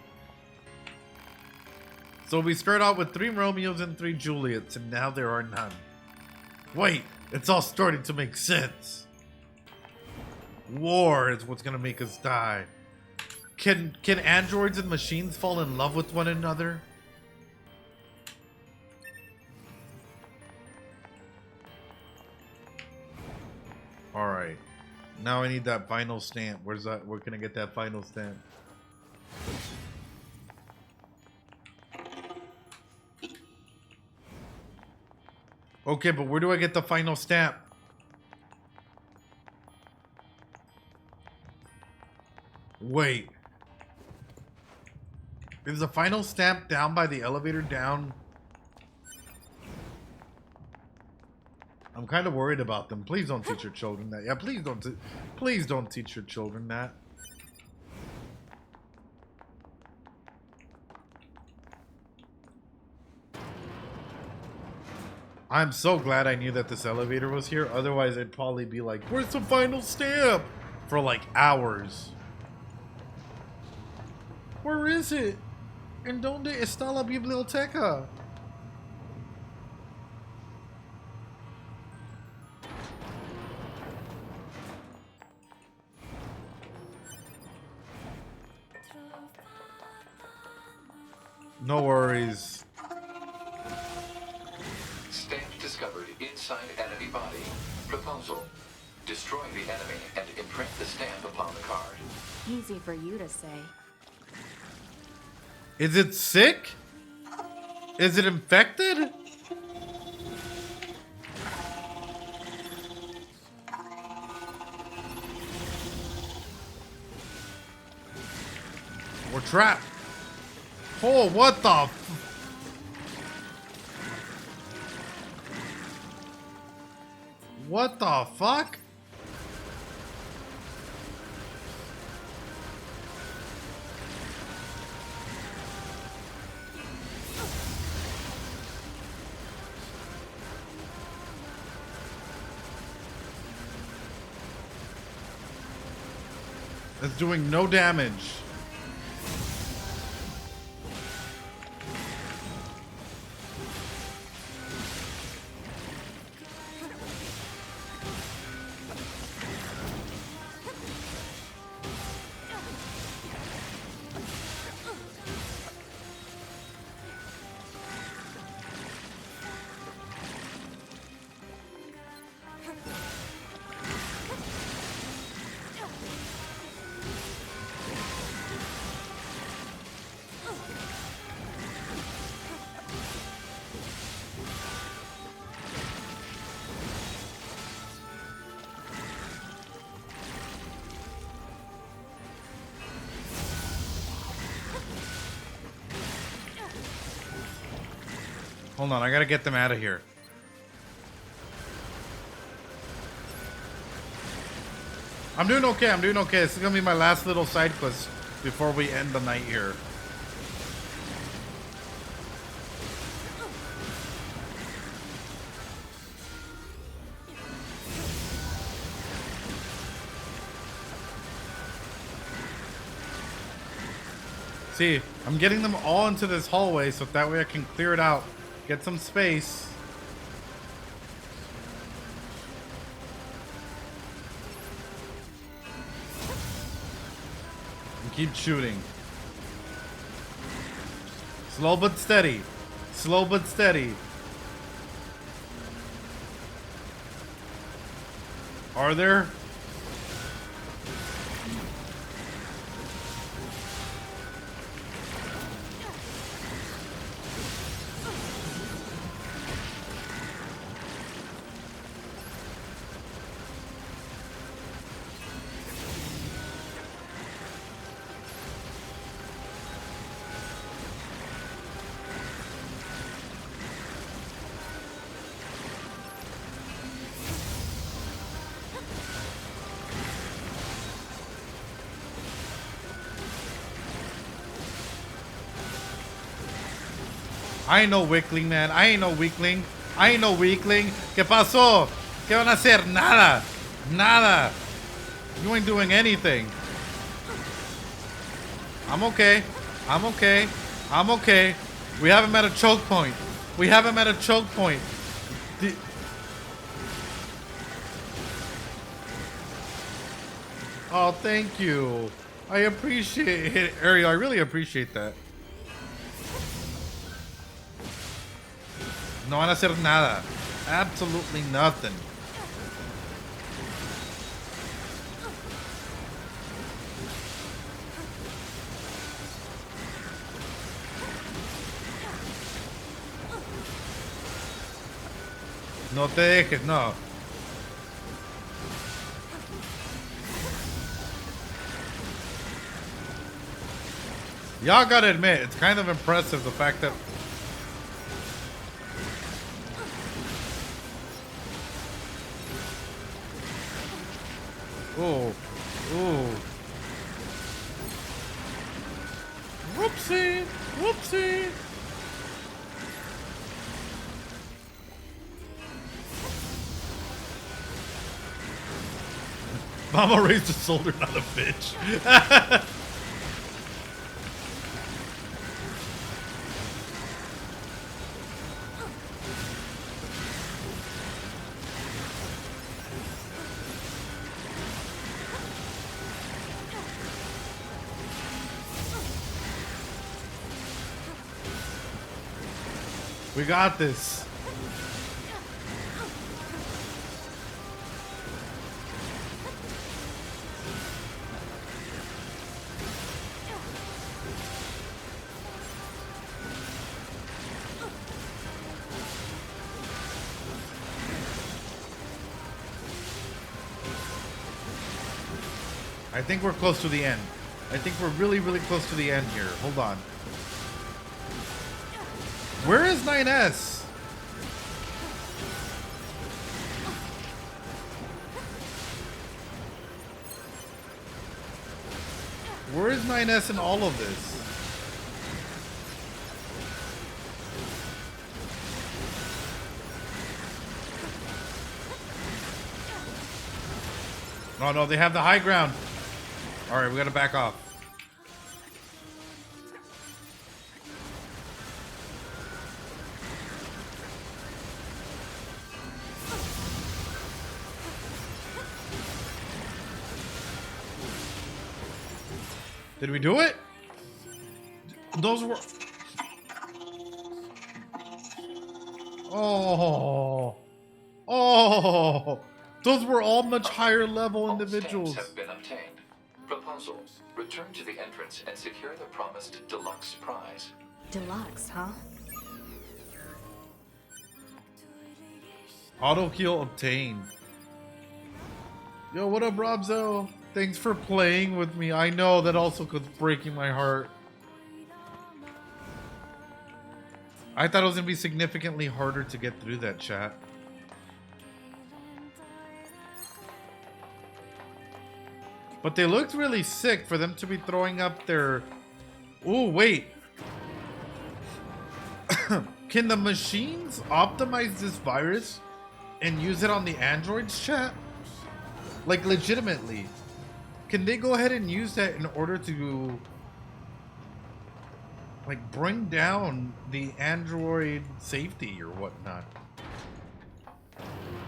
So we start out with 3 Romeos and 3 Juliets, and now there are none. Wait, it's all starting to make sense. War is what's gonna make us die. Can androids and machines fall in love with one another? All right. Now I need that final stamp. Where's that? Where can I get that final stamp? Okay, but where do I get the final stamp? Wait. Is the final stamp down by the elevator down? I'm kind of worried about them. Please don't teach your children that. Yeah, please don't teach your children that. I'm so glad I knew that this elevator was here. Otherwise, I'd probably be like, where's the final stamp? For like hours. Where is it? ¿En dónde está la biblioteca? No worries. Stamp discovered inside enemy body. Proposal. Destroy the enemy and imprint the stamp upon the card. Easy for you to say. Is it sick? Is it infected? We're trapped. Oh, what the what the fuck? It's doing no damage. Hold on, I gotta get them out of here. I'm doing okay, I'm doing okay. This is gonna be my last little side quest before we end the night here. See, I'm getting them all into this hallway so that way I can clear it out. Get some space. And keep shooting. Slow but steady. Slow but steady. Are there? I ain't no weakling, man. I ain't no weakling. I ain't no weakling. ¿Qué pasó? ¿Qué van a hacer? Nada. Nada. You ain't doing anything. I'm okay. I'm okay. I'm okay. We haven't met a choke point. We haven't met a choke point. Oh, thank you. I appreciate it, Ariel. I really appreciate that. No van a hacer nada. Absolutely nothing. No te dejes, no. Y'all gotta admit, it's kind of impressive the fact that Oh. Oh. Whoopsie. Whoopsie. Mama raised a soldier, not a bitch. We got this. I think we're close to the end. I think we're really, really close to the end here. Hold on. Where is 9S? Where is 9S in all of this? Oh no, they have the high ground. Alright, we gotta back off. Did we do it? Those were... Oh. Oh. Those were all much higher level individuals. All stamps have been obtained. Proposal. Return to the entrance and secure the promised deluxe prize. Deluxe, huh? Auto heal obtained. Yo, what up, Robzo? Thanks for playing with me. I know that also was breaking my heart. I thought it was gonna be significantly harder to get through that, chat. But they looked really sick for them to be throwing up their... Ooh, wait. Can the machines optimize this virus and use it on the androids, chat? Like, legitimately. Can they go ahead and use that in order to... like, bring down the android safety or whatnot?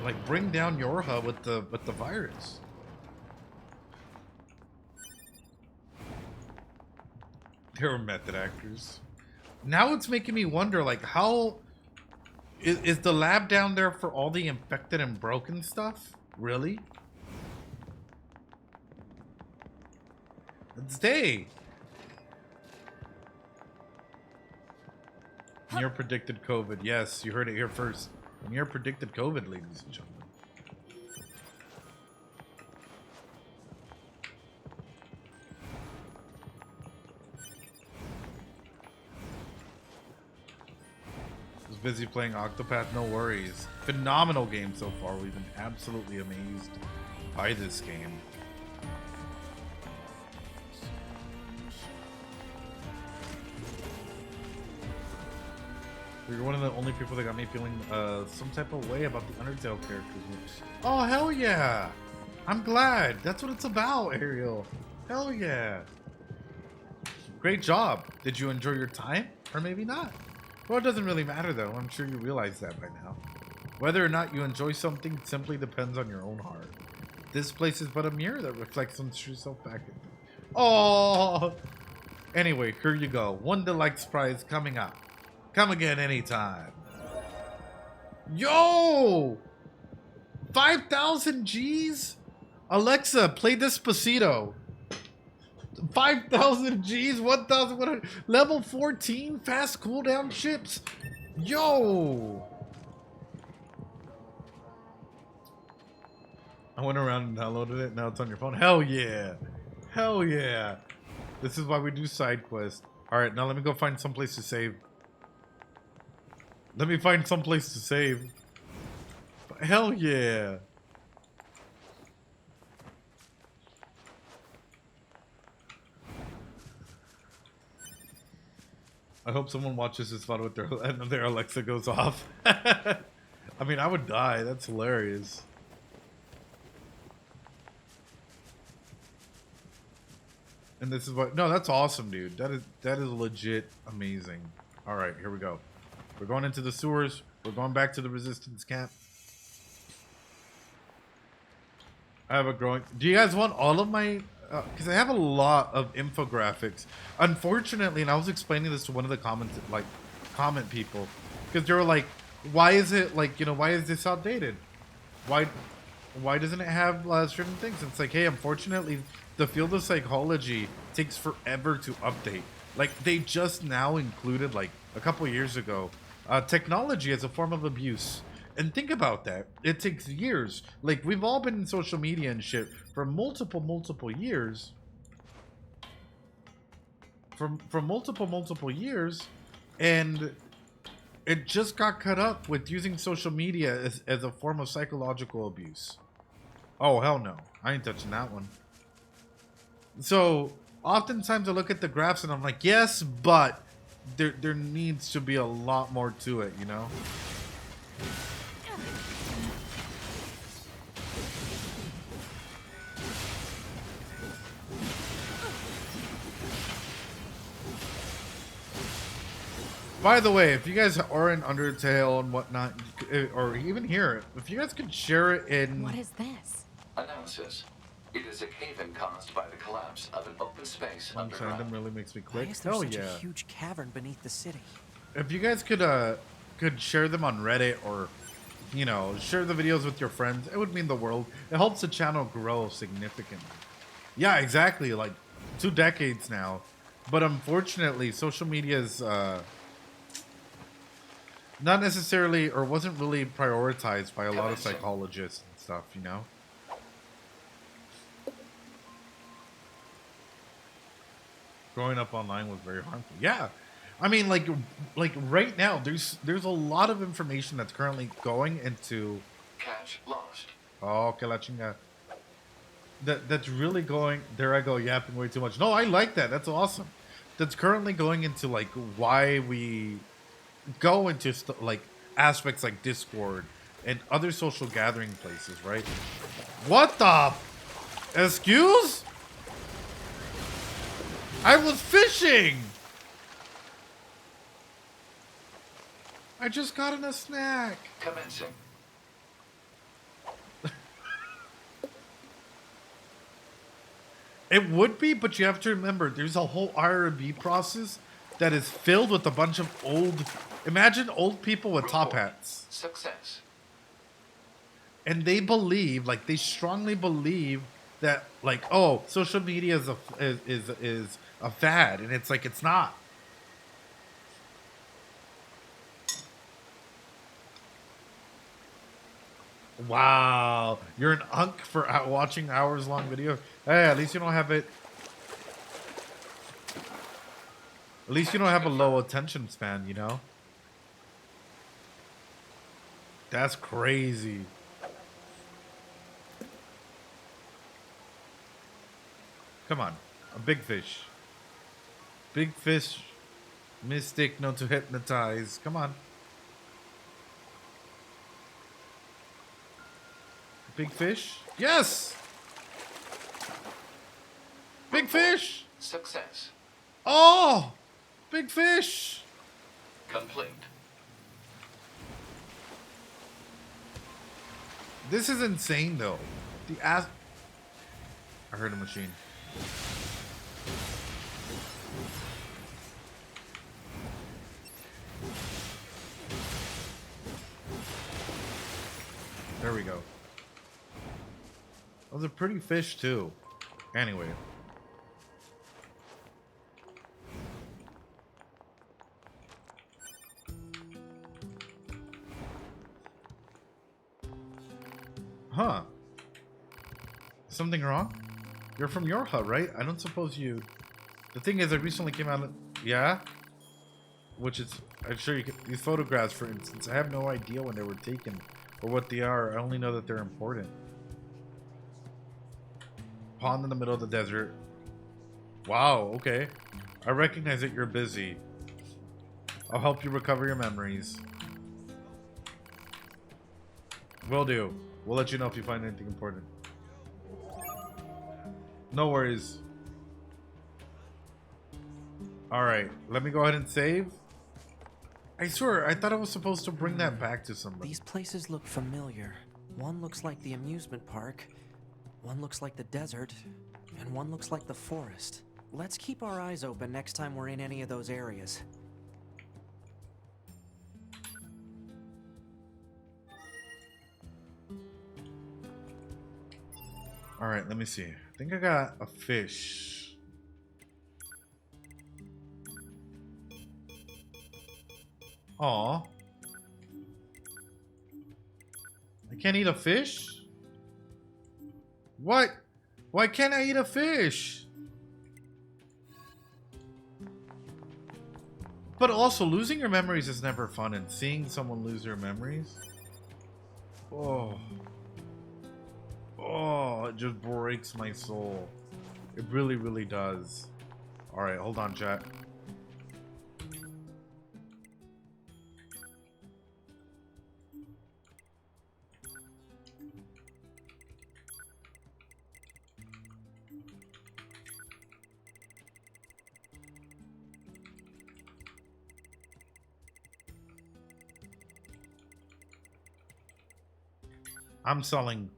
Like, bring down Yorha with the virus. They were method actors. Now it's making me wonder, like, how... Is the lab down there for all the infected and broken stuff? Really? Let's stay. Nier predicted COVID. Yes, you heard it here first. Nier predicted COVID, ladies and gentlemen. Was busy playing Octopath, no worries. Phenomenal game so far. We've been absolutely amazed by this game. You're one of the only people that got me feeling some type of way about the Undertale characters. Oh, hell yeah! I'm glad. That's what it's about, Ariel. Hell yeah. Great job. Did you enjoy your time? Or maybe not. Well, it doesn't really matter, though. I'm sure you realize that by now. Whether or not you enjoy something simply depends on your own heart. This place is but a mirror that reflects on yourself back at you. Oh! Anyway, here you go. One deluxe prize coming up. Come again anytime. Yo! 5,000 G's? Alexa, play Despacito. 5,000 G's, 1,100. Level 14, fast cooldown chips. Yo! I went around and downloaded it. Now it's on your phone. Hell yeah. Hell yeah. This is why we do side quests. Alright, now let me go find some place to save. Let me find some place to save. Hell yeah. I hope someone watches this VOD with their and their Alexa goes off. I mean, I would die. That's hilarious. And this is what... No, that's awesome, dude. That is legit amazing. All right, here we go. We're going into the sewers. We're going back to the resistance camp. I have a growing... Do you guys want all of my... Because I have a lot of infographics. Unfortunately, and I was explaining this to one of the comment people. Because they were like, why is it, like, you know, why is this outdated? Why doesn't it have certain things? It's like, hey, unfortunately, the field of psychology takes forever to update. Like, they just now included, like, a couple years ago, technology as a form of abuse. And think about that. It takes years. Like, we've all been in social media and shit for multiple years. For multiple years. And it just got cut up with using social media as a form of psychological abuse. Oh, hell no. I ain't touching that one. So, oftentimes I look at the graphs and I'm like, yes, but there needs to be a lot more to it, you know? By the way, if you guys are in Undertale and whatnot, or even here, if you guys could share it in... What is this? Analysis. It is a cave-in caused by the collapse of an open space underground. Random really makes me Why click. is there Hell such yeah. a huge cavern beneath the city? If you guys could share them on Reddit or, you know, share the videos with your friends, it would mean the world. It helps the channel grow significantly. Yeah, exactly. Like 2 decades now. But unfortunately, social media is not necessarily, or wasn't really prioritized by a lot of psychologists and stuff, you know? Growing up online was very harmful. Yeah. I mean, like right now, there's a lot of information that's currently going into... Cache lost. Oh, que la chinga. That's really going... There I go, yapping way too much. No, I like that. That's awesome. That's currently going into, like, why we go into, like, aspects like Discord and other social gathering places, right? What the... Excuse? I was fishing! I just got in a snack. Commencing. It would be, but you have to remember, there's a whole R&B process that is filled with a bunch of old... Imagine old people with top hats. Success. And they believe, like, they strongly believe that, like, oh, social media is a fad, and it's like, it's not. Wow, you're an unk for watching hours-long videos. Hey, at least you don't have it. At least you don't have a low attention span, you know? That's crazy. Come on, a big fish. Big fish, mystic, known to hypnotize. Come on. Big fish? Yes! Big fish! Success. Oh! Big fish! Complete. This is insane, though. The ass... I heard a machine. There we go. That was a pretty fish, too. Anyway. Huh. Something wrong? You're from your hut, right? I don't suppose you... The thing is, I recently came out of... Yeah? Which is... I'm sure you can... These photographs, for instance, I have no idea when they were taken or what they are. I only know that they're important. Pond in the middle of the desert. Wow, okay. I recognize that you're busy. I'll help you recover your memories. Will do. We'll let you know if you find anything important. No worries. Alright, let me go ahead and save. I swear, I thought I was supposed to bring that back to somebody. These places look familiar. One looks like the amusement park, one looks like the desert, and one looks like the forest. Let's keep our eyes open next time we're in any of those areas. Alright, let me see. I think I got a fish. Aw. I can't eat a fish? What? Why can't I eat a fish? But also, losing your memories is never fun, and seeing someone lose their memories... Oh... Oh, it just breaks my soul. It really, really does. Alright, hold on, chat. I'm selling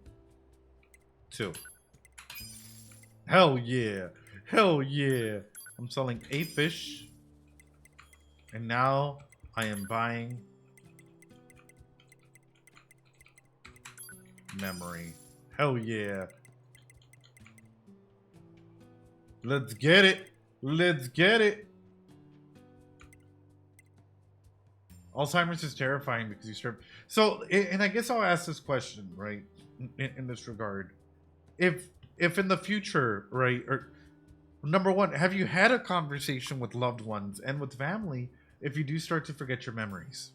2. Hell yeah. Hell yeah. I'm selling 8 fish. And now I am buying memory. Hell yeah. Let's get it. Let's get it. Alzheimer's is terrifying because you start... So, and I guess I'll ask this question, right? In this regard. If in the future, right, or number one, have you had a conversation with loved ones and with family if you do start to forget your memories?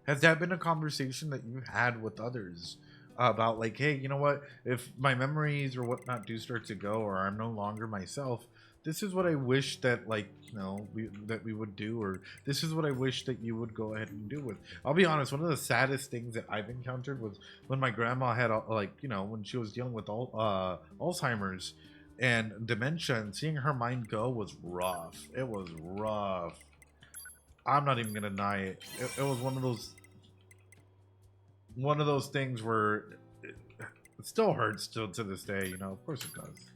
Has that been a conversation that you've had with others about, like, hey, you know what, if my memories or whatnot do start to go, or I'm no longer myself, this is what I wish that, like, you know, we would do, or this is what I wish that you would go ahead and do with. I'll be honest, one of the saddest things that I've encountered was when my grandma had, like, you know, when she was dealing with Alzheimer's and dementia, and seeing her mind go was rough. It was rough. I'm not even gonna deny it. It was one of those things where it still hurts still to this day, you know. Of course it does.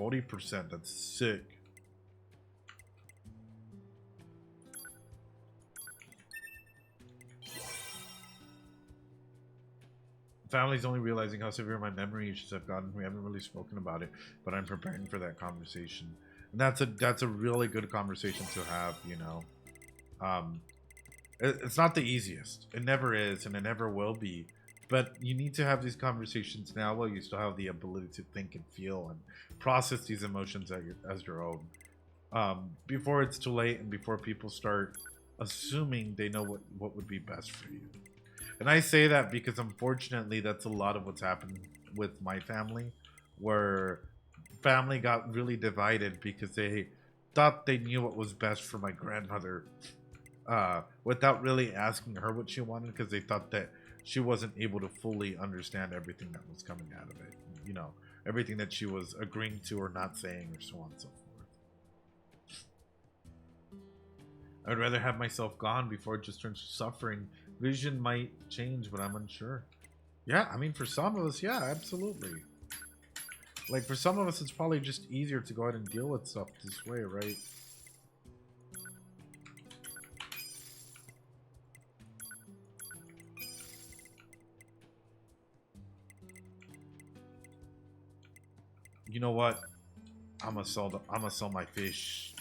%, that's sick. Family's only realizing how severe my memory issues have gotten. We haven't really spoken about it, but I'm preparing for that conversation. And that's a really good conversation to have, you know. It's not the easiest. It never is, and it never will be. But you need to have these conversations now while you still have the ability to think and feel and process these emotions as your own. Before it's too late and before people start assuming they know what would be best for you. And I say that because unfortunately that's a lot of what's happened with my family, where family got really divided because they thought they knew what was best for my grandmother without really asking her what she wanted, because they thought that she wasn't able to fully understand everything that was coming out of it. You know, everything that she was agreeing to or not saying, or so on and so forth. I would rather have myself gone before it just turns to suffering. Vision might change, but I'm unsure. Yeah, I mean, for some of us, yeah, absolutely. Like, for some of us, it's probably just easier to go ahead and deal with stuff this way, right? You know what? I'm gonna sell my fish.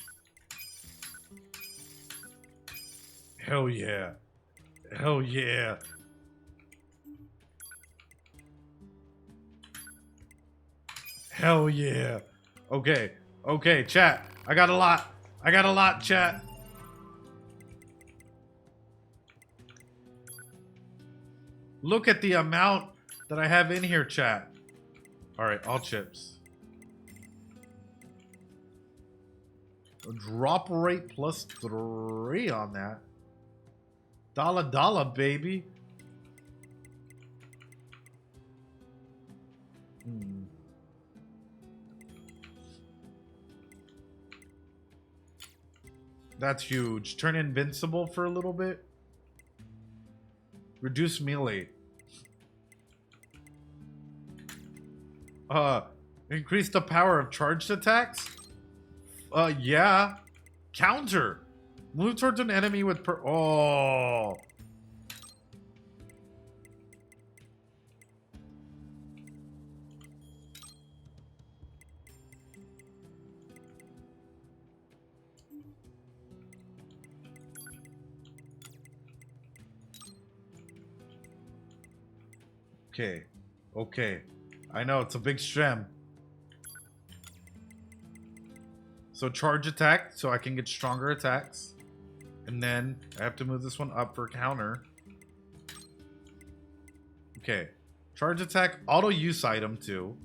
Hell yeah. Hell yeah. Hell yeah. Okay. Okay, chat. I got a lot, chat. Look at the amount that I have in here, chat. Alright, all chips. Drop rate +3 on that. Dollar, baby. That's huge. Turn invincible for a little bit. Reduce melee. Increase the power of charged attacks? Yeah. Counter. Move towards an enemy with oh. Okay. Okay. I know, it's a big strem. So charge attack, so I can get stronger attacks. And then I have to move this one up for counter. Okay. Charge attack, auto use item 2.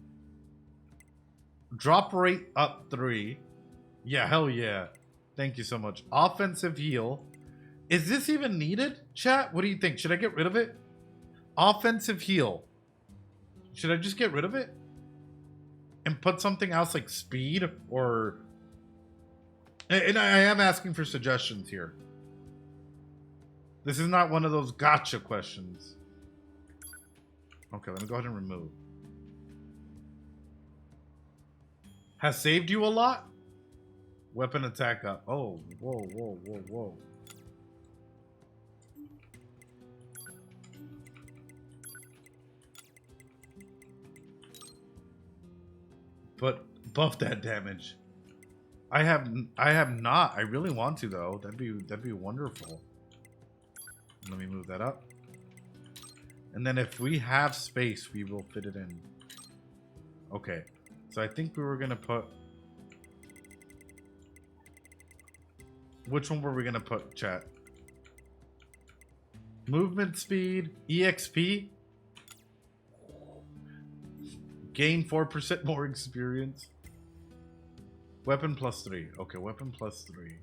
Drop rate up 3. Yeah, hell yeah. Thank you so much. Offensive heal. Is this even needed, chat? What do you think? Should I get rid of it? Offensive heal. Should I just get rid of it? And put something else like speed or... And I am asking for suggestions here. This is not one of those gotcha questions. Okay, let me go ahead and remove. Has saved you a lot? Weapon attack up. Oh, whoa. But buff that damage. I have not. I really want to though. That'd be wonderful. Let me move that up. And then if we have space, we will fit it in. Okay. So I think we were gonna put... Which one were we gonna put, chat? Movement speed, EXP. Gain 4% more experience. Weapon +3. Okay, weapon +3.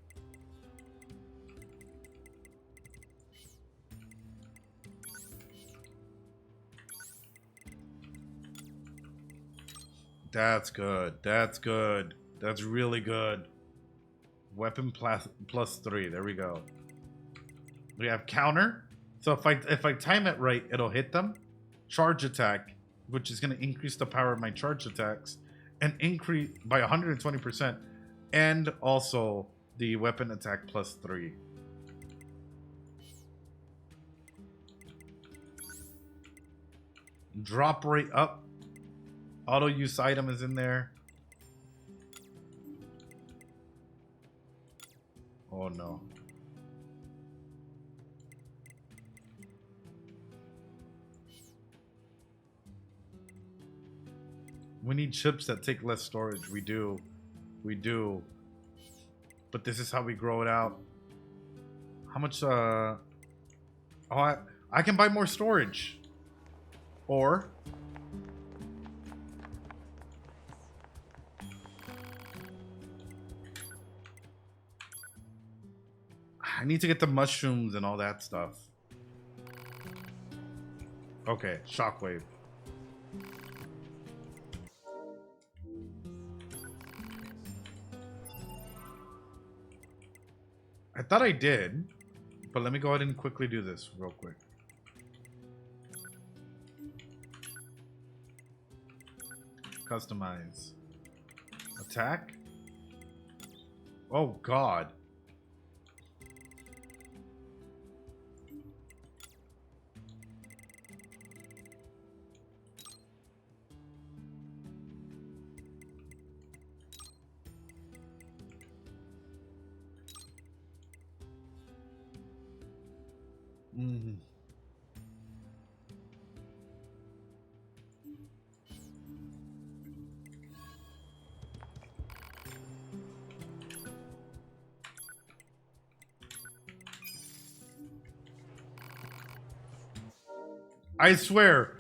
That's good. That's good. That's really good. Weapon +3. There we go. We have counter. So if I time it right, it'll hit them. Charge attack, which is going to increase the power of my charge attacks and increase by 120%, and also the weapon attack +3. Drop rate up. Auto use item is in there. Oh no. We need chips that take less storage. We do. We do. But this is how we grow it out. How much, oh, I can buy more storage. Or... I need to get the mushrooms and all that stuff. Okay, shockwave. I thought I did, but let me go ahead and quickly do this real quick. Customize. Attack. Oh God. Mm. I swear,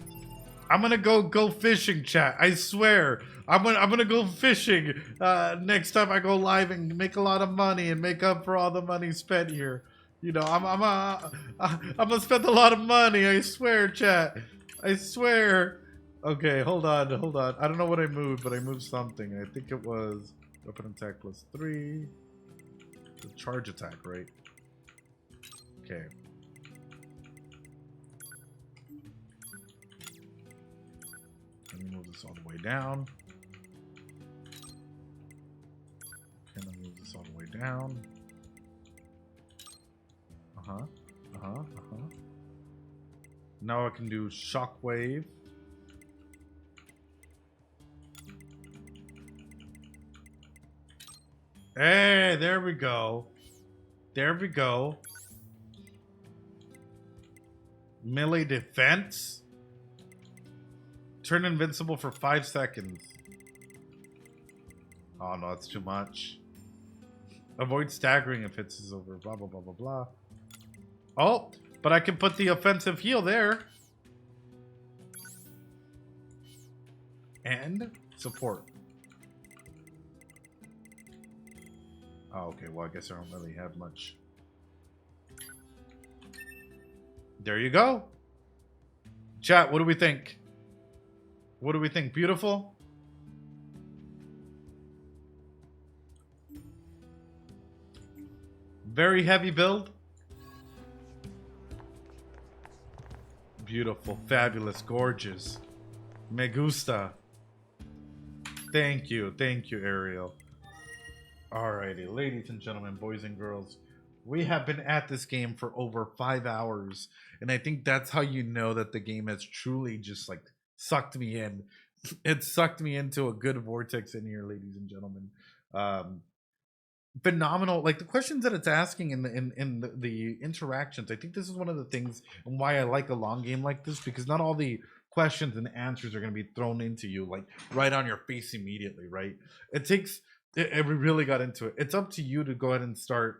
I'm gonna go fishing, chat. I swear. I'm gonna go fishing next time I go live and make a lot of money and make up for all the money spent here. You know, I'm gonna spend a lot of money. I swear, chat. I swear. Okay, hold on. I don't know what I moved, but I moved something. I think it was weapon attack +3. The charge attack, right? Okay. Let me move this all the way down. Can I move this all the way down? Now I can do shockwave. Hey, there we go. There we go. Melee defense. Turn invincible for 5 seconds. Oh no, that's too much. Avoid staggering if hits over. Blah blah blah blah blah. Oh, but I can put the offensive heal there. And support. Oh, okay, well, I guess I don't really have much. There you go. Chat, what do we think? What do we think? Beautiful? Very heavy build. Beautiful, fabulous, gorgeous. Me gusta. Thank you, Ariel. Alrighty, ladies and gentlemen, boys and girls, we have been at this game for over 5 hours, and I think that's how you know that the game has truly just like sucked me in. It sucked me into a good vortex in here, ladies and gentlemen. Phenomenal, like the questions that it's asking in the interactions. I think this is one of the things and why I like a long game like this, because not all the questions and answers are going to be thrown into you like right on your face immediately, right? It takes. We really got into it. It's up to you to go ahead and start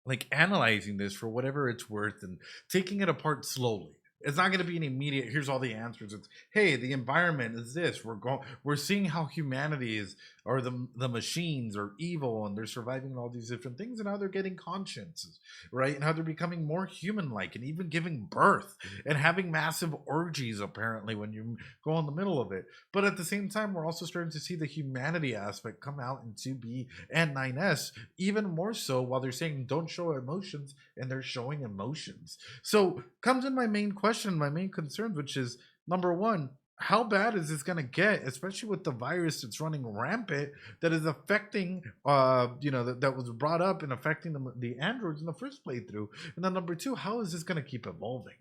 like analyzing this for whatever it's worth and taking it apart slowly. It's not going to be an immediate, here's all the answers. It's, hey, the environment is this. We're seeing how humanity is, or the machines are evil and they're surviving all these different things, and how they're getting consciences, right? And how they're becoming more human-like and even giving birth and having massive orgies, apparently, when you go in the middle of it. But at the same time, we're also starting to see the humanity aspect come out in 2B and 9S, even more so while they're saying don't show emotions, and they're showing emotions. So comes in my main question, my main concerns, which is number one, how bad is this going to get, especially with the virus that's running rampant that is affecting, that was brought up and affecting the androids in the first playthrough? And then number two, how is this going to keep evolving?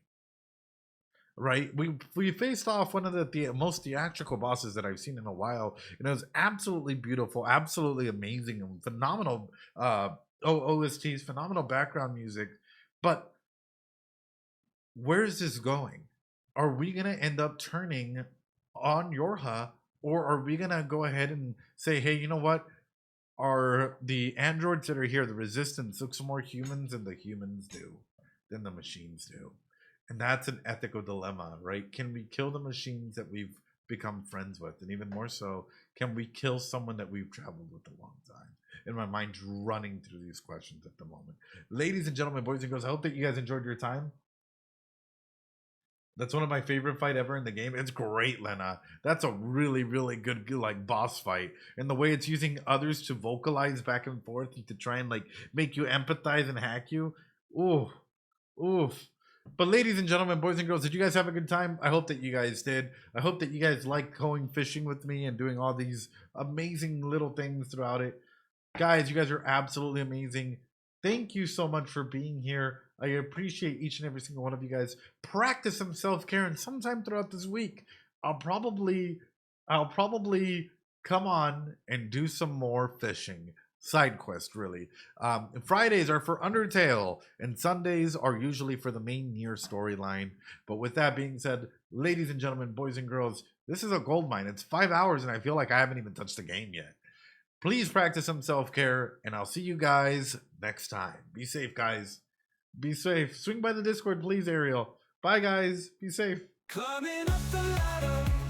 Right, we faced off one of the most theatrical bosses that I've seen in a while, and it was absolutely beautiful, absolutely amazing, and phenomenal OSTs, phenomenal background music. But where is this going? Are we gonna end up turning on Yorha, or are we gonna go ahead and say, hey, you know what? Are the androids that are here, the resistance, looks more humans than the humans do, than the machines do? And that's an ethical dilemma, right? Can we kill the machines that we've become friends with? And even more so, can we kill someone that we've traveled with a long time? And my mind's running through these questions at the moment. Ladies and gentlemen, boys and girls, I hope that you guys enjoyed your time. That's one of my favorite fight ever in the game. It's great, Lena. That's a really, really good like boss fight. And the way it's using others to vocalize back and forth and to try and like make you empathize and hack you. Ooh. Oof. But ladies and gentlemen, boys and girls, did you guys have a good time? I hope that you guys did. I hope that you guys liked going fishing with me and doing all these amazing little things throughout it. Guys, you guys are absolutely amazing. Thank you so much for being here. I appreciate each and every single one of you guys. Practice some self-care, and sometime throughout this week, I'll probably come on and do some more fishing. Side quest, really. Fridays are for Undertale, and Sundays are usually for the main Nier storyline. But with that being said, ladies and gentlemen, boys and girls, this is a gold mine. It's 5 hours, and I feel like I haven't even touched the game yet. Please practice some self-care, and I'll see you guys next time. Be safe, guys. Be safe. Swing by the Discord, please, Ariel. Bye, guys. Be safe. Climbing up the ladder.